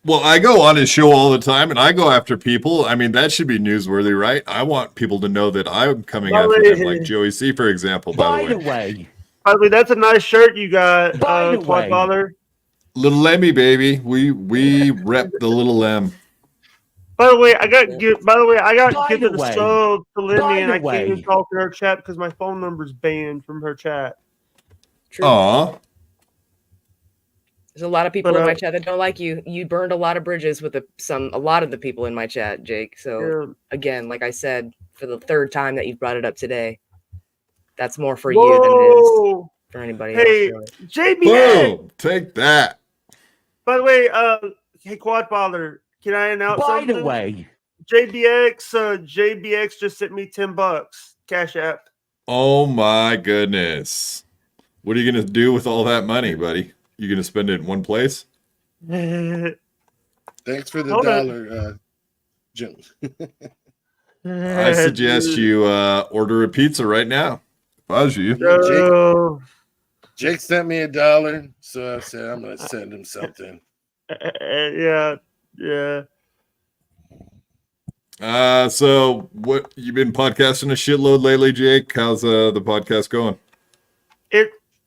[SPEAKER 1] Well, I go on his show all the time, and I go after people. I mean, that should be newsworthy, right? I want people to know that I'm coming after them, like Joey C, for example, by the way.
[SPEAKER 11] By the way, that's a nice shirt you got, Father.
[SPEAKER 1] Little Lemmy, baby. We rep the little Lem.
[SPEAKER 11] By the way, I got gifted a sub to Lemie, and I can't even talk to her chat because my phone number's banned from her chat.
[SPEAKER 1] Aw.
[SPEAKER 5] There's a lot of people in my chat that don't like you. You burned a lot of bridges with a lot of the people in my chat, Jake. So again, like I said, for the third time that you've brought it up today, that's more for you than it is for anybody else.
[SPEAKER 11] Hey,
[SPEAKER 5] really.
[SPEAKER 11] JBX.
[SPEAKER 1] Boom, take that.
[SPEAKER 11] By the way, hey Quadfather, can I announce something? By the way, JBX just sent me $10. Cash App.
[SPEAKER 1] Oh my goodness. What are you gonna do with all that money, buddy? You gonna spend it in one place?
[SPEAKER 2] Thanks for the dollar, Jim.
[SPEAKER 1] I suggest you order a pizza right now. If I was you.
[SPEAKER 2] Jake sent me $1, so I said I'm gonna send him something.
[SPEAKER 11] Yeah.
[SPEAKER 1] So what you been podcasting a shitload lately, Jake? How's the podcast going?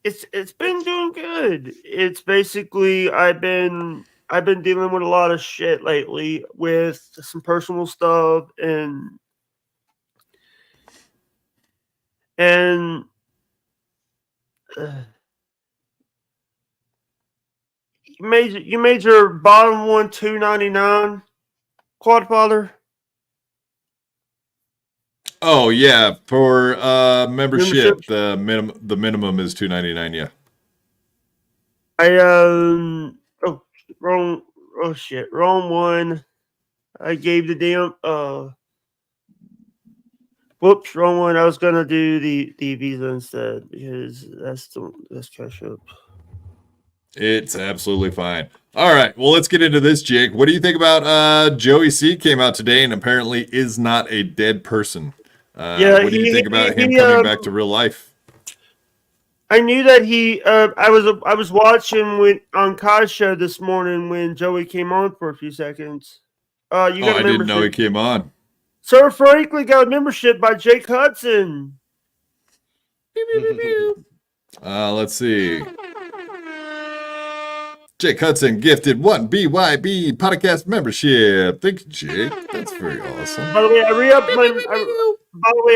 [SPEAKER 11] It's been doing good. It's basically I've been dealing with a lot of shit lately with some personal stuff and you made your bottom one $2.99, Quadfather.
[SPEAKER 1] Oh yeah, for membership the minimum is $2.99. Yeah.
[SPEAKER 11] Wrong one. I gave the damn whoops, wrong one. I was gonna do the Visa instead because that's cash up.
[SPEAKER 1] It's absolutely fine. All right, well, let's get into this, Jake. What do you think about Joey C came out today and apparently is not a dead person? What do you think about him coming back to real life?
[SPEAKER 11] I knew that I was watching on Kai's show this morning when Joey came on for a few seconds. I didn't know
[SPEAKER 1] he came on.
[SPEAKER 11] Sir Franklin got a membership by Jake Hudson.
[SPEAKER 1] Let's see. Jake Hudson gifted 1 BYB podcast membership. Thank you, Jake. That's very awesome.
[SPEAKER 11] By the way,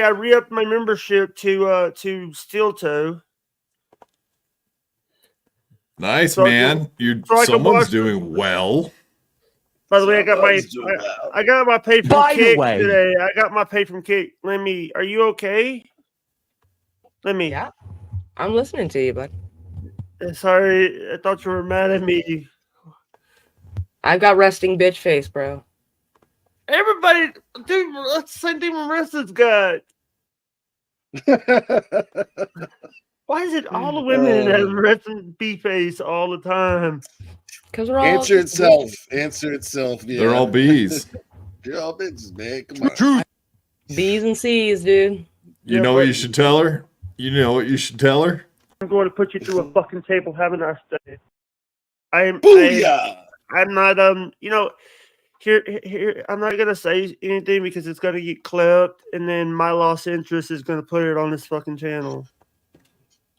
[SPEAKER 11] I re-upped my membership to Steel Toe.
[SPEAKER 1] Nice,
[SPEAKER 11] So
[SPEAKER 1] man. Someone's doing well.
[SPEAKER 11] By the way, I got my pay from
[SPEAKER 6] By the
[SPEAKER 11] Kick
[SPEAKER 6] way.
[SPEAKER 11] today. I got my pay from Kick. Lemie, are you okay? Lemie.
[SPEAKER 5] Yeah. I'm listening to you, bud.
[SPEAKER 11] Sorry, I thought you were mad at me.
[SPEAKER 5] I've got resting bitch face, bro.
[SPEAKER 11] Everybody, dude, that's the same thing Marissa's got. Why is it all the women that have resting B face all the time?
[SPEAKER 5] Because we're all
[SPEAKER 2] Answer itself. Answer itself. Yeah.
[SPEAKER 1] They're all bees.
[SPEAKER 2] You're all bitches, man. Come on.
[SPEAKER 5] B's and C's, dude.
[SPEAKER 1] You know what you should tell her? You know what you should tell her?
[SPEAKER 11] I'm going to put you through a fucking table. Have a nice day. I'm not here. I'm not gonna say anything because it's gonna get clipped, and then my lost interest is gonna put it on this fucking channel.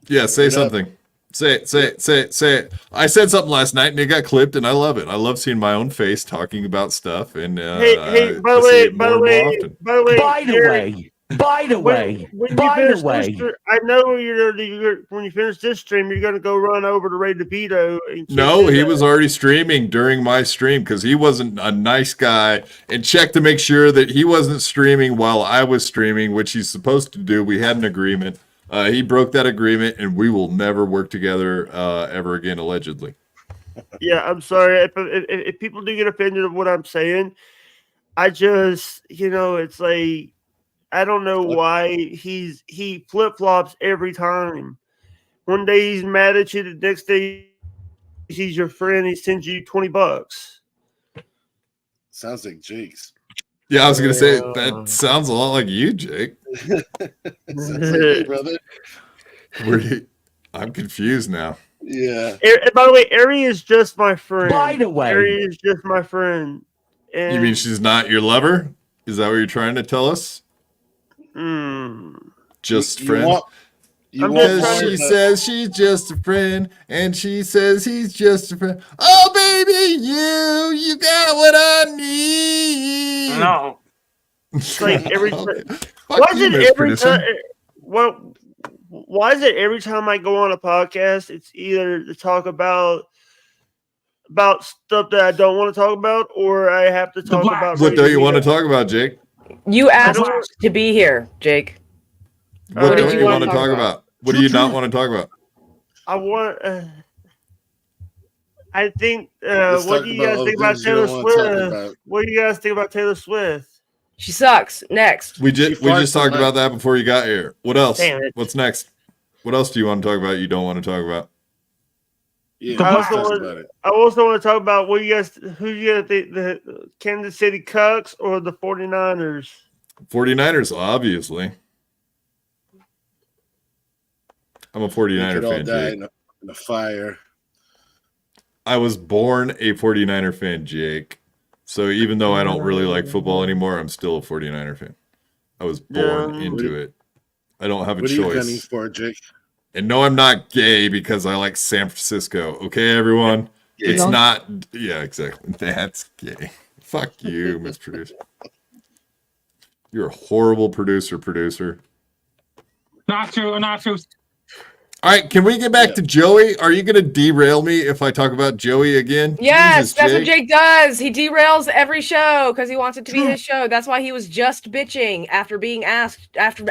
[SPEAKER 1] Yeah, say something. Say it. I said something last night and it got clipped, and I love it. I love seeing my own face talking about stuff. And
[SPEAKER 11] Hey, by the way, I know when you finish this stream, you're gonna go run over to Ray DeVito.
[SPEAKER 1] No, he was already streaming during my stream because he wasn't a nice guy, and checked to make sure that he wasn't streaming while I was streaming, which he's supposed to do. We had an agreement. He broke that agreement, and we will never work together ever again, allegedly.
[SPEAKER 11] Yeah, I'm sorry if people do get offended of what I'm saying. I just, it's like, I don't know why he flip flops every time. One day he's mad at you, the next day he's your friend. He sends you $20.
[SPEAKER 2] Sounds like Jake's.
[SPEAKER 1] Yeah, I was gonna say that sounds a lot like you, Jake.
[SPEAKER 2] Sounds like you, brother.
[SPEAKER 1] I'm confused now.
[SPEAKER 2] Yeah.
[SPEAKER 11] By the way, Aerie is just my friend.
[SPEAKER 6] By the way.
[SPEAKER 11] Aerie is just my friend. And
[SPEAKER 1] You mean she's not your lover? Is that what you're trying to tell us? Just friend? Because she says she's just a friend, and she says he's just a friend. Oh, baby, you got what I need.
[SPEAKER 11] No. It's like every time.
[SPEAKER 1] Why is it every time?
[SPEAKER 11] Well, why is it every time I go on a podcast, it's either to talk about stuff that I don't want to talk about, or I have to talk about.
[SPEAKER 1] What don't you want to talk about, Jake?
[SPEAKER 5] You asked to be here, Jake.
[SPEAKER 1] What don't you want to talk about? What do you not want to talk about?
[SPEAKER 11] I want. I think. What do you guys think about Taylor Swift? What do you guys think about Taylor Swift?
[SPEAKER 5] She sucks. Next.
[SPEAKER 1] We just talked about that before you got here. What else?
[SPEAKER 11] Damn it.
[SPEAKER 1] What's next? What else do you want to talk about? You don't want to talk about?
[SPEAKER 2] Yeah,
[SPEAKER 11] I also want to talk about who you guys think, the Kansas City Cucks or the 49ers?
[SPEAKER 1] 49ers, obviously. I'm a 49er fan, Jake.
[SPEAKER 2] In a fire.
[SPEAKER 1] I was born a 49er fan, Jake. So even though I don't really like football anymore, I'm still a 49er fan. I was born into it. I don't have a choice.
[SPEAKER 2] What are you gunning for, Jake?
[SPEAKER 1] And no, I'm not gay because I like San Francisco. Okay, everyone? It's not. Yeah, exactly. That's gay. Fuck you, Miss Producer. You're a horrible producer.
[SPEAKER 13] Not true.
[SPEAKER 1] All right, can we get back to Joey? Are you going to derail me if I talk about Joey again?
[SPEAKER 5] Yes, that's what Jake does. He derails every show because he wants it to be his show. That's why he was just bitching after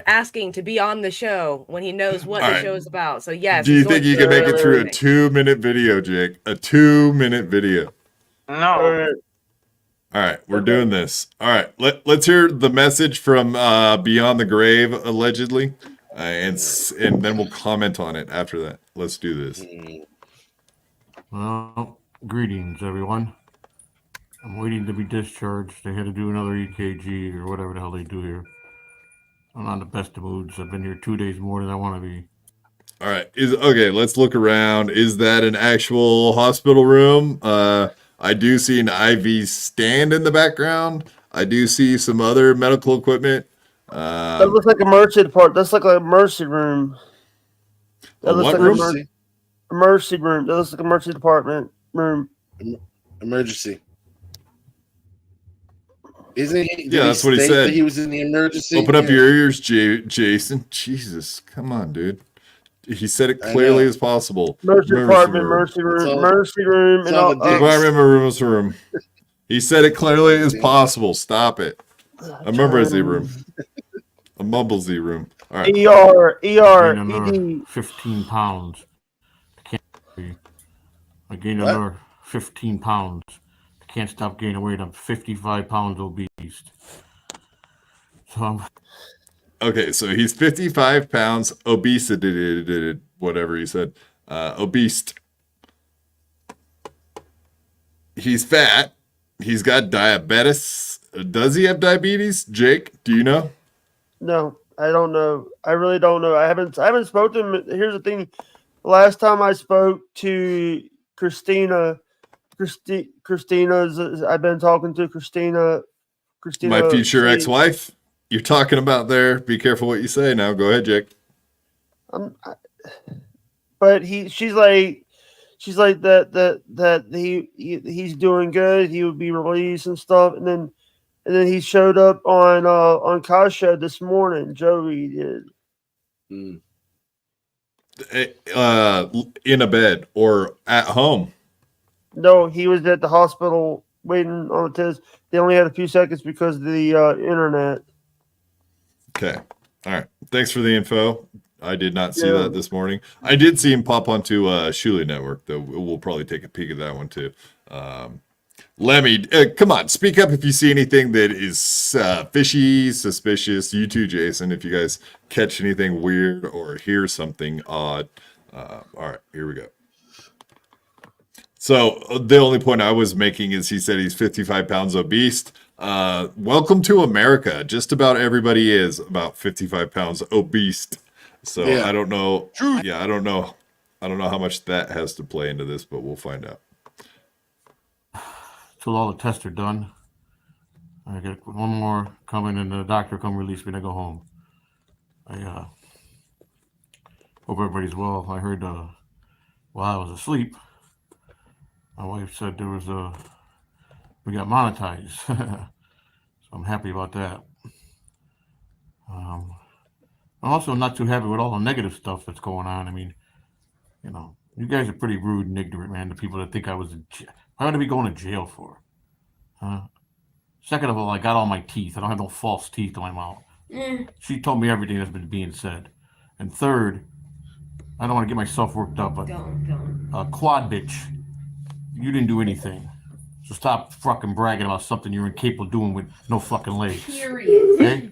[SPEAKER 5] asking to be on the show when he knows what the show is about. So yes.
[SPEAKER 1] Do you think you can make it through a 2-minute video, Jake? A 2-minute video?
[SPEAKER 13] No.
[SPEAKER 1] All right, we're doing this. All right, let's hear the message from Beyond the Grave, allegedly. And then we'll comment on it after that. Let's do this.
[SPEAKER 14] Well, greetings, everyone. I'm waiting to be discharged. They had to do another EKG or whatever the hell they do here. I'm not in the best of moods. I've been here 2 days more than I want to be.
[SPEAKER 1] All right. Okay, let's look around. Is that an actual hospital room? I do see an IV stand in the background. I do see some other medical equipment.
[SPEAKER 11] That looks like a mercy department. That's like a mercy room. That looks like a mercy room. That looks like a mercy department. room.
[SPEAKER 2] Emergency. Isn't he?
[SPEAKER 1] Yeah, that's what he said.
[SPEAKER 2] That he was in the emergency.
[SPEAKER 1] Open up your ears, Jason. Jesus, come on, dude. He said it clearly as possible.
[SPEAKER 11] Mercy department, mercy room, mercy room, and all.
[SPEAKER 1] Emergency room. He said it clearly as possible. Stop it. Emergency room. A mumblesy room. All right.
[SPEAKER 11] ER,
[SPEAKER 14] ED. 15 pounds. I gained another 15 pounds. I can't stop gaining weight. I'm 55 pounds obese. So
[SPEAKER 1] okay, so he's 55 pounds obese, whatever he said. Obese. He's fat. He's got diabetes. Does he have diabetes, Jake? Do you know?
[SPEAKER 11] No, I don't know. I really don't know. I haven't spoken to him. Here's the thing. Last time I spoke to Christina's I've been talking to Christina.
[SPEAKER 1] My future ex-wife? You're talking about there. Be careful what you say now. Go ahead, Jake.
[SPEAKER 11] But she's like that he's doing good. He would be released and stuff, and then he showed up on Kai's show this morning. Joey did.
[SPEAKER 1] In a bed or at home?
[SPEAKER 11] No, he was at the hospital waiting on the test. They only had a few seconds because of the internet.
[SPEAKER 1] Okay. All right. Thanks for the info. I did not see that this morning. I did see him pop onto Shuli Network, though. We'll probably take a peek at that one, too. Lemmy, come on. Speak up if you see anything that is fishy, suspicious. You too, Jason, if you guys catch anything weird or hear something odd. All right. Here we go. So the only point I was making is he said he's 55 pounds obese. Welcome to America. Just about everybody is about 55 pounds obese. So yeah. I don't know. Yeah, I don't know how much that has to play into this, but we'll find out.
[SPEAKER 14] Till all the tests are done, I got one more coming, and the doctor come release me to go home. I hope everybody's well. I heard while I was asleep, my wife said we got monetized. So I'm happy about that. I'm also not too happy with all the negative stuff that's going on. I mean, you guys are pretty rude and ignorant, man. The people that think I was in jail. Why would I be going to jail for? Second of all, I got all my teeth. I don't have no false teeth in my mouth. She told me everything that's been being said. And third, I don't want to get myself worked up, but quad bitch, you didn't do anything. So stop fucking bragging about something you're incapable of doing with no fucking legs.
[SPEAKER 9] Period.
[SPEAKER 14] Okay?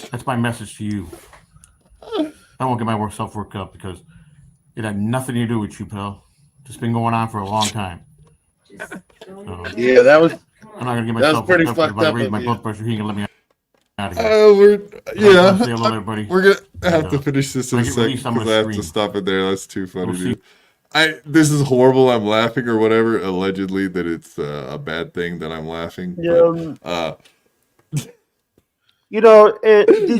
[SPEAKER 14] That's my message to you. I won't get myself worked up because it had nothing to do with you, pal. It's been going on for a long time.
[SPEAKER 2] Yeah, that was.
[SPEAKER 14] I'm not gonna get myself
[SPEAKER 2] pretty
[SPEAKER 14] worked
[SPEAKER 2] fucked
[SPEAKER 14] up.
[SPEAKER 2] up.
[SPEAKER 14] Raise my blood pressure. He can let me out of here.
[SPEAKER 1] We're
[SPEAKER 14] Say hello, everybody.
[SPEAKER 1] We're gonna have to finish this in a second because I have to stop it there. That's too funny, dude. This is horrible. I'm laughing or whatever. Allegedly, that it's a bad thing that I'm laughing.
[SPEAKER 11] Yeah.
[SPEAKER 1] But,
[SPEAKER 11] did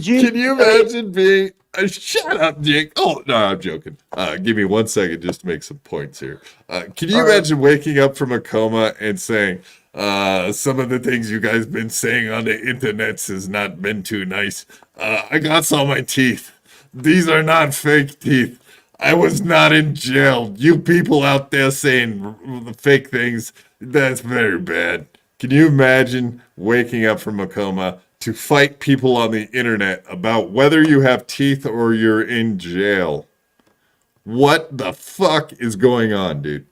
[SPEAKER 11] you?
[SPEAKER 1] Can you imagine being? Shut up, Jake. Oh no, I'm joking. Give me 1 second just to make some points here. Can you imagine waking up from a coma and saying, some of the things you guys been saying on the internets has not been too nice. I got all my teeth. These are not fake teeth. I was not in jail. You people out there saying fake things, that's very bad. Can you imagine waking up from a coma to fight people on the internet about whether you have teeth or you're in jail? What the fuck is going on, dude?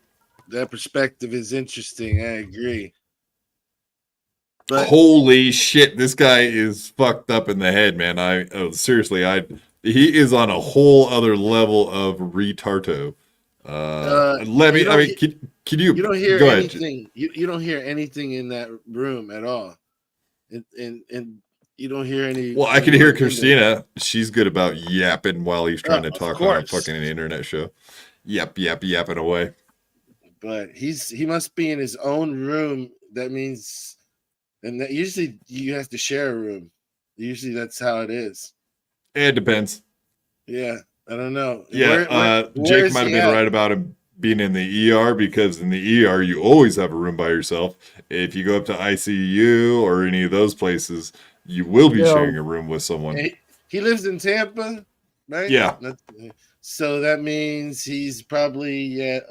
[SPEAKER 2] That perspective is interesting. I agree. But
[SPEAKER 1] holy shit, this guy is fucked up in the head, man. Seriously, he is on a whole other level of retardo. Lemmy, can you?
[SPEAKER 2] You don't hear
[SPEAKER 1] go
[SPEAKER 2] anything.
[SPEAKER 1] ahead.
[SPEAKER 2] You don't hear anything in that room at all, and you don't hear any.
[SPEAKER 1] Well, I can hear Christina. She's good about yapping while he's trying to talk on a
[SPEAKER 2] course.
[SPEAKER 1] fucking internet show. Yapping away.
[SPEAKER 2] But he must be in his own room. That means, and that usually you have to share a room. Usually that's how it is.
[SPEAKER 1] It depends.
[SPEAKER 2] Yeah, I don't know.
[SPEAKER 1] Yeah,
[SPEAKER 2] where
[SPEAKER 1] Jake
[SPEAKER 2] is
[SPEAKER 1] might have
[SPEAKER 2] he
[SPEAKER 1] been
[SPEAKER 2] at?
[SPEAKER 1] right about him being in the ER, because in the ER you always have a room by yourself. If you go up to ICU or any of those places, you will be sharing a room with someone.
[SPEAKER 2] He lives in Tampa, right?
[SPEAKER 1] Yeah.
[SPEAKER 2] So that means he's probably at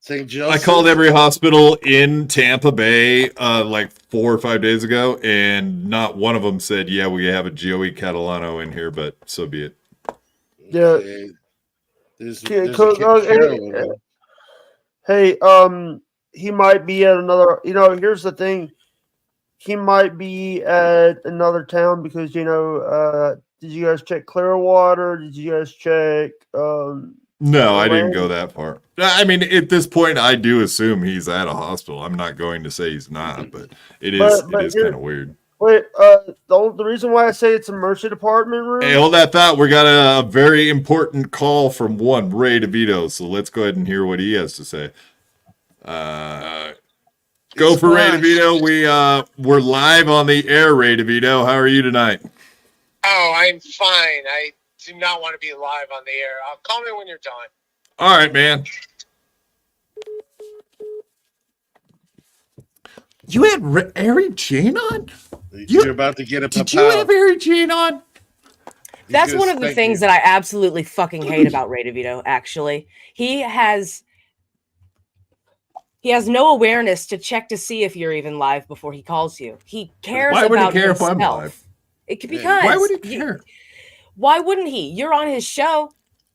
[SPEAKER 2] St. Joseph.
[SPEAKER 1] I called every hospital in Tampa Bay like 4 or 5 days ago, and not one of them said, yeah, we have a Joey Catalano in here, but so be it.
[SPEAKER 11] Yeah.
[SPEAKER 2] Okay. There's a
[SPEAKER 11] hey, he might be at another. Here's the thing. He might be at another town because did you guys check Clearwater? Did you guys check?
[SPEAKER 1] No, I didn't go that far. I mean, at this point, I do assume he's at a hospital. I'm not going to say he's not, but it is kind of weird.
[SPEAKER 11] Wait, the reason why I say it's a emergency department room.
[SPEAKER 1] Hey, hold that thought. We got a very important call from one Ray DeVito, so let's go ahead and hear what he has to say. Go for Ray DeVito. We're live on the air, Ray DeVito. How are you tonight?
[SPEAKER 15] Oh, I'm fine. I do not want to be live on the air. Call me when you're done.
[SPEAKER 1] All right, man. You had Aerie Jane on?
[SPEAKER 2] You're about to get a
[SPEAKER 1] Did you have Aerie Jane on?
[SPEAKER 5] That's one of the things that I absolutely fucking hate about Ray DeVito, actually. He has no awareness to check to see if you're even live before he calls you. He cares about himself. Why would he care if I'm live? Because
[SPEAKER 1] why would he care?
[SPEAKER 5] Why wouldn't he? You're on his show.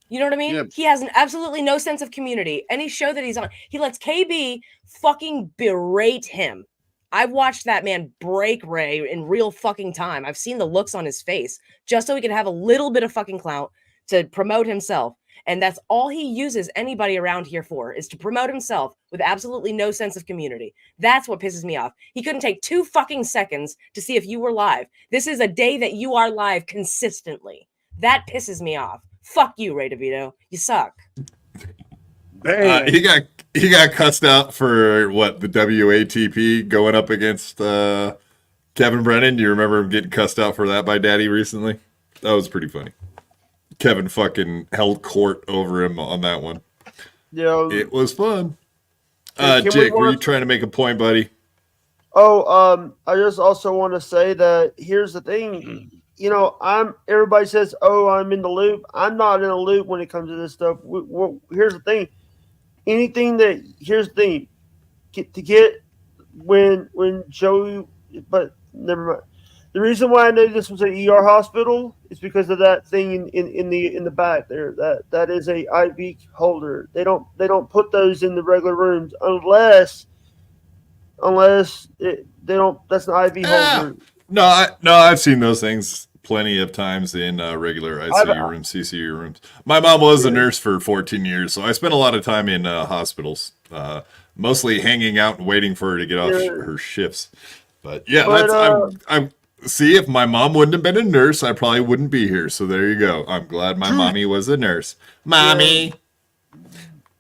[SPEAKER 5] You know what I mean?
[SPEAKER 2] Yep.
[SPEAKER 5] He has absolutely no sense of community. Any show that he's on, he lets KB fucking berate him. I've watched that man break Ray in real fucking time. I've seen the looks on his face just so he can have a little bit of fucking clout to promote himself. And that's all he uses anybody around here for, is to promote himself with absolutely no sense of community. That's what pisses me off. He couldn't take 2 fucking seconds to see if you were live. This is a day that you are live consistently. That pisses me off. Fuck you, Ray DeVito. You suck.
[SPEAKER 1] He got cussed out for what, the WATP going up against Kevin Brennan. Do you remember him getting cussed out for that by Daddy recently? That was pretty funny. Kevin fucking held court over him on that one.
[SPEAKER 11] Yeah,
[SPEAKER 1] it was fun. Jake, were you trying to make a point, buddy?
[SPEAKER 11] I just also want to say that here's the thing. Everybody says, "Oh, I'm in the loop." I'm not in the loop when it comes to this stuff. Here's the thing. Here's the thing. When Joey, but never mind. The reason why I know this was an ER hospital is because of that thing in the back there. That is a IV holder. They don't put those in the regular rooms unless they don't. That's an IV holder.
[SPEAKER 1] No, I've seen those things plenty of times in regular ICU rooms, CCU rooms. My mom was a nurse for 14 years, so I spent a lot of time in hospitals, mostly hanging out and waiting for her to get off her shifts. But yeah, I'm see, if my mom wouldn't have been a nurse, I probably wouldn't be here. So there you go. I'm glad my mommy was a nurse. Mommy.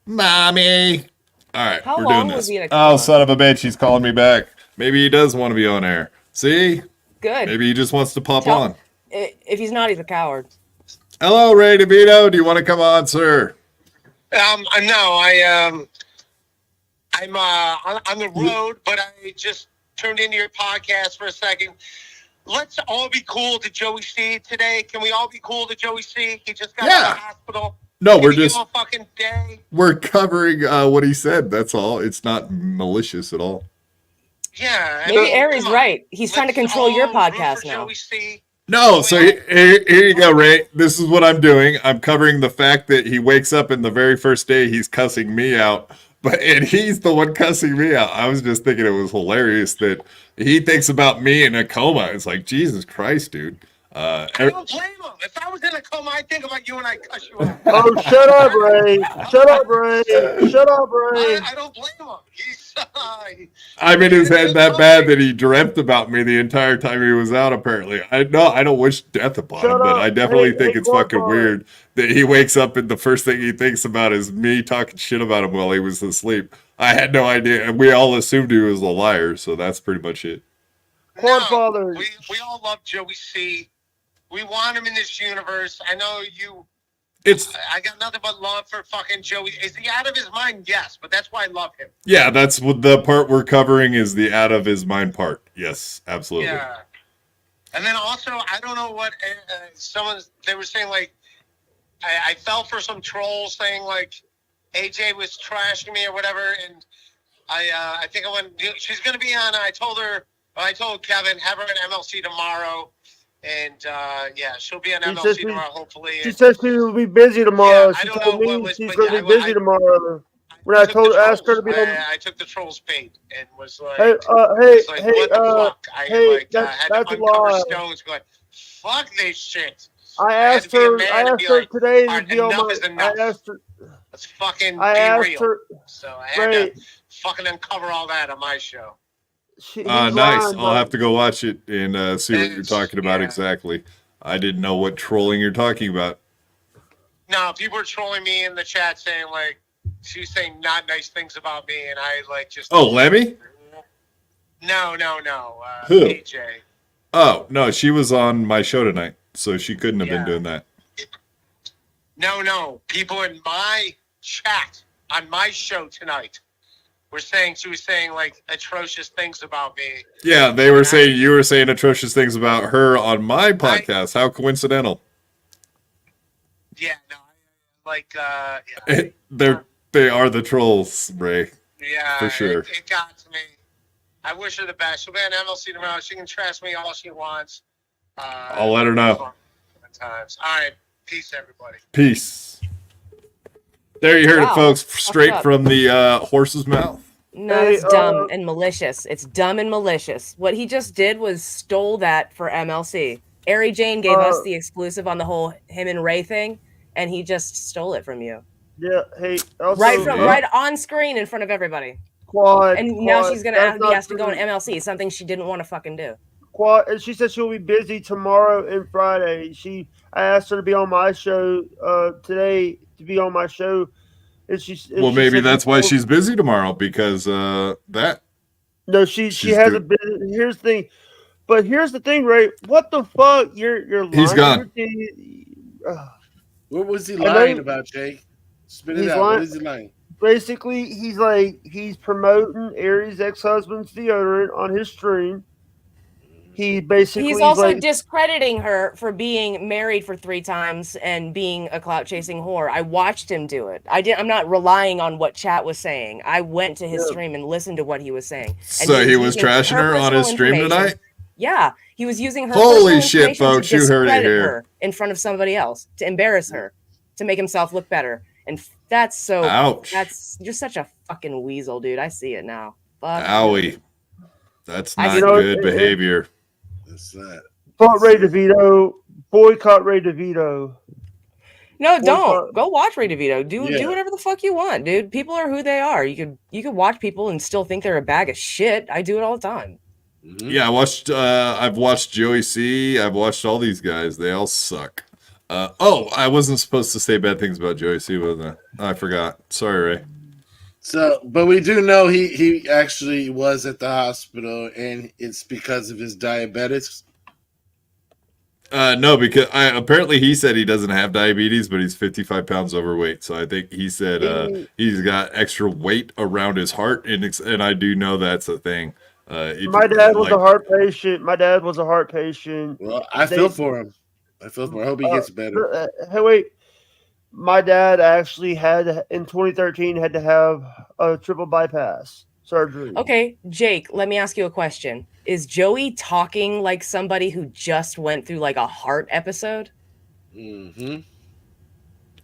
[SPEAKER 1] All right,
[SPEAKER 5] How
[SPEAKER 1] we're
[SPEAKER 5] long
[SPEAKER 1] doing
[SPEAKER 5] was
[SPEAKER 1] this.
[SPEAKER 5] he in a coma?
[SPEAKER 1] Oh, son of a bitch, he's calling me back. Maybe he does want to be on air. See?
[SPEAKER 5] Good.
[SPEAKER 1] Maybe he just wants to pop on.
[SPEAKER 5] If he's not, he's a coward.
[SPEAKER 1] Hello, Ray DeVito. Do you want to come on, sir?
[SPEAKER 15] I'm on the road, but I just turned into your podcast for a second. Let's all be cool to Joey C today. Can we all be cool to Joey C? He just got out of the hospital.
[SPEAKER 1] No,
[SPEAKER 15] Can
[SPEAKER 1] we're
[SPEAKER 15] you give
[SPEAKER 1] just
[SPEAKER 15] him a fucking day.
[SPEAKER 1] we're covering what he said. That's all. It's not malicious at all.
[SPEAKER 15] Yeah.
[SPEAKER 5] Maybe Aries right. He's trying to control your podcast now.
[SPEAKER 1] No, so here you go, Ray. This is what I'm doing. I'm covering the fact that he wakes up and the very first day he's cussing me out, and he's the one cussing me out. I was just thinking it was hilarious that he thinks about me in a coma. It's like, Jesus Christ, dude.
[SPEAKER 15] I don't blame him. If I was in a coma, I'd think about you and I'd cuss you out.
[SPEAKER 11] Oh, shut up, Ray. Shut up, Ray. Shut up, Ray.
[SPEAKER 15] I don't blame him.
[SPEAKER 1] I'm in his head that bad that he dreamt about me the entire time he was out, apparently. I don't wish death upon him, but I definitely think it's fucking weird that he wakes up and the first thing he thinks about is me talking shit about him while he was asleep. I had no idea. And we all assumed he was a liar, so that's pretty much it.
[SPEAKER 15] We all love Joey C. We want him in this universe. I know you I got nothing but love for fucking Joey. Is he out of his mind? Yes, but that's why I love him.
[SPEAKER 1] Yeah, that's what the part we're covering is the out of his mind part. Yes, absolutely.
[SPEAKER 15] Yeah. And then also, I don't know what they were saying, like, I fell for some trolls saying, like, AJ was trashing me or whatever, and I think she's going to be on, I told Kevin, have her at MLC tomorrow. And she'll be on MLC tomorrow, hopefully.
[SPEAKER 11] She said she will be busy tomorrow.
[SPEAKER 15] Yeah,
[SPEAKER 11] she told me she's going to be busy tomorrow. When I asked her to be on,
[SPEAKER 15] I took the trolls bait and was like,
[SPEAKER 11] what the fuck?
[SPEAKER 15] I had to uncover stones, going, fuck this shit.
[SPEAKER 11] I asked her today to be on my.
[SPEAKER 15] Let's fucking
[SPEAKER 11] I
[SPEAKER 15] be
[SPEAKER 11] asked
[SPEAKER 15] real.
[SPEAKER 11] her.
[SPEAKER 15] So I had to fucking uncover all that on my show.
[SPEAKER 1] Nice. I'll have to go watch it and see what you're talking about exactly. I didn't know what trolling you're talking about.
[SPEAKER 15] No, people were trolling me in the chat saying, like, she was saying not nice things about me, and I, like, just...
[SPEAKER 1] Oh, Lemie?
[SPEAKER 15] No.
[SPEAKER 1] Who?
[SPEAKER 15] AJ.
[SPEAKER 1] Oh, no, she was on my show tonight, so she couldn't have been doing that.
[SPEAKER 15] No. People in my chat on my show tonight she was saying like atrocious things about me.
[SPEAKER 1] Yeah, they were saying you were saying atrocious things about her on my podcast. How coincidental.
[SPEAKER 15] Yeah, no,
[SPEAKER 1] they are the trolls, Ray.
[SPEAKER 15] Yeah,
[SPEAKER 1] for sure.
[SPEAKER 15] It got to me. I wish her the best. She'll be on MLC tomorrow. She can trash me all she wants.
[SPEAKER 1] I'll let her know.
[SPEAKER 15] Times. All right, peace, everybody.
[SPEAKER 1] Peace. There you heard it, folks. Straight from the horse's mouth.
[SPEAKER 5] No, it's dumb and malicious. It's dumb and malicious. What he just did was stole that for MLC. Ary Jane gave us the exclusive on the whole him and Ray thing, and he just stole it from you.
[SPEAKER 11] Yeah, hey, also,
[SPEAKER 5] right on screen in front of everybody. Now she's gonna be asked to go on MLC, something she didn't want to fucking do.
[SPEAKER 11] And she said she'll be busy tomorrow and Friday. I asked her to be on my show today to be on my show.
[SPEAKER 1] Maybe that's why she's busy tomorrow because that.
[SPEAKER 11] No, she has a business. Here's the thing, but here's the thing, Ray. What the fuck? You're lying.
[SPEAKER 1] He's gone.
[SPEAKER 2] What was he lying about, Jake? Spit it out. What is he lying?
[SPEAKER 11] Basically, he's promoting Aries' ex-husband's deodorant on his stream. He's
[SPEAKER 5] also discrediting her for being married for 3 times and being a clout chasing whore. I watched him do it. I'm not relying on what chat was saying. I went to his stream and listened to what he was saying.
[SPEAKER 1] So he was trashing her on his stream tonight?
[SPEAKER 5] Yeah. He was using her
[SPEAKER 1] holy shit, folks, you heard it here.
[SPEAKER 5] In front of somebody else to embarrass her, to make himself look better. And that's so
[SPEAKER 1] ouch.
[SPEAKER 5] You're such a fucking weasel, dude. I see it now. Fuck.
[SPEAKER 1] Owie. That's not good behavior.
[SPEAKER 11] Fuck Ray DeVito. Boycott Ray DeVito.
[SPEAKER 5] No, don't. Go watch Ray DeVito. Do whatever the fuck you want, dude. People are who they are. You could watch people and still think they're a bag of shit. I do it all the time.
[SPEAKER 1] Yeah, I've watched Joey C. I've watched all these guys. They all suck. I wasn't supposed to say bad things about Joey C, wasn't I? I forgot. Sorry, Ray.
[SPEAKER 2] So, but we do know he actually was at the hospital, and it's because of his diabetes.
[SPEAKER 1] No, because apparently he said he doesn't have diabetes, but he's 55 pounds overweight. So I think he said he's got extra weight around his heart, and I do know that's a thing.
[SPEAKER 11] My dad was a heart patient.
[SPEAKER 2] Well, I feel for him. I hope he gets better.
[SPEAKER 11] Hey, wait. My dad actually in 2013 had to have a triple bypass surgery.
[SPEAKER 5] Okay, Jake, let me ask you a question. Is Joey talking like somebody who just went through like a heart episode?
[SPEAKER 2] Mm-hmm.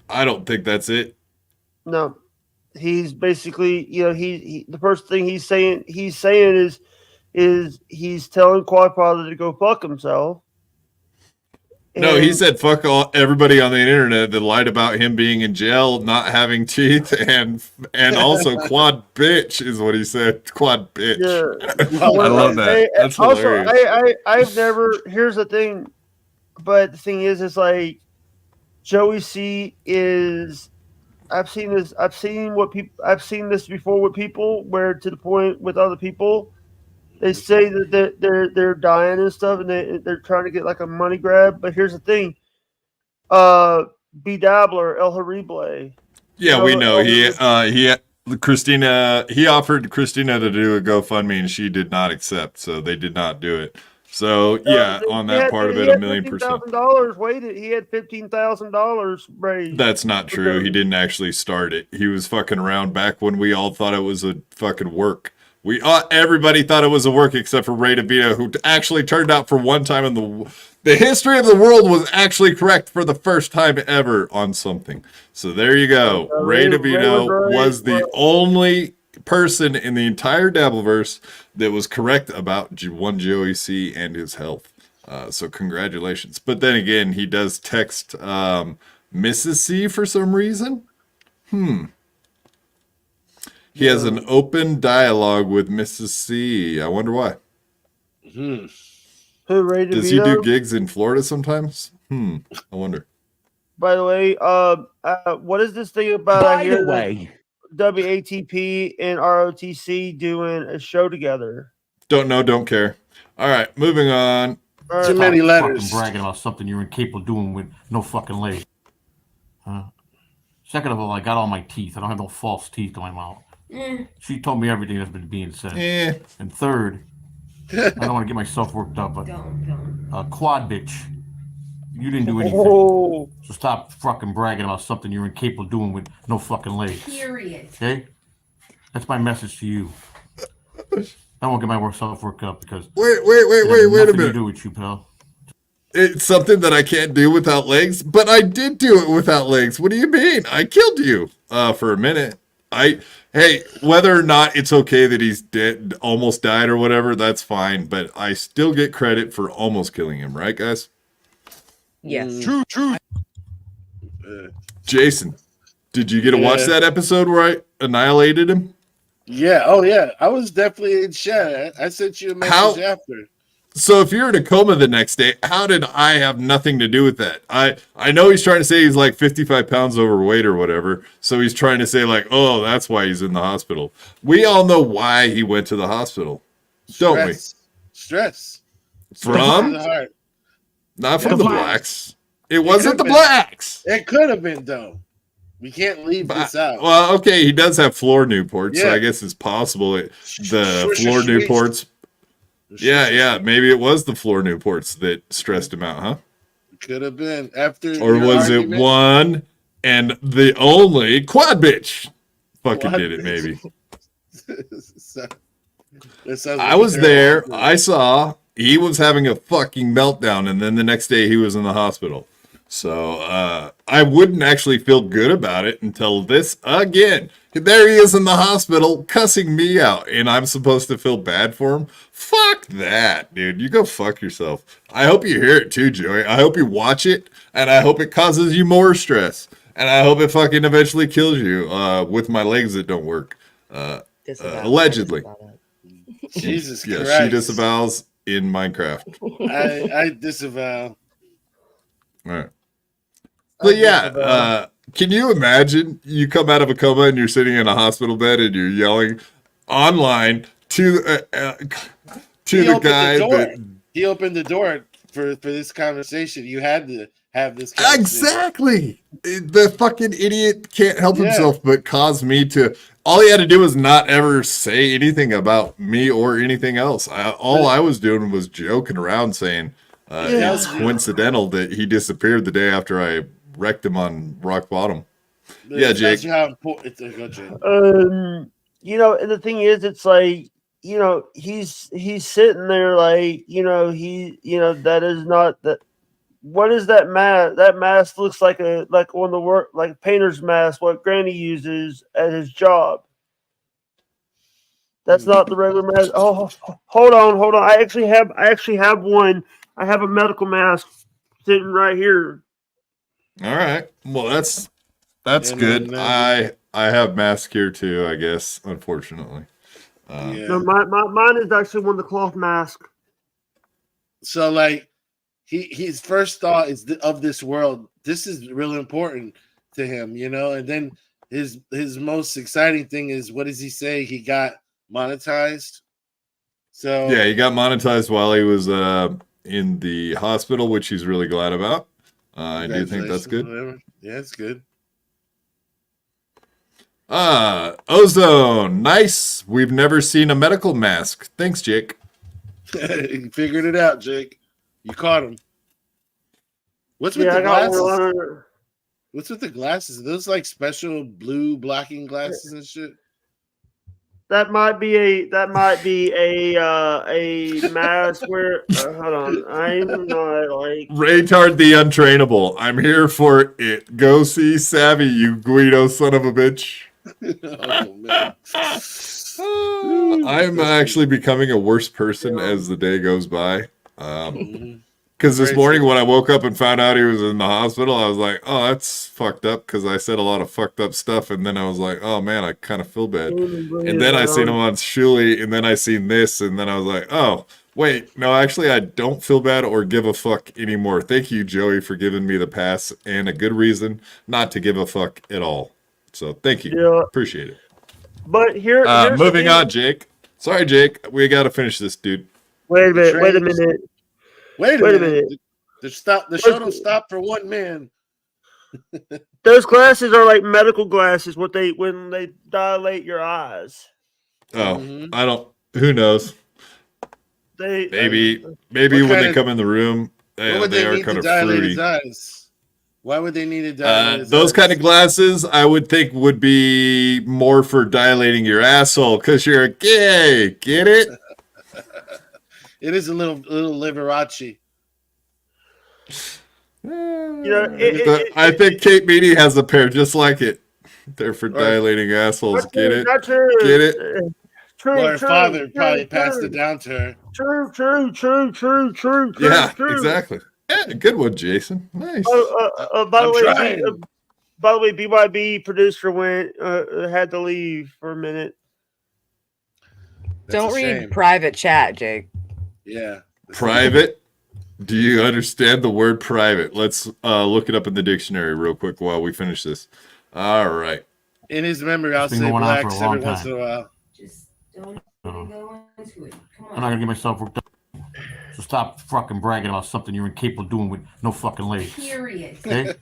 [SPEAKER 1] I don't think that's it.
[SPEAKER 11] No, he's basically, he the first thing he's saying is he's telling Quadfather to go fuck himself.
[SPEAKER 1] No, he said fuck everybody on the internet that lied about him being in jail, not having teeth, and also quad bitch is what he said. Quad bitch. Yeah. I love that. That's hilarious.
[SPEAKER 11] Also, I've never. Here's the thing, but the thing is, it's like Joey C is. I've seen this. I've seen this before with people, where to the point with other people. They say that they're dying and stuff, and they're trying to get like a money grab. But here's the thing: Bedabbler, El Horrible.
[SPEAKER 1] Yeah, we know. He offered Christina to do a GoFundMe and she did not accept, so they did not do it. So yeah, on that part of it, 1,000,000%.
[SPEAKER 11] $15,000 waited. He had $15,000 raised.
[SPEAKER 1] That's not true. He didn't actually start it. He was fucking around back when we all thought it was a fucking work. Everybody thought it was a work except for Ray DeVito, who actually turned out for one time in the history of the world was actually correct for the first time ever on something. So there you go. Ray DeVito was the only person in the entire Dabbleverse that was correct about one Joey C and his health. So congratulations. But then again, he does text Mrs. C for some reason. He has an open dialogue with Mrs. C. I wonder why.
[SPEAKER 11] Who, Ray DeVito?
[SPEAKER 1] Does he do gigs in Florida sometimes? I wonder.
[SPEAKER 11] By the way, what is this thing about? I hear WATP and ROTC doing a show together.
[SPEAKER 1] Don't know, don't care. All right, moving on.
[SPEAKER 2] Too many letters.
[SPEAKER 14] Fucking bragging about something you're incapable of doing with no fucking leg. Second of all, I got all my teeth. I don't have no false teeth in my mouth. She told me everything that's been being said. And third, I don't want to get myself worked up, but quad bitch, you didn't do anything. So stop fucking bragging about something you're incapable of doing with no fucking legs.
[SPEAKER 16] Period.
[SPEAKER 14] Okay? That's my message to you. I won't get myself worked up because
[SPEAKER 1] wait a minute.
[SPEAKER 14] To do with you, pal.
[SPEAKER 1] It's something that I can't do without legs, but I did do it without legs. What do you mean? I killed you for a minute. Hey, whether or not it's okay that he's dead, almost died or whatever, that's fine. But I still get credit for almost killing him, right, guys?
[SPEAKER 5] Yes.
[SPEAKER 1] True. Jason, did you get to watch that episode where I annihilated him?
[SPEAKER 2] Yeah. Oh, yeah. I was definitely in shock. I sent you a message after.
[SPEAKER 1] So if you're in a coma the next day, how did I have nothing to do with that? I know he's trying to say he's like 55 pounds overweight or whatever. So he's trying to say like, oh, that's why he's in the hospital. We all know why he went to the hospital, don't we?
[SPEAKER 2] Stress.
[SPEAKER 1] From? Not from the blacks. It wasn't the blacks.
[SPEAKER 2] It could have been, though. We can't leave this out.
[SPEAKER 1] Well, okay, he does have floor Newports, so I guess it's possible. The floor Newports. Yeah, maybe it was the floor Newports that stressed him out, huh?
[SPEAKER 2] Could have been after.
[SPEAKER 1] Or was it one and the only quad bitch? Fucking did it, maybe. I was there. I saw he was having a fucking meltdown, and then the next day he was in the hospital. So I wouldn't actually feel good about it until this again. There he is in the hospital cussing me out, and I'm supposed to feel bad for him? Fuck that, dude. You go fuck yourself. I hope you hear it too, Joey. I hope you watch it, and I hope it causes you more stress. And I hope it fucking eventually kills you with my legs that don't work. Allegedly.
[SPEAKER 2] Jesus
[SPEAKER 1] Christ.
[SPEAKER 2] Yeah,
[SPEAKER 1] she disavows in Minecraft.
[SPEAKER 2] I disavow.
[SPEAKER 1] All right. But yeah, can you imagine you come out of a coma and you're sitting in a hospital bed and you're yelling online to the guy that
[SPEAKER 2] he opened the door for this conversation. You had to have this conversation.
[SPEAKER 1] Exactly. The fucking idiot can't help himself but cause me to. All he had to do was not ever say anything about me or anything else. All I was doing was joking around saying it was coincidental that he disappeared the day after I wrecked him on rock bottom. Yeah, Jake.
[SPEAKER 11] You know, and the thing is, it's like, you know, he's sitting there like, that is not that. What is that mask? That mask looks like one of the work, like a painter's mask, what Granny uses at his job. That's not the regular mask. Oh, hold on. I actually have one. I have a medical mask sitting right here.
[SPEAKER 1] All right. Well, that's good. I have mask here too, I guess, unfortunately.
[SPEAKER 11] No, mine is actually one of the cloth mask.
[SPEAKER 2] So like his first thought is of this world. This is really important to him, and then his most exciting thing is, what does he say? He got monetized. So
[SPEAKER 1] yeah, he got monetized while he was in the hospital, which he's really glad about. I do think that's good.
[SPEAKER 2] Whatever. Yeah, it's good.
[SPEAKER 1] Ozone. Nice. We've never seen a medical mask. Thanks, Jake.
[SPEAKER 2] You figured it out, Jake. You caught him. What's with the glasses? What's with the glasses? Are those like special blue blocking glasses and shit?
[SPEAKER 11] That might be a mask where hold on. I'm not like
[SPEAKER 1] Raytard the Untrainable. I'm here for it. Go see Savvy, you Guido son of a bitch.
[SPEAKER 2] Oh man.
[SPEAKER 1] I'm actually becoming a worse person as the day goes by. Because this morning when I woke up and found out he was in the hospital, I was like, oh, that's fucked up because I said a lot of fucked up stuff. And then I was like, oh, man, I kind of feel bad. And then I seen him on Shuli, and then I seen this, and then I was like, oh, wait, no, actually, I don't feel bad or give a fuck anymore. Thank you, Joey, for giving me the pass and a good reason not to give a fuck at all. So thank you.
[SPEAKER 11] Yeah.
[SPEAKER 1] Appreciate it.
[SPEAKER 11] But here's
[SPEAKER 1] moving on, Jake. Sorry, Jake. We got to finish this, dude.
[SPEAKER 11] Wait a minute.
[SPEAKER 2] Wait a minute. The show don't stop for one man.
[SPEAKER 11] Those glasses are like medical glasses. When they dilate your eyes.
[SPEAKER 1] Oh, I don't. Who knows? Maybe when they come in the room, they are kind of fruity.
[SPEAKER 2] His eyes? Why would they need to dilate his
[SPEAKER 1] those
[SPEAKER 2] eyes?
[SPEAKER 1] kind of glasses, I would think, would be more for dilating your asshole because you're a gay. Get it?
[SPEAKER 2] It is a little Liberace.
[SPEAKER 1] I think Kate Meanie has a pair just like it. They're for dilating assholes. Get it?
[SPEAKER 11] Not true.
[SPEAKER 1] Get it?
[SPEAKER 11] True.
[SPEAKER 2] Her father probably passed it down to her.
[SPEAKER 11] True.
[SPEAKER 1] Yeah, exactly. Yeah, good one, Jason. Nice.
[SPEAKER 11] By the way, BYB producer had to leave for a minute.
[SPEAKER 5] Don't read private chat, Jake.
[SPEAKER 2] Yeah.
[SPEAKER 1] Private? Do you understand the word private? Let's look it up in the dictionary real quick while we finish this. All right.
[SPEAKER 2] In his memory, I'll say blacks every once in a while.
[SPEAKER 5] Just don't go into it. Come on.
[SPEAKER 14] I'm not gonna get myself worked up. So stop fucking bragging about something you're incapable of doing with no fucking legs.
[SPEAKER 5] Period.
[SPEAKER 14] Okay?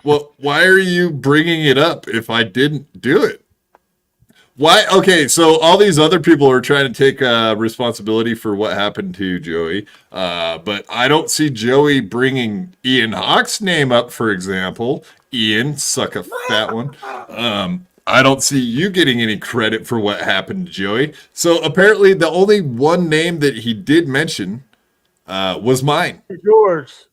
[SPEAKER 1] Well, why are you bringing it up if I didn't do it? Why? Okay, so all these other people are trying to take responsibility for what happened to Joey, but I don't see Joey bringing Ian Hawke's name up, for example. Ian, suck a fat one. I don't see you getting any credit for what happened to Joey. So apparently the only one name that he did mention was mine.
[SPEAKER 11] It's yours.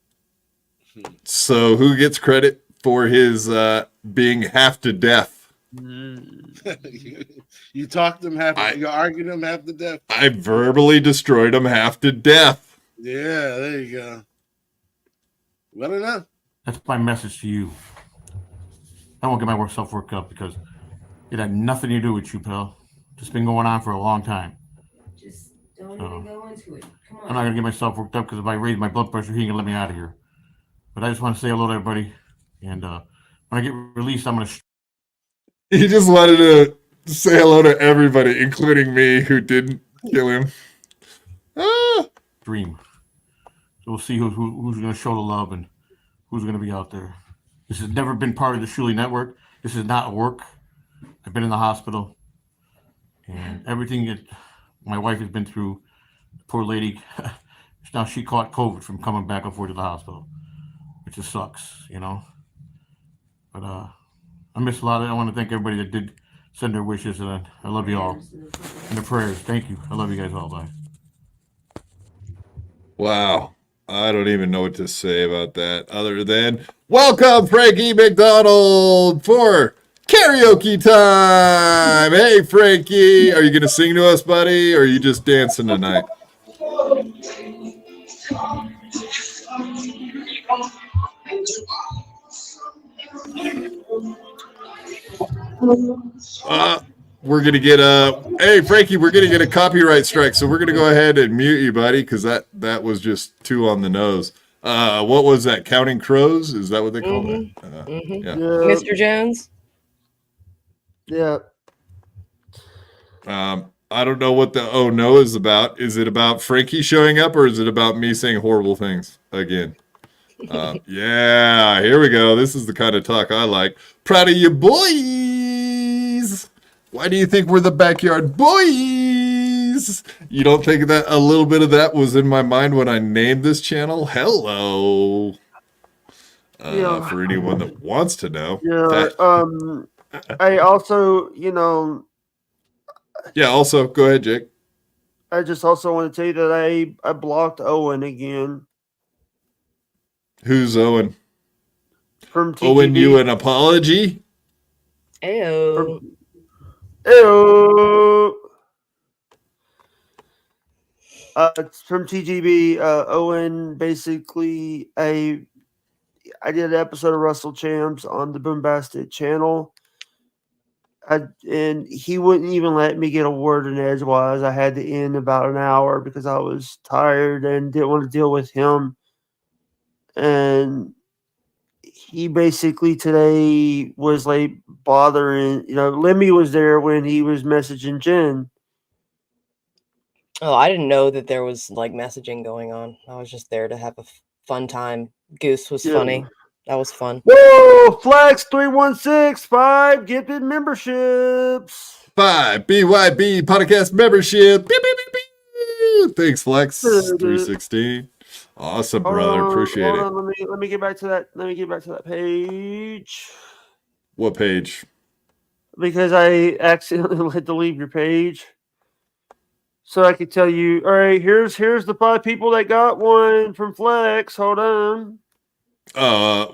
[SPEAKER 1] So who gets credit for his being half to death?
[SPEAKER 2] You talked him you argued him half to death.
[SPEAKER 1] I verbally destroyed him half to death.
[SPEAKER 2] Yeah, there you go. Well enough.
[SPEAKER 14] That's my message to you. I won't get myself worked up because it had nothing to do with you, pal. It's been going on for a long time.
[SPEAKER 5] Just don't even go into it. Come on.
[SPEAKER 14] I'm not gonna get myself worked up because if I raise my blood pressure, he ain't gonna let me out of here. But I just want to say hello to everybody, and when I get released, I'm gonna.
[SPEAKER 1] He just wanted to say hello to everybody, including me, who didn't kill him.
[SPEAKER 14] Dream. So we'll see who's going to show the love and who's going to be out there. This has never been part of the Shuli Network. This is not work. I've been in the hospital, and everything that my wife has been through. Poor lady. Now she caught COVID from coming back and forth to the hospital, which just sucks, you know. But I miss a lot. I want to thank everybody that did send their wishes, and I love you all. And the prayers. Thank you. I love you guys all. Bye.
[SPEAKER 1] Wow. I don't even know what to say about that other than welcome, Frankie McDonald, for karaoke time. Hey, Frankie. Are you going to sing to us, buddy, or are you just dancing tonight? We're gonna get hey Frankie, we're gonna get a copyright strike, so we're gonna go ahead and mute you, buddy, because that was just too on the nose. What was that? Counting crows? Is that what they call it? Yeah.
[SPEAKER 5] Mr. Jones.
[SPEAKER 11] Yeah.
[SPEAKER 1] I don't know what the oh no is about. Is it about Frankie showing up, or is it about me saying horrible things again? Yeah, here we go. This is the kind of talk I like. Proud of you, boys. Why do you think we're the backyard boys? You don't think that a little bit of that was in my mind when I named this channel? Hello. For anyone that wants to know.
[SPEAKER 11] Yeah. I also,
[SPEAKER 1] Yeah, also, go ahead, Jake.
[SPEAKER 11] I just also want to tell you that I blocked Owen again.
[SPEAKER 1] Who's Owen?
[SPEAKER 11] From TGB.
[SPEAKER 1] Owen you an apology?
[SPEAKER 5] Ew.
[SPEAKER 11] Ew. It's from TGB. Owen, basically, I did an episode of Russell Champs on the Boombastic channel. And he wouldn't even let me get a word in edgewise. I had to end about an hour because I was tired and didn't want to deal with him. And he basically today was like bothering, Lemie was there when he was messaging Jen.
[SPEAKER 5] Oh, I didn't know that there was like messaging going on. I was just there to have a fun time. Goose was funny. That was fun.
[SPEAKER 11] Whoa, Flex 3165 gifted memberships.
[SPEAKER 1] 5 BYB Podcast membership. Beep, beep, beep, beep. Thanks, Flex 316. Awesome, brother. Appreciate it.
[SPEAKER 11] Let me get back to that. Let me get back to that page.
[SPEAKER 1] What page?
[SPEAKER 11] Because I accidentally had to leave your page. So I could tell you, all right, here's the 5 people that got one from Flex. Hold on.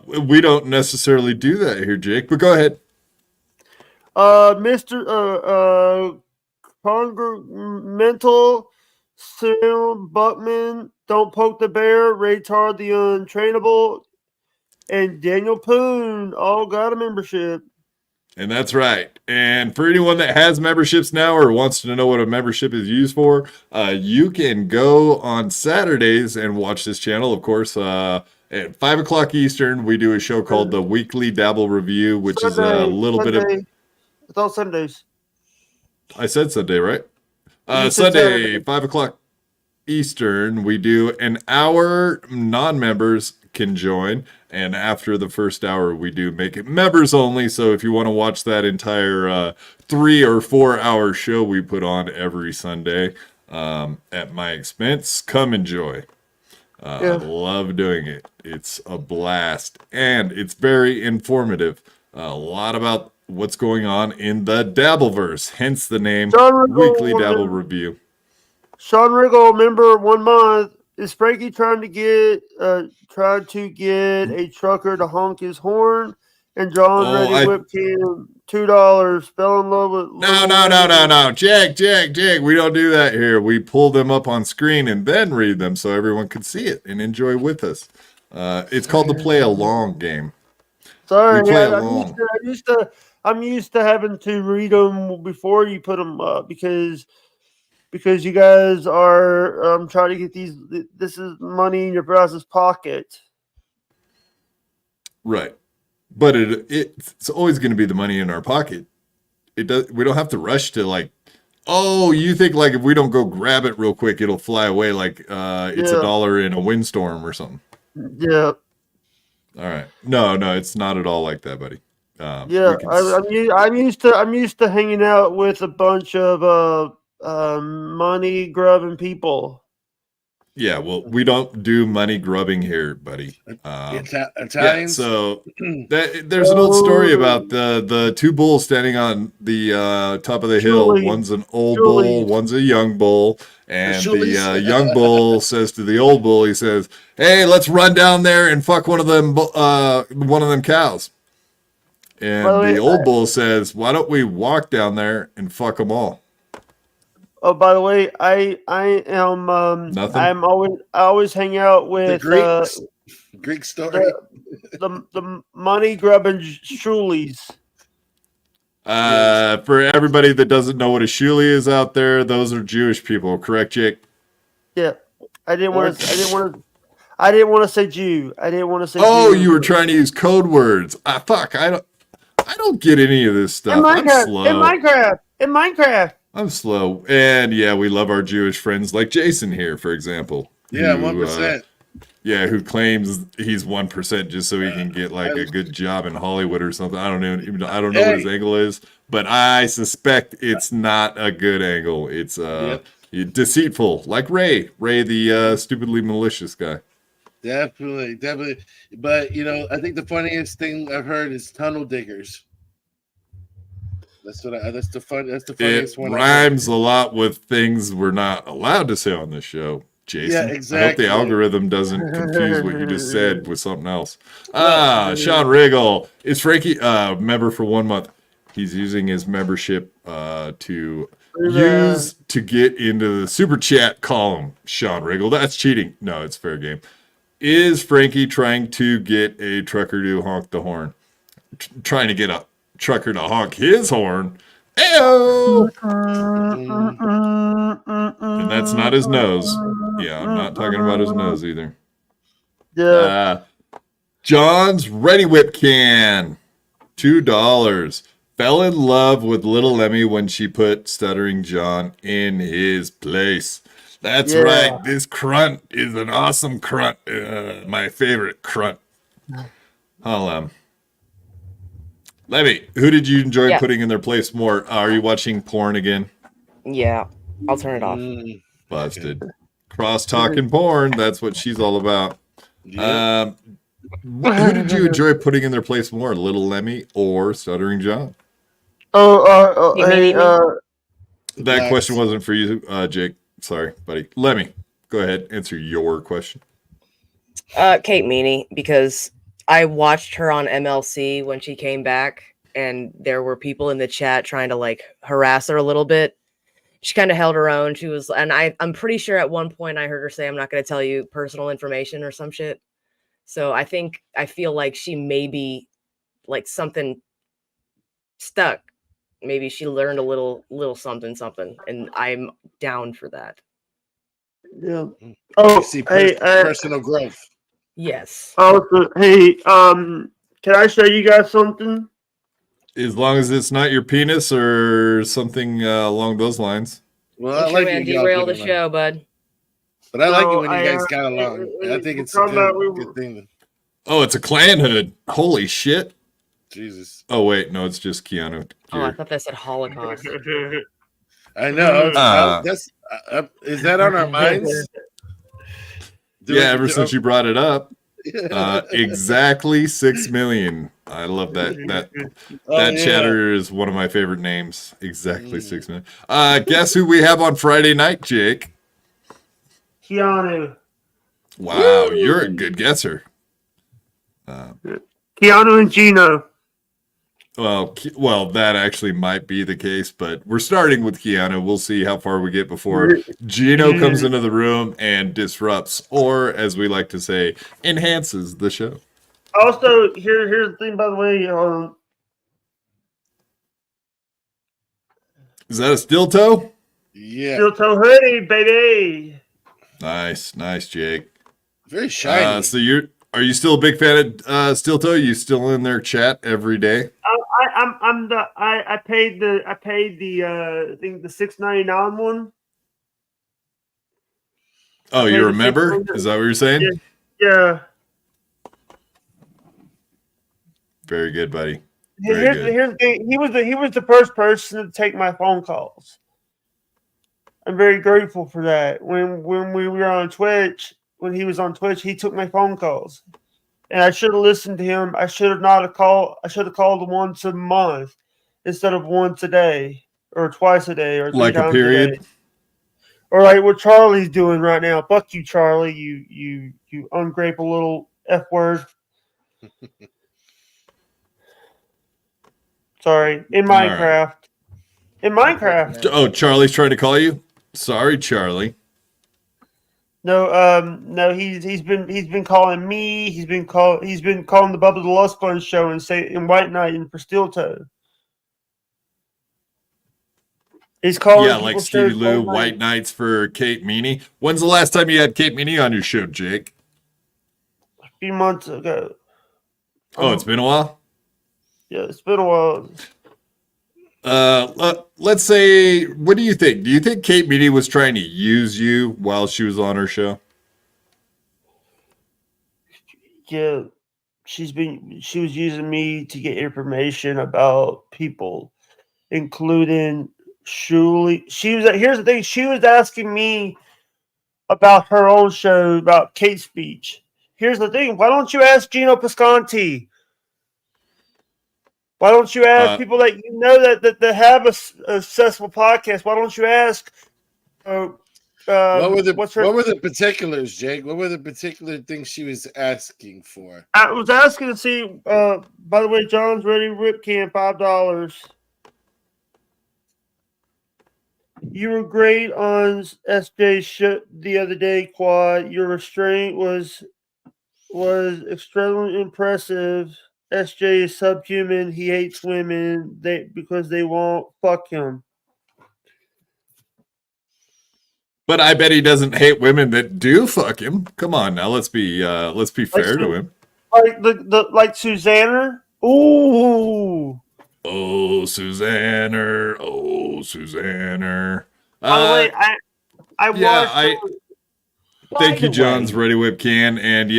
[SPEAKER 1] We don't necessarily do that here, Jake, but go ahead.
[SPEAKER 11] Mr. Congremental, Sam Buckman, Don't Poke the Bear, Raytard the Untrainable, and Daniel Poon all got a membership.
[SPEAKER 1] And that's right. And for anyone that has memberships now or wants to know what a membership is used for, you can go on Saturdays and watch this channel, of course. At 5 o'clock Eastern, we do a show called the Weekly Dabble Review, which is a little bit of...
[SPEAKER 11] It's all Sundays.
[SPEAKER 1] I said Sunday, right? Sunday, 5 o'clock Eastern, we do an hour. Non-members can join. And after the first hour, we do make it members only. So if you want to watch that entire 3 or 4 hour show we put on every Sunday at my expense, come enjoy. I love doing it. It's a blast. And it's very informative. A lot about what's going on in the Dabbleverse. Hence the name Weekly Dabble Review.
[SPEAKER 11] Sean Riggle, member 1 month. Is Frankie trying to get a trucker to honk his horn? And John Ready whipped him $2. Fell in love with...
[SPEAKER 1] No. Jake. We don't do that here. We pull them up on screen and then read them so everyone can see it and enjoy with us. It's called the play along game.
[SPEAKER 11] Sorry, I'm used to having to read them before you put them up because you guys are trying to get these. This is money in your browser's pocket.
[SPEAKER 1] Right. But it's always going to be the money in our pocket. We don't have to rush to like, oh, you think like if we don't go grab it real quick, it'll fly away like it's $1 in a windstorm or something.
[SPEAKER 11] Yeah.
[SPEAKER 1] All right. No, it's not at all like that, buddy.
[SPEAKER 11] I'm used to hanging out with a bunch of money grubbing people.
[SPEAKER 1] Yeah, well, we don't do money grubbing here, buddy.
[SPEAKER 2] Italians.
[SPEAKER 1] Yeah, so there's an old story about the 2 bulls standing on the top of the hill. One's an old bull, one's a young bull, and the young bull says to the old bull, he says, "Hey, let's run down there and fuck one of them cows." And the old bull says, "Why don't we walk down there and fuck them all?"
[SPEAKER 11] Oh, by the way, I am
[SPEAKER 1] Nothing?
[SPEAKER 11] I always hang out with
[SPEAKER 2] the Greek story.
[SPEAKER 11] The money grubbing shulies.
[SPEAKER 1] For everybody that doesn't know what a shuli is out there, those are Jewish people, correct, Jake?
[SPEAKER 11] Yeah, I didn't want to say Jew. I didn't want to say.
[SPEAKER 1] Oh,
[SPEAKER 11] Jew.
[SPEAKER 1] you were trying to use code words. Fuck, I don't get any of this stuff. I'm slow.
[SPEAKER 11] In Minecraft.
[SPEAKER 1] I'm slow. And yeah, we love our Jewish friends like Jason here, for example.
[SPEAKER 2] Yeah, 1%.
[SPEAKER 1] Yeah, who claims he's 1% just so he can get like a good job in Hollywood or something. I don't know. I don't know what his angle is, but I suspect it's not a good angle. It's deceitful, like Ray, the stupidly malicious guy.
[SPEAKER 2] Definitely. But you know, I think the funniest thing I've heard is tunnel diggers. That's the funniest one.
[SPEAKER 1] It rhymes a lot with things we're not allowed to say on this show. Jason.
[SPEAKER 2] Yeah, exactly.
[SPEAKER 1] I hope the algorithm doesn't confuse what you just said with something else. Sean Riggle is Frankie member for 1 month. He's using his membership to get into the super chat column. Sean Riggle, that's cheating. No, it's fair game. Is Frankie trying to get a trucker to honk the horn? Trying to get a trucker to honk his horn? Ayo! And that's not his nose. Yeah, I'm not talking about his nose either.
[SPEAKER 11] Yeah.
[SPEAKER 1] John's Ready Whip can. $2. Fell in love with little Lemie when she put Stuttering John in his place. That's right. This crunt is an awesome crunt. My favorite crunt. Lemie, who did you enjoy putting in their place more? Are you watching porn again?
[SPEAKER 5] Yeah, I'll turn it off.
[SPEAKER 1] Busted. Cross-talking porn. That's what she's all about. Who did you enjoy putting in their place more, Little Lemie or Stuttering John? That question wasn't for you, Jake. Sorry, buddy. Lemie, go ahead. Answer your question.
[SPEAKER 5] Kate Meanie, because I watched her on MLC when she came back, and there were people in the chat trying to like harass her a little bit. She kind of held her own. She was, and I'm pretty sure at one point I heard her say, "I'm not going to tell you personal information" or some shit. So I feel like she may be like something stuck. Maybe she learned a little something, and I'm down for that.
[SPEAKER 11] Yeah.
[SPEAKER 2] Personal growth.
[SPEAKER 5] Yes.
[SPEAKER 11] Hey, can I show you guys something?
[SPEAKER 1] As long as it's not your penis or something along those lines.
[SPEAKER 2] Well, I like
[SPEAKER 5] it. Derail the show, bud.
[SPEAKER 2] But I like it when you guys got along. I think it's a good thing.
[SPEAKER 1] Oh, it's a clan hood. Holy shit.
[SPEAKER 2] Jesus.
[SPEAKER 1] Oh, wait. No, it's just Keanu.
[SPEAKER 5] Oh, I thought that said Holocaust.
[SPEAKER 2] I know. Is that on our minds?
[SPEAKER 1] Ever since you brought it up. Exactly 6 million. I love that. That chatter is one of my favorite names. Exactly 6 million. Guess who we have on Friday night, Jake?
[SPEAKER 11] Keanu.
[SPEAKER 1] Wow, you're a good guesser.
[SPEAKER 11] Keanu and Gino.
[SPEAKER 1] Well, that actually might be the case, but we're starting with Keanu. We'll see how far we get before Gino comes into the room and disrupts, or as we like to say, enhances the show.
[SPEAKER 11] Also, here's the thing, by the way.
[SPEAKER 1] Is that a steel toe?
[SPEAKER 2] Yeah.
[SPEAKER 11] Steel toe hoodie, baby.
[SPEAKER 1] Nice, Jake.
[SPEAKER 2] Very shiny.
[SPEAKER 1] So are you still a big fan of Steel Toe? You still in their chat every day?
[SPEAKER 11] I paid the I think the $6.99 one.
[SPEAKER 1] Oh, you're a member? Is that what you're saying?
[SPEAKER 11] Yeah.
[SPEAKER 1] Very good, buddy.
[SPEAKER 11] Here's the thing. He was the first person to take my phone calls. I'm very grateful for that. When we were on Twitch, when he was on Twitch, he took my phone calls, and I should have listened to him. I should have called once a month instead of once a day or twice a day or 3
[SPEAKER 1] like
[SPEAKER 11] times
[SPEAKER 1] a period,
[SPEAKER 11] a day. Or like what Charlie's doing right now. Fuck you, Charlie. You ungrateful little F word. Sorry, in Minecraft. Right. In Minecraft.
[SPEAKER 1] Oh, Charlie's trying to call you. Sorry, Charlie.
[SPEAKER 11] No, he's been calling me. He's been calling the Bubba the Lust Fun show and White Knight and for Steel Toe. He's calling
[SPEAKER 1] like Stevie Lou, White Knights for Kate Meanie. When's the last time you had Kate Meanie on your show, Jake?
[SPEAKER 11] A few months ago.
[SPEAKER 1] Oh, it's been a while?
[SPEAKER 11] Yeah, it's been a while.
[SPEAKER 1] Let's say, what do you think? Do you think Kate Meanie was trying to use you while she was on her show?
[SPEAKER 11] she was using me to get information about people, including Shuli. Here's the thing. She was asking me about her own show, about Kate Speech. Here's the thing. Why don't you ask Gino Pascanti? Why don't you ask people that you know that have a successful podcast? Why don't you ask?
[SPEAKER 2] What were the particulars, Jake? What were the particular things she was asking for?
[SPEAKER 11] I was asking to see. By the way, John's ready. Rip can $5. You were great on SJ's show the other day, Quad. Your restraint was extremely impressive. SJ is subhuman. He hates women because they won't fuck him.
[SPEAKER 1] But I bet he doesn't hate women that do fuck him. Come on now, let's be fair to him.
[SPEAKER 11] Like Susanna. Ooh.
[SPEAKER 1] Oh, Susanna. Oh, Susanna.
[SPEAKER 11] By the way, I watched.
[SPEAKER 1] Thank you, John's Ready Whip Can, and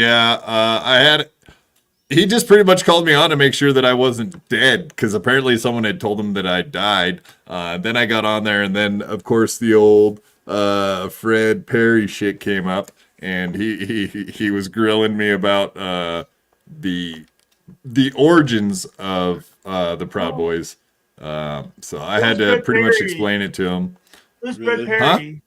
[SPEAKER 1] he just pretty much called me on to make sure that I wasn't dead, because apparently someone had told him that I died. Then I got on there, and then of course the old Fred Perry shit came up, and he was grilling me about the origins of the Proud Boys. So I had to pretty much explain it to him.
[SPEAKER 11] Who's Fred Perry?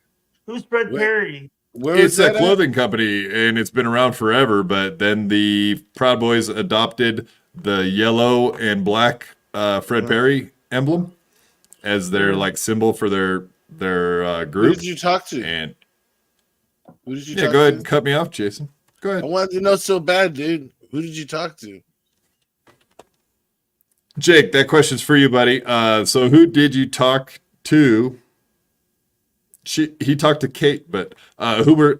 [SPEAKER 11] Who's Fred Perry?
[SPEAKER 1] It's a clothing company, and it's been around forever, but then the Proud Boys adopted the yellow and black Fred Perry emblem as their like symbol for their group.
[SPEAKER 2] Who did you talk to?
[SPEAKER 1] And
[SPEAKER 2] who did you
[SPEAKER 1] go ahead and cut me off, Jason. Go ahead.
[SPEAKER 2] I wanted to know so bad, dude. Who did you talk to?
[SPEAKER 1] Jake, that question's for you, buddy. So who did you talk to? He talked to Kate, but the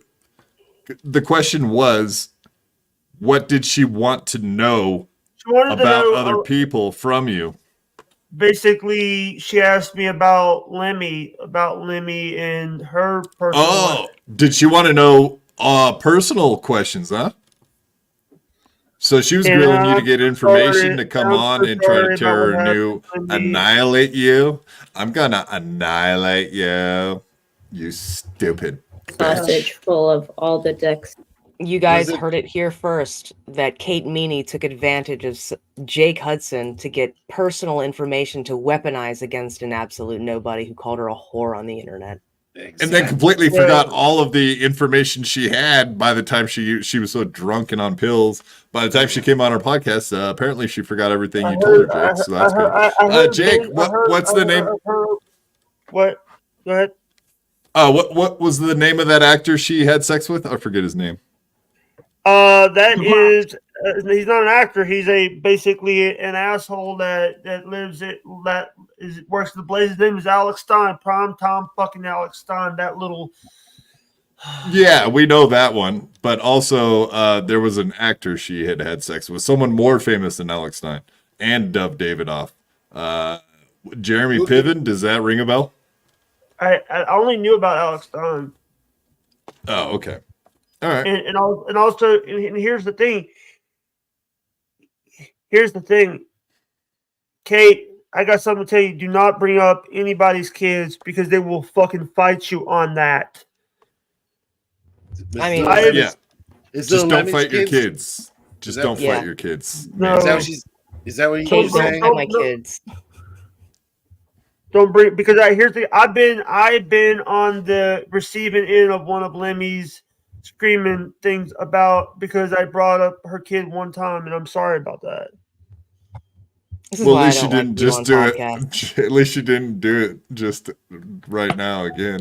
[SPEAKER 1] question was, what did she want to know about other people from you?
[SPEAKER 11] Basically, she asked me about Lemie and her personal life.
[SPEAKER 1] Did she want to know personal questions, huh? So she was grilling you to get information to come on and try to tear her new, annihilate you. I'm gonna annihilate you. You stupid
[SPEAKER 16] sausage full of all the dicks.
[SPEAKER 5] You guys heard it here first that Kate Meanie took advantage of Jake Hudson to get personal information to weaponize against an absolute nobody who called her a whore on the internet.
[SPEAKER 1] And then completely forgot all of the information she had by the time she was so drunk and on pills. By the time she came on our podcast, apparently she forgot everything you told her, Jake. So that's good. Jake, what's the name?
[SPEAKER 11] What? Go ahead.
[SPEAKER 1] What was the name of that actor she had sex with? I forget his name.
[SPEAKER 11] That is he's not an actor. He's basically an asshole that works at the Blaze. His name is Alex Stein, prime time fucking Alex Stein. That little.
[SPEAKER 1] Yeah, we know that one. But also, there was an actor she had sex with, someone more famous than Alex Stein, and Dove Davidoff. Jeremy Piven. Does that ring a bell?
[SPEAKER 11] I only knew about Alex Stein.
[SPEAKER 1] Oh, okay. All right.
[SPEAKER 11] And also, here's the thing. Kate, I got something to tell you. Do not bring up anybody's kids because they will fucking fight you on that.
[SPEAKER 5] I mean,
[SPEAKER 1] just don't fight your kids. Just don't fight your kids.
[SPEAKER 11] No.
[SPEAKER 2] Is that what
[SPEAKER 5] Kate,
[SPEAKER 2] you're saying?
[SPEAKER 5] don't fight my kids.
[SPEAKER 11] Don't bring because here's the I've been on the receiving end of one of Lemmie's screaming things about because I brought up her kid one time and I'm sorry about that.
[SPEAKER 1] Well, at least you didn't just do it. At least you didn't do it just right now again.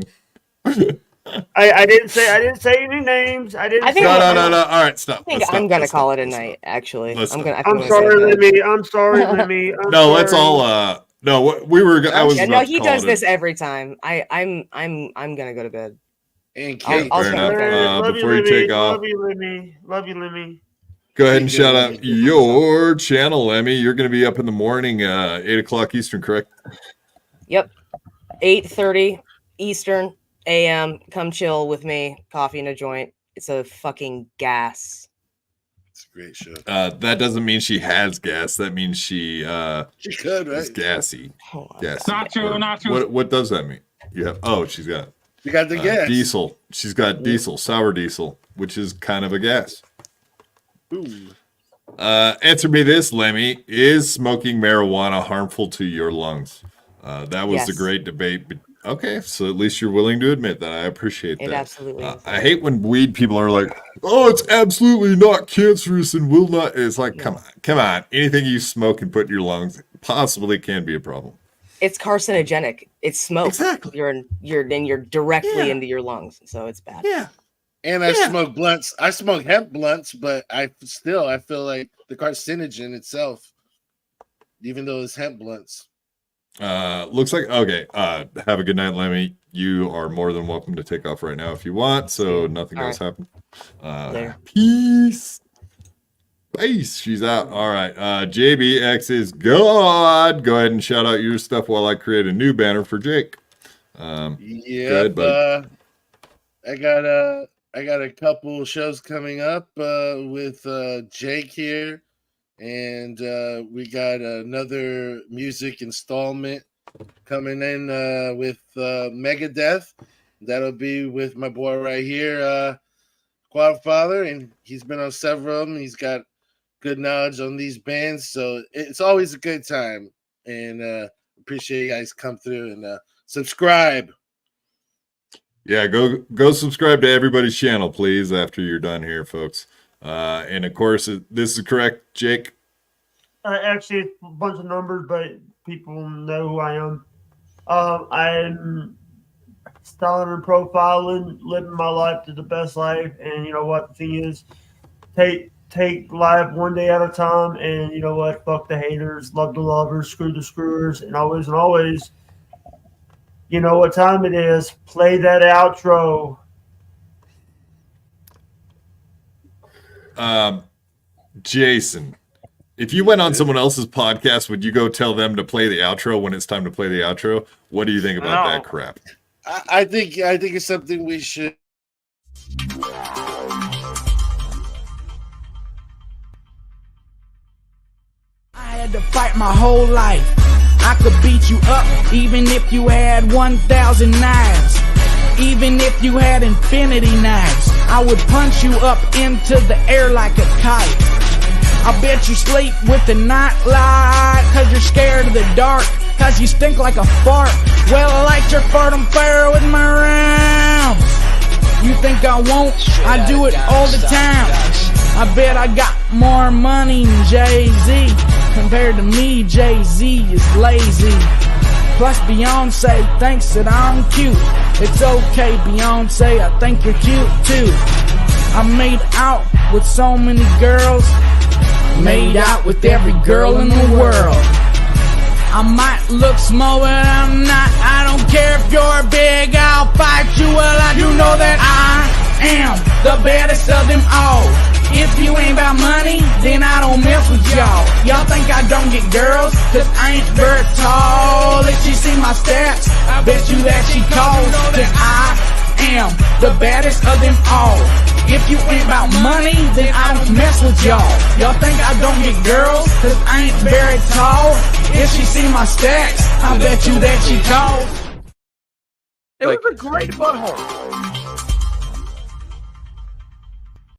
[SPEAKER 11] I didn't say any names. I didn't.
[SPEAKER 1] No. All right, stop.
[SPEAKER 5] I think I'm gonna call it a night. Actually,
[SPEAKER 11] I'm sorry, Lemie. I'm sorry, Lemie.
[SPEAKER 1] No, let's all. No, we were. I was.
[SPEAKER 5] No, he does this every time. I'm gonna go to bed.
[SPEAKER 2] And Kate,
[SPEAKER 1] before you take off,
[SPEAKER 11] love you, Lemie.
[SPEAKER 1] Go ahead and shout out your channel, Lemie. You're going to be up in the morning, 8 o'clock Eastern, correct?
[SPEAKER 5] Yep, 8:30 Eastern a.m. Come chill with me. Coffee and a joint. It's a fucking gas.
[SPEAKER 2] Great show.
[SPEAKER 1] That doesn't mean she has gas. That means she
[SPEAKER 2] could, right?
[SPEAKER 1] is gassy. Gassy.
[SPEAKER 13] Not true. Not true.
[SPEAKER 1] What does that mean? She's got.
[SPEAKER 2] You got the gas.
[SPEAKER 1] Diesel. She's got diesel, sour diesel, which is kind of a gas.
[SPEAKER 2] Ooh.
[SPEAKER 1] Answer me this, Lemmy. Is smoking marijuana harmful to your lungs? That was the great debate. Okay, so at least you're willing to admit that. I appreciate that.
[SPEAKER 5] It absolutely is.
[SPEAKER 1] I hate when weed people are like, oh, it's absolutely not cancerous and will not. It's like, come on. Anything you smoke and put in your lungs possibly can be a problem.
[SPEAKER 5] It's carcinogenic. It's smoke.
[SPEAKER 1] Exactly.
[SPEAKER 5] You're directly into your lungs, so it's bad.
[SPEAKER 1] Yeah.
[SPEAKER 2] And I smoke blunts. I smoke hemp blunts, but I feel like the carcinogen itself, even though it's hemp blunts.
[SPEAKER 1] Looks like okay. Have a good night, Lemmy. You are more than welcome to take off right now if you want. So nothing else happened. Peace. She's out. All right. JBX is God. Go ahead and shout out your stuff while I create a new banner for Jake.
[SPEAKER 2] I got a couple shows coming up with Jake here. And we got another music installment coming in with Megadeth. That'll be with my boy right here, Quadfather, and he's been on several of them. He's got good knowledge on these bands, so it's always a good time. And appreciate you guys come through and subscribe.
[SPEAKER 1] Yeah, go subscribe to everybody's channel, please, after you're done here, folks. And of course, this is correct, Jake.
[SPEAKER 11] Actually, it's a bunch of numbers, but people know who I am. I'm styling and profiling, living my life to the best life. And you know what? The thing is, take life one day at a time. And you know what? Fuck the haters, love the lovers, screw the screwers, and always, you know what time it is. Play that outro.
[SPEAKER 1] Jason, if you went on someone else's podcast, would you go tell them to play the outro when it's time to play the outro? What do you think about that crap?
[SPEAKER 2] I think it's something we should.
[SPEAKER 17] I had to fight my whole life. I could beat you up even if you had 1,000 knives. Even if you had infinity knives, I would punch you up into the air like a kite. I bet you sleep with the night light, cause you're scared of the dark, cause you stink like a fart. Well, I like your fart on fire with my rounds. You think I won't? I do it all the time. I bet I got more money than Jay-Z. Compared to me, Jay-Z is lazy. Plus Beyonce thinks that I'm cute. It's okay, Beyonce, I think you're cute too. I made out with so many girls. Made out with every girl in the world. I might look small, but I'm not. I don't care if you're big, I'll fight you. Well, I do know that I am the baddest of them all. If you ain't about money, then I don't mess with y'all. Y'all think I don't get girls, cause I ain't very tall. If she see my stats, I bet you that she calls. Cause I am the baddest of them all. If you ain't about money, then I don't mess with y'all. Y'all think I don't get girls, cause I ain't very tall. If she see my stats, I bet you that she calls.
[SPEAKER 7] It was a great butthole.